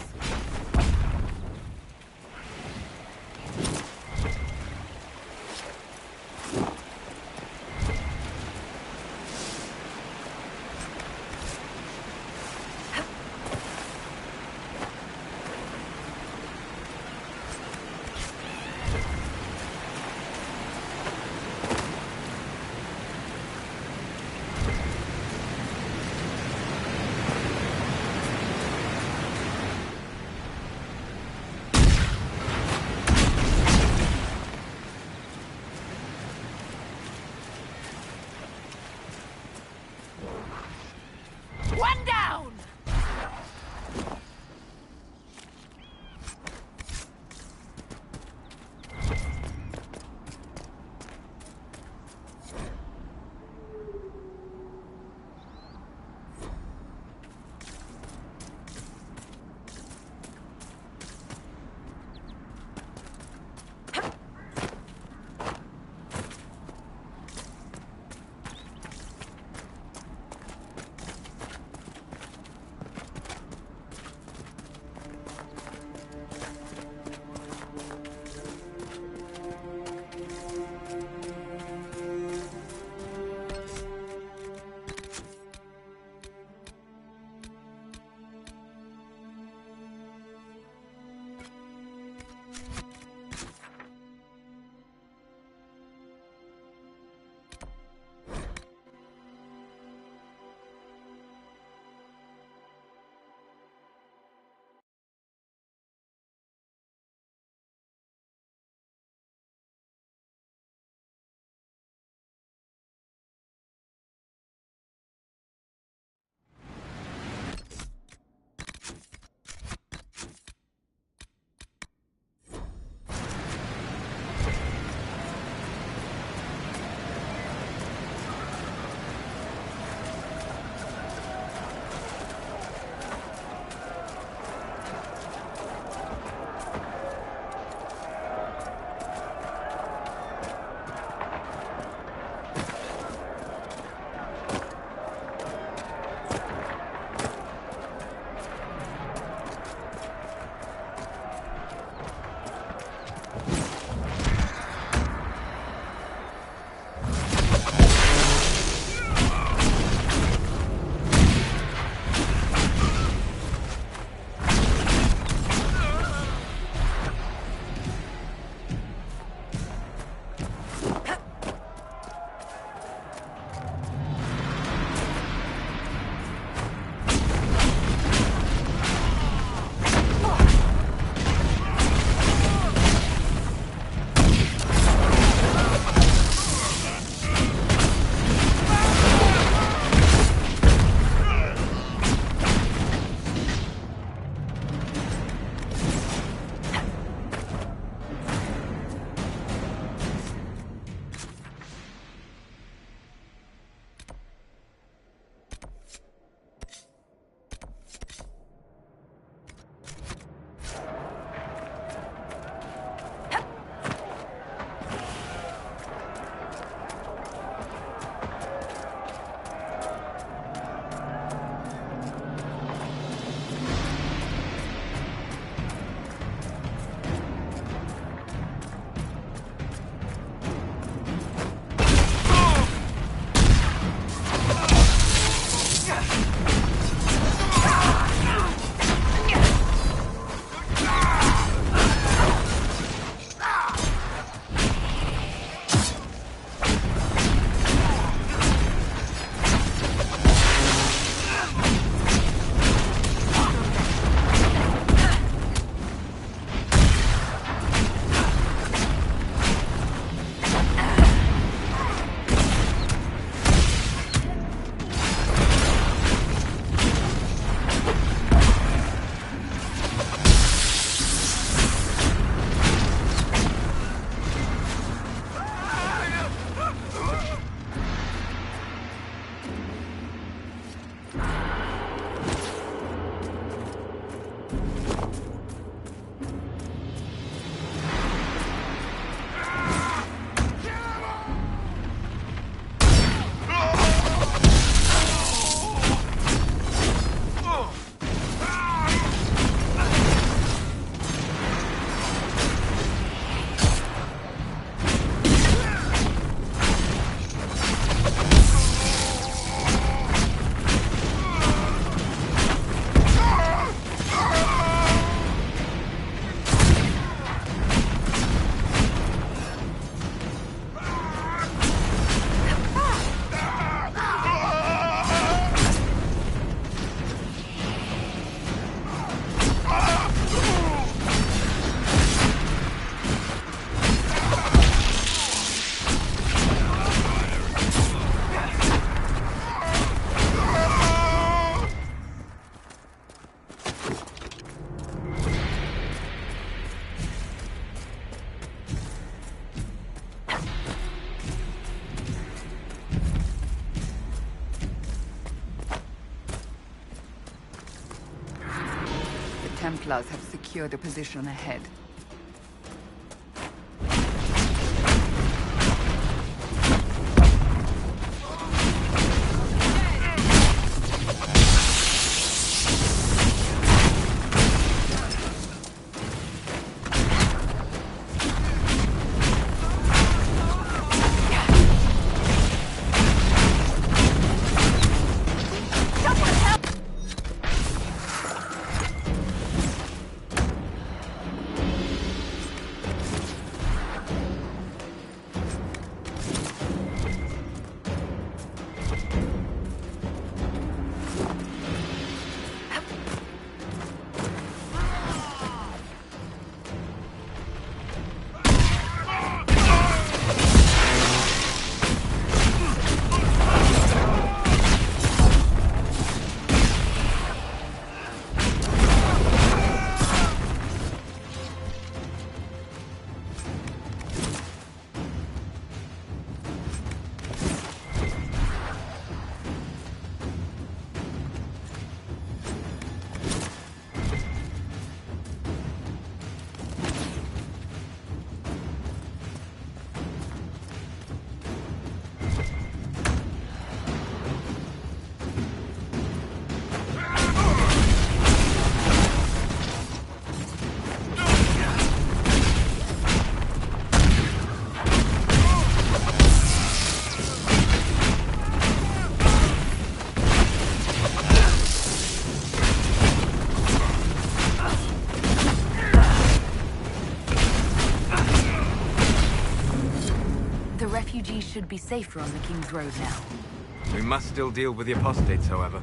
Templars have secured a position ahead. Refugees should be safer on the King's Road now. We must still deal with the apostates, however.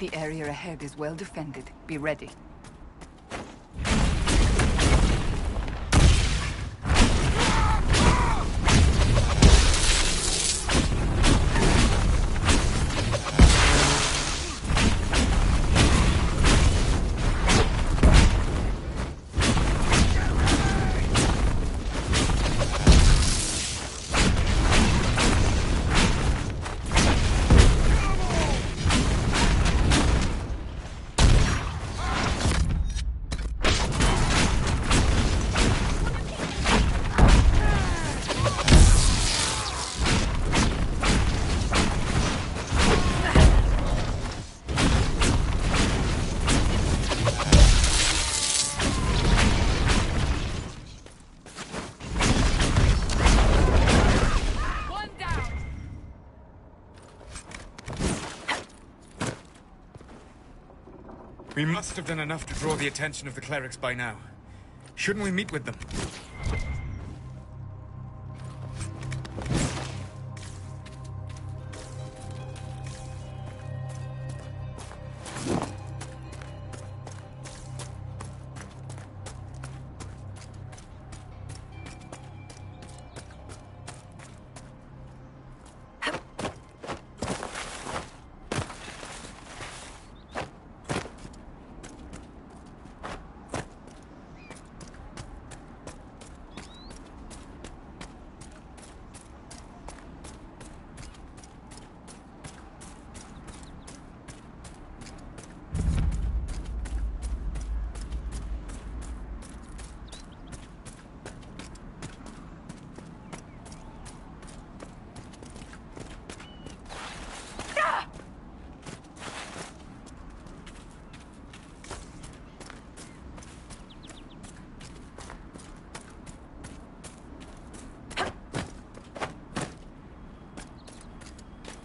The area ahead is well defended. Be ready. We must have done enough to draw the attention of the clerics by now. Shouldn't we meet with them?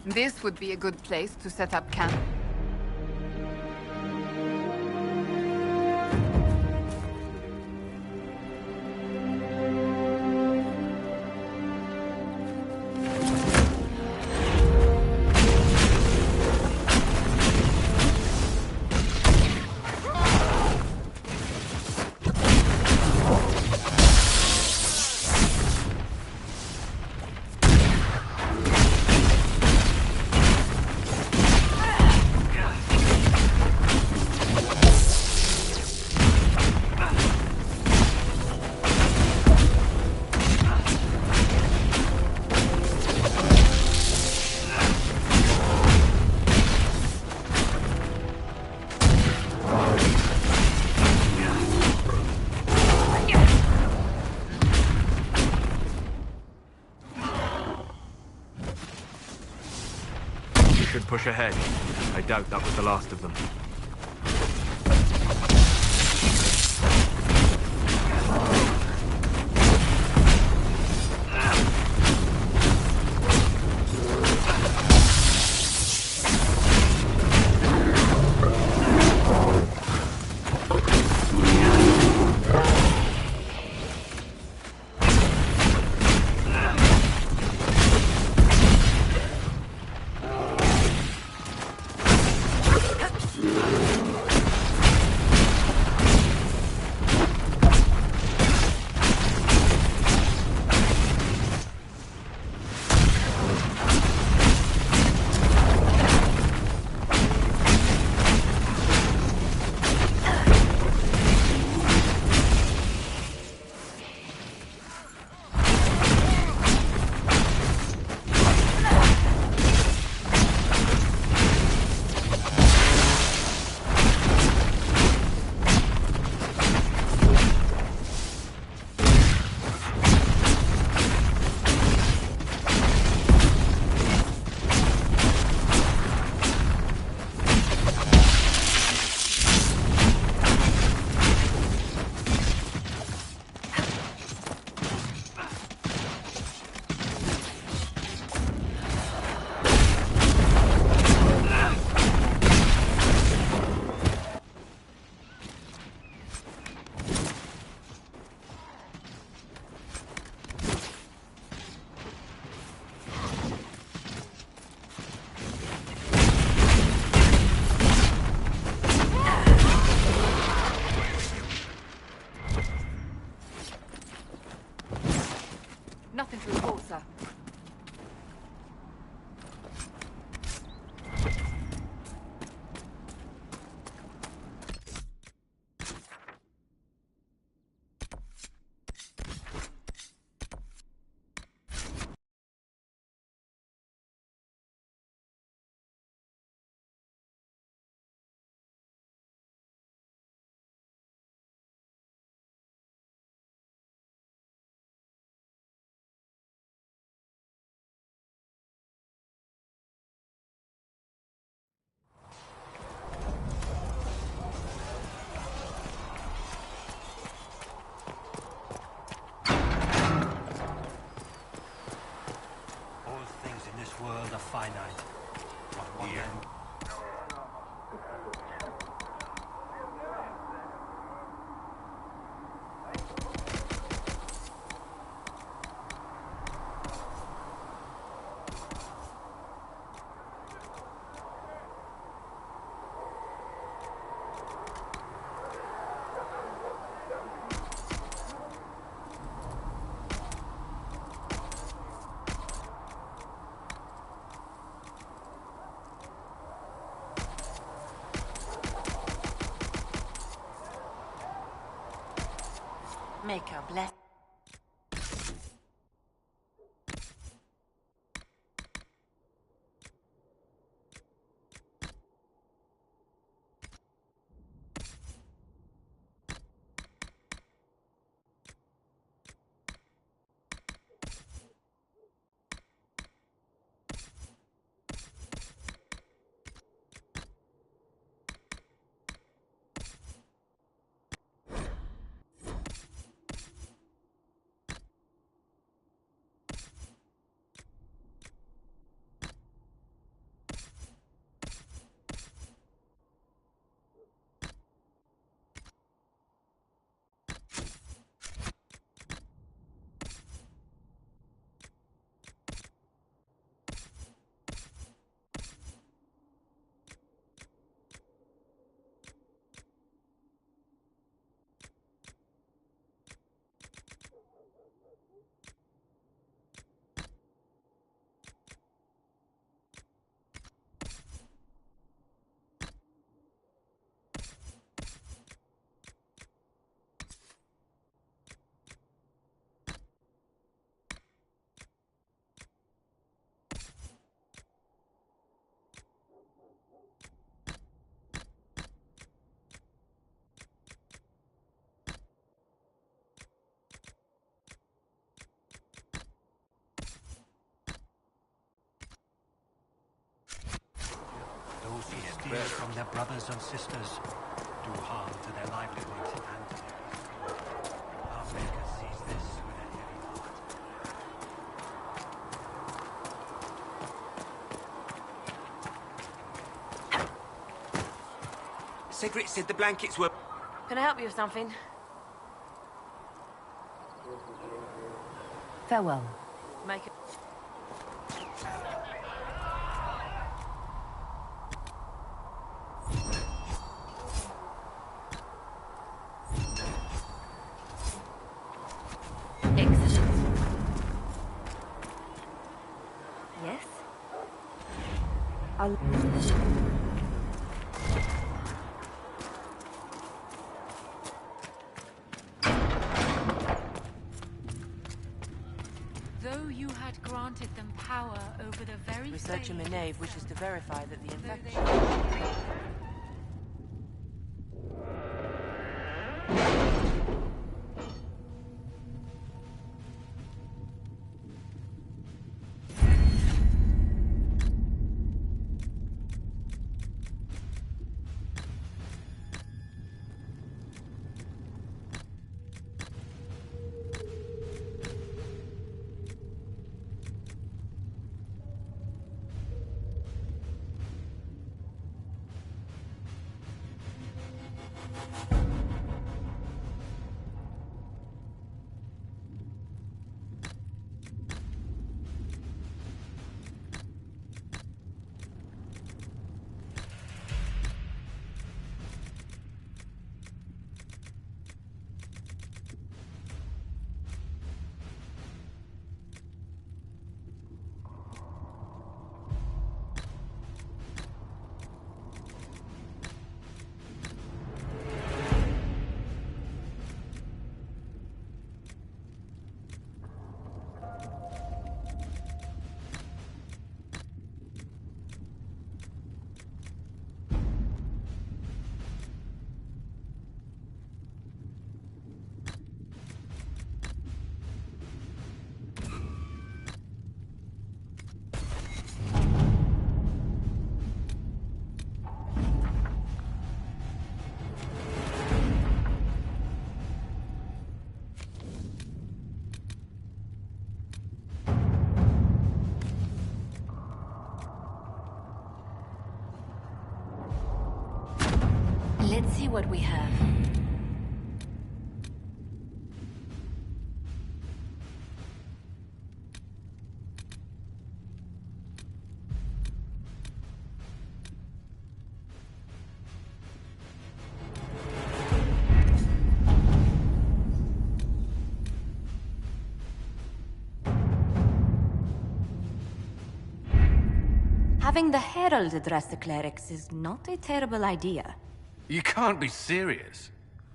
This would be a good place to set up camp. Push ahead. I doubt that was the last of them. Nothing to report, sir. Maker, bless. Those who steal from their brothers and sisters do harm to their livelihoods and to their peace. Our Maker sees this with a heavy heart. Sigrid said the blankets were... Can I help you with something? Farewell. Make it. Inquisition. Yes? I'll... Though you had granted them power over the very Researcher faith Minave wishes to verify that the though infection... Let's see what we have. Having the Herald address the clerics is not a terrible idea. You can't be serious.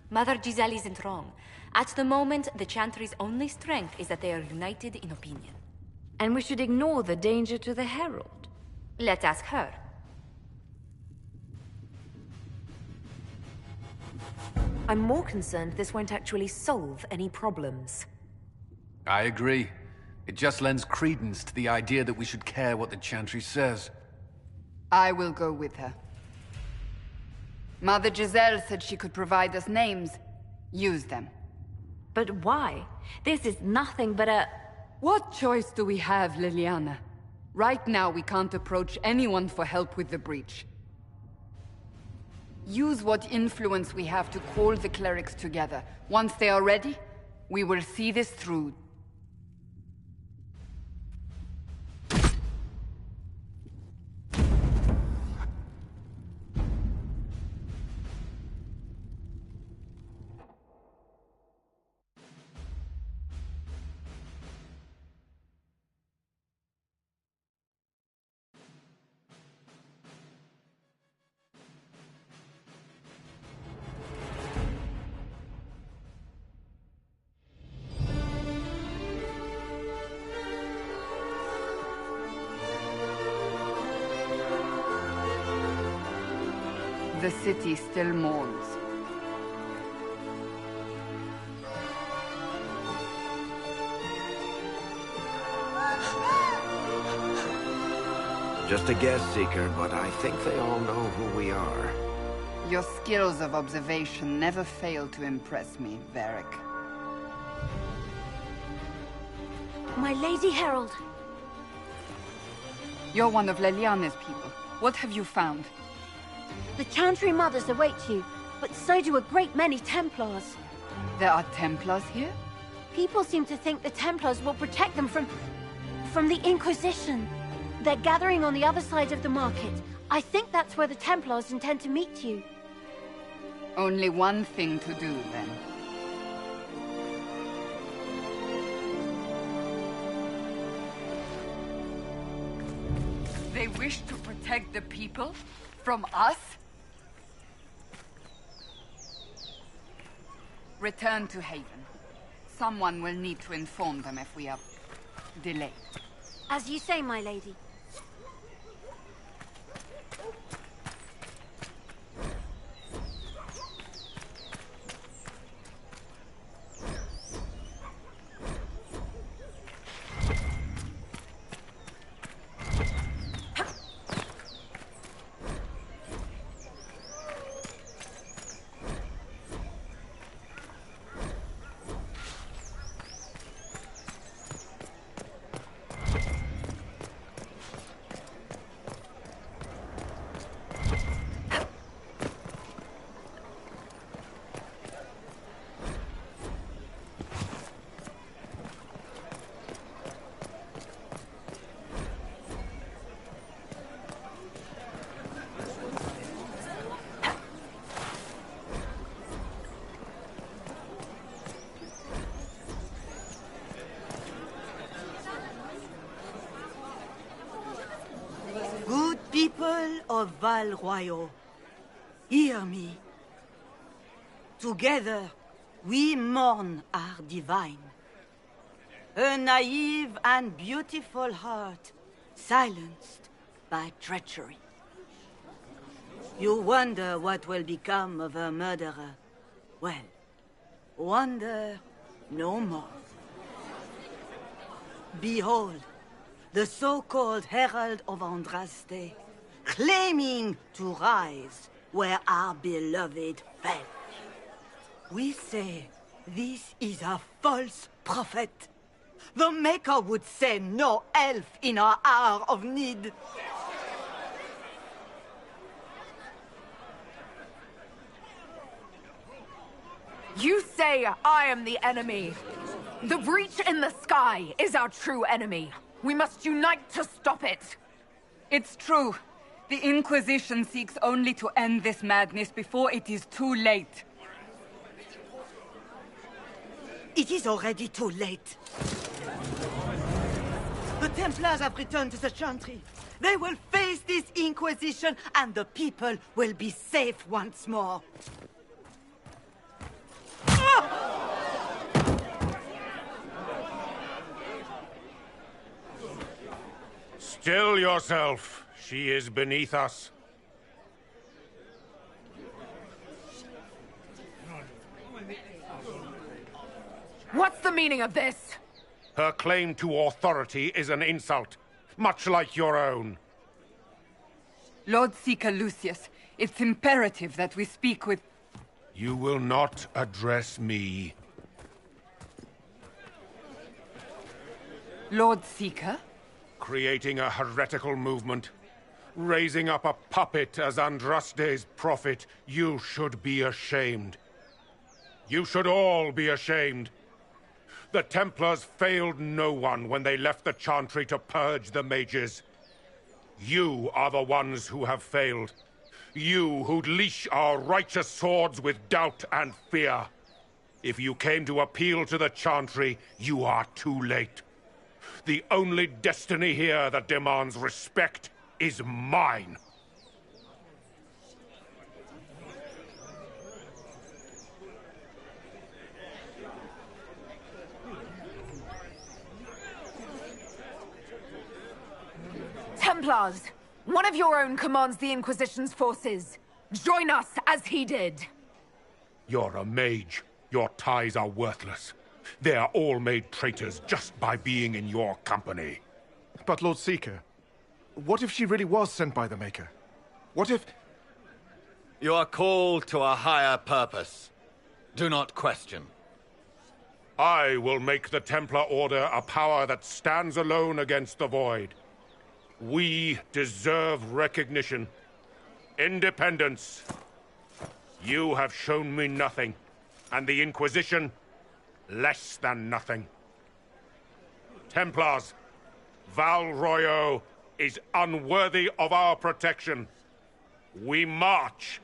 Mother Giselle isn't wrong. At the moment, the Chantry's only strength is that they are united in opinion. And we should ignore the danger to the Herald. Let's ask her. I'm more concerned this won't actually solve any problems. I agree. It just lends credence to the idea that we should care what the Chantry says. I will go with her. Mother Giselle said she could provide us names. Use them. But why? This is nothing but a... What choice do we have, Liliana? Right now, we can't approach anyone for help with the breach. Use what influence we have to call the clerics together. Once they are ready, we will see this through. The city still mourns. Just a guess, Seeker, but I think they all know who we are. Your skills of observation never fail to impress me, Varric. My Lady Herald. You're one of Leliana's people. What have you found? The Chantry Mothers await you, but so do a great many Templars. There are Templars here? People seem to think the Templars will protect them from the Inquisition. They're gathering on the other side of the market. I think that's where the Templars intend to meet you. Only one thing to do, then. They wish to protect the people? From us? Return to Haven. Someone will need to inform them if we are delayed. As you say, my lady. People of Val Royal, hear me. Together, we mourn our divine. A naive and beautiful heart, silenced by treachery. You wonder what will become of her murderer. Well, wonder no more. Behold, the so-called Herald of Andraste, claiming to rise where our beloved fell. We say this is a false prophet. The Maker would send no elf in our hour of need. You say I am the enemy. The breach in the sky is our true enemy. We must unite to stop it. It's true. The Inquisition seeks only to end this madness before it is too late. It is already too late. The Templars have returned to the Chantry. They will face this Inquisition, and the people will be safe once more. Still yourself. She is beneath us. What's the meaning of this? Her claim to authority is an insult, much like your own. Lord Seeker Lucius, it's imperative that we speak with... You will not address me. Lord Seeker? Creating a heretical movement. Raising up a puppet as Andraste's prophet. You should be ashamed. You should all be ashamed. The Templars failed no one when they left the Chantry to purge the mages. You are the ones who have failed. You who'd leash our righteous swords with doubt and fear. If you came to appeal to the Chantry, you are too late. The only destiny here that demands respect is mine. Templars! One of your own commands the Inquisition's forces. Join us as he did. You're a mage. Your ties are worthless. They are all made traitors just by being in your company. But Lord Seeker, what if she really was sent by the Maker? What if... You are called to a higher purpose. Do not question. I will make the Templar Order a power that stands alone against the Void. We deserve recognition. Independence. You have shown me nothing, and the Inquisition, less than nothing. Templars, Val Royo is unworthy of our protection. We march.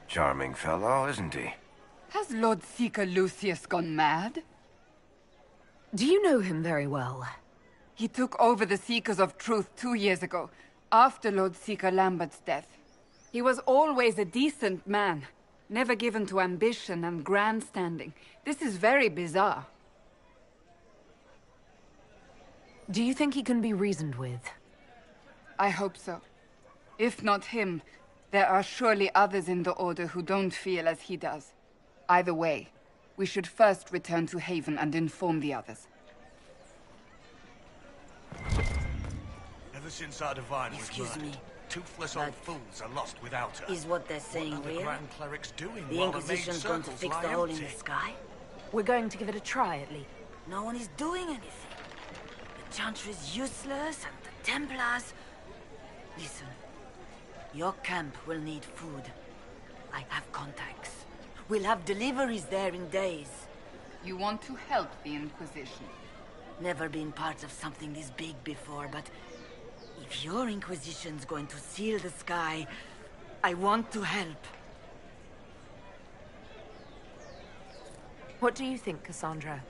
Charming fellow, isn't he? Has Lord Seeker Lucius gone mad? Do you know him very well? He took over the Seekers of Truth 2 years ago, after Lord Seeker Lambert's death. He was always a decent man, never given to ambition and grandstanding. This is very bizarre. Do you think he can be reasoned with? I hope so. If not him, there are surely others in the Order who don't feel as he does. Either way, we should first return to Haven and inform the others. Ever since our divine was Excuse murdered, me, toothless old fools are lost without her. Is what they're saying What are the real? Grand Clerics doing The while the main Inquisition's going to circles fix lie the hole in empty? the sky? We're going to give it a try, at least. No one is doing anything. The Chantry is useless, and the Templars... Listen, your camp will need food. I have contacts. We'll have deliveries there in days. You want to help the Inquisition? Never been part of something this big before, but if your Inquisition's going to seal the sky, I want to help. What do you think, Cassandra?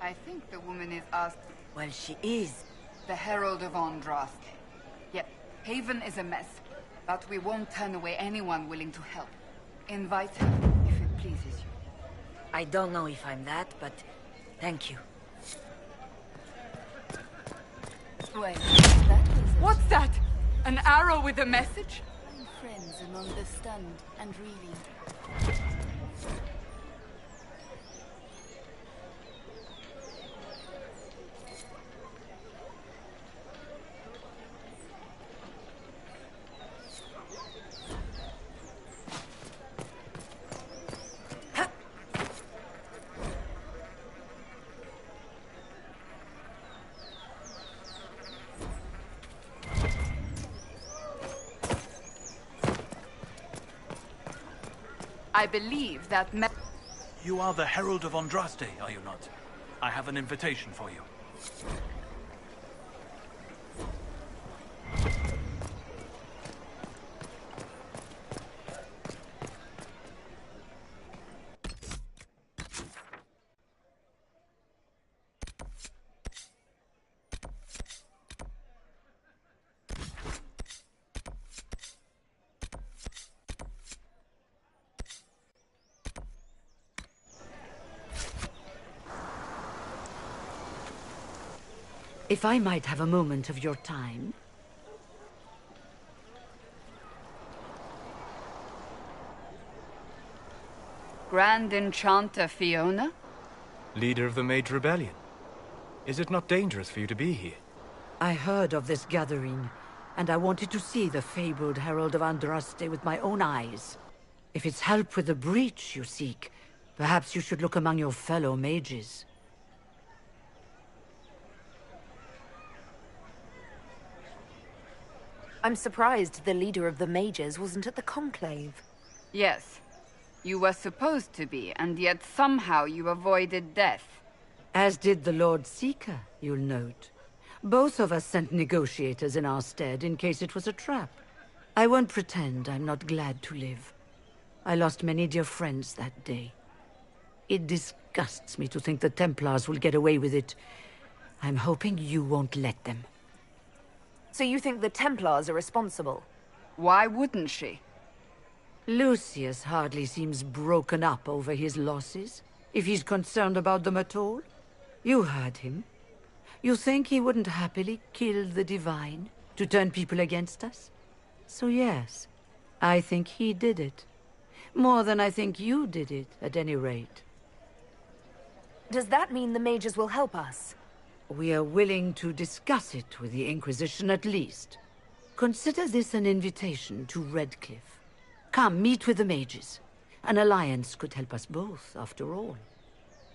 I think the woman is asked... Well, she is. The Herald of Andraste. Yep, Haven is a mess, but we won't turn away anyone willing to help. Invite her, if it pleases you. I don't know if I'm that, but thank you. Wait, what's that? An arrow with a message? Find friends among the stunned and reeling. I believe that You are the Herald of Andraste, are you not? I have an invitation for you. If I might have a moment of your time. Grand Enchanter Fiona? Leader of the Mage Rebellion. Is it not dangerous for you to be here? I heard of this gathering, and I wanted to see the fabled Herald of Andraste with my own eyes. If it's help with the breach you seek, perhaps you should look among your fellow mages. I'm surprised the leader of the mages wasn't at the conclave. Yes. You were supposed to be, and yet somehow you avoided death. As did the Lord Seeker, you'll note. Both of us sent negotiators in our stead in case it was a trap. I won't pretend I'm not glad to live. I lost many dear friends that day. It disgusts me to think the Templars will get away with it. I'm hoping you won't let them. So you think the Templars are responsible? Why wouldn't she? Lucius hardly seems broken up over his losses, if he's concerned about them at all. You heard him. You think he wouldn't happily kill the Divine to turn people against us? So yes, I think he did it. More than I think you did it, at any rate. Does that mean the mages will help us? We are willing to discuss it with the Inquisition at least. Consider this an invitation to Redcliffe. Come, meet with the mages. An alliance could help us both, after all.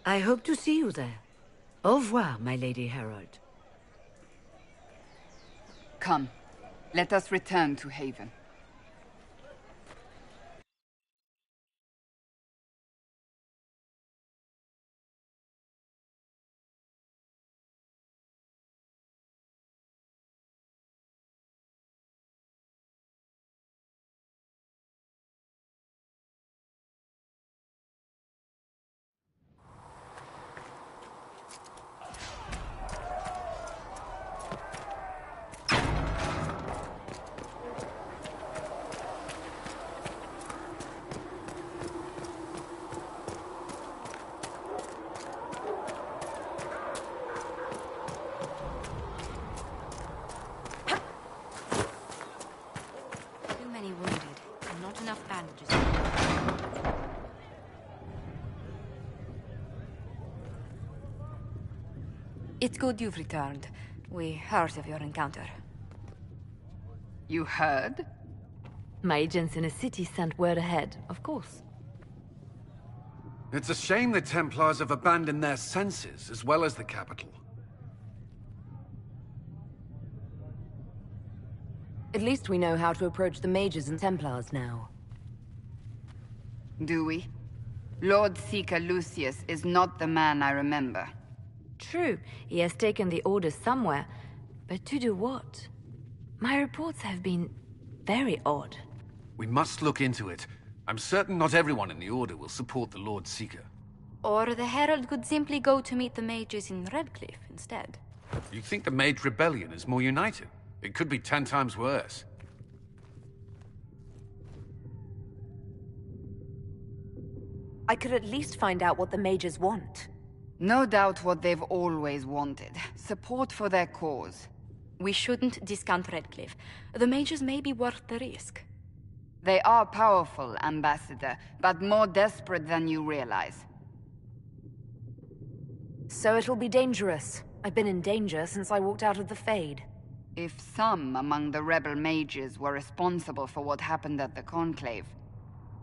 I hope to see you there. Au revoir, my Lady Herald. Come, let us return to Haven. It's good you've returned. We heard of your encounter. You heard? My agents in the city sent word ahead, of course. It's a shame the Templars have abandoned their senses, as well as the capital. At least we know how to approach the mages and Templars now. Do we? Lord Seeker Lucius is not the man I remember. True, he has taken the Order somewhere, but to do what? My reports have been very odd. We must look into it. I'm certain not everyone in the Order will support the Lord Seeker. Or the Herald could simply go to meet the mages in Redcliffe instead. You think the Mage Rebellion is more united? It could be 10 times worse. I could at least find out what the mages want. No doubt what they've always wanted. Support for their cause. We shouldn't discount Redcliffe. The mages may be worth the risk. They are powerful, Ambassador, but more desperate than you realize. So it'll be dangerous. I've been in danger since I walked out of the Fade. If some among the rebel mages were responsible for what happened at the Conclave...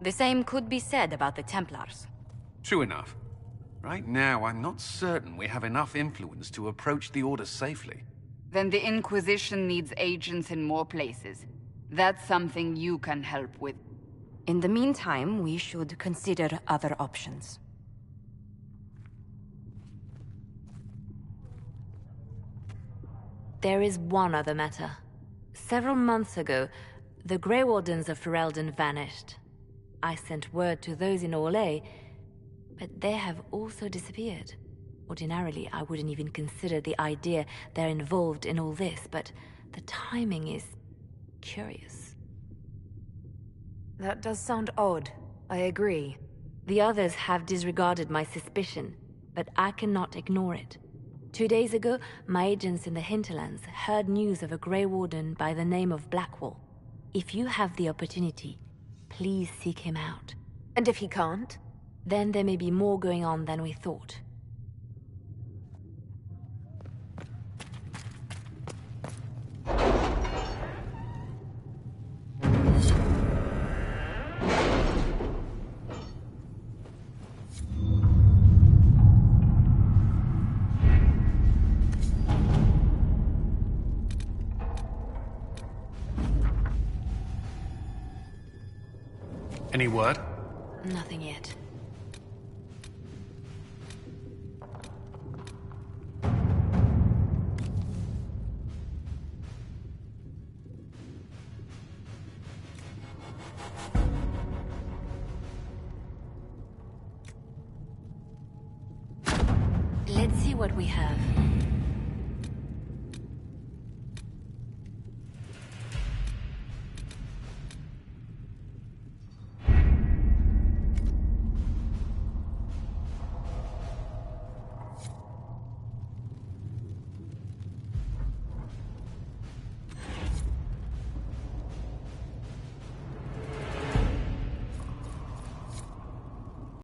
The same could be said about the Templars. True enough. Right now, I'm not certain we have enough influence to approach the Order safely. Then the Inquisition needs agents in more places. That's something you can help with. In the meantime, we should consider other options. There is one other matter. Several months ago, the Grey Wardens of Ferelden vanished. I sent word to those in Orlais, but they have also disappeared. Ordinarily, I wouldn't even consider the idea they're involved in all this, but the timing is curious. That does sound odd. I agree. The others have disregarded my suspicion, but I cannot ignore it. 2 days ago, my agents in the hinterlands heard news of a Grey Warden by the name of Blackwall. If you have the opportunity, please seek him out. And if he can't? Then there may be more going on than we thought. Any word? Nothing yet. Let's see what we have.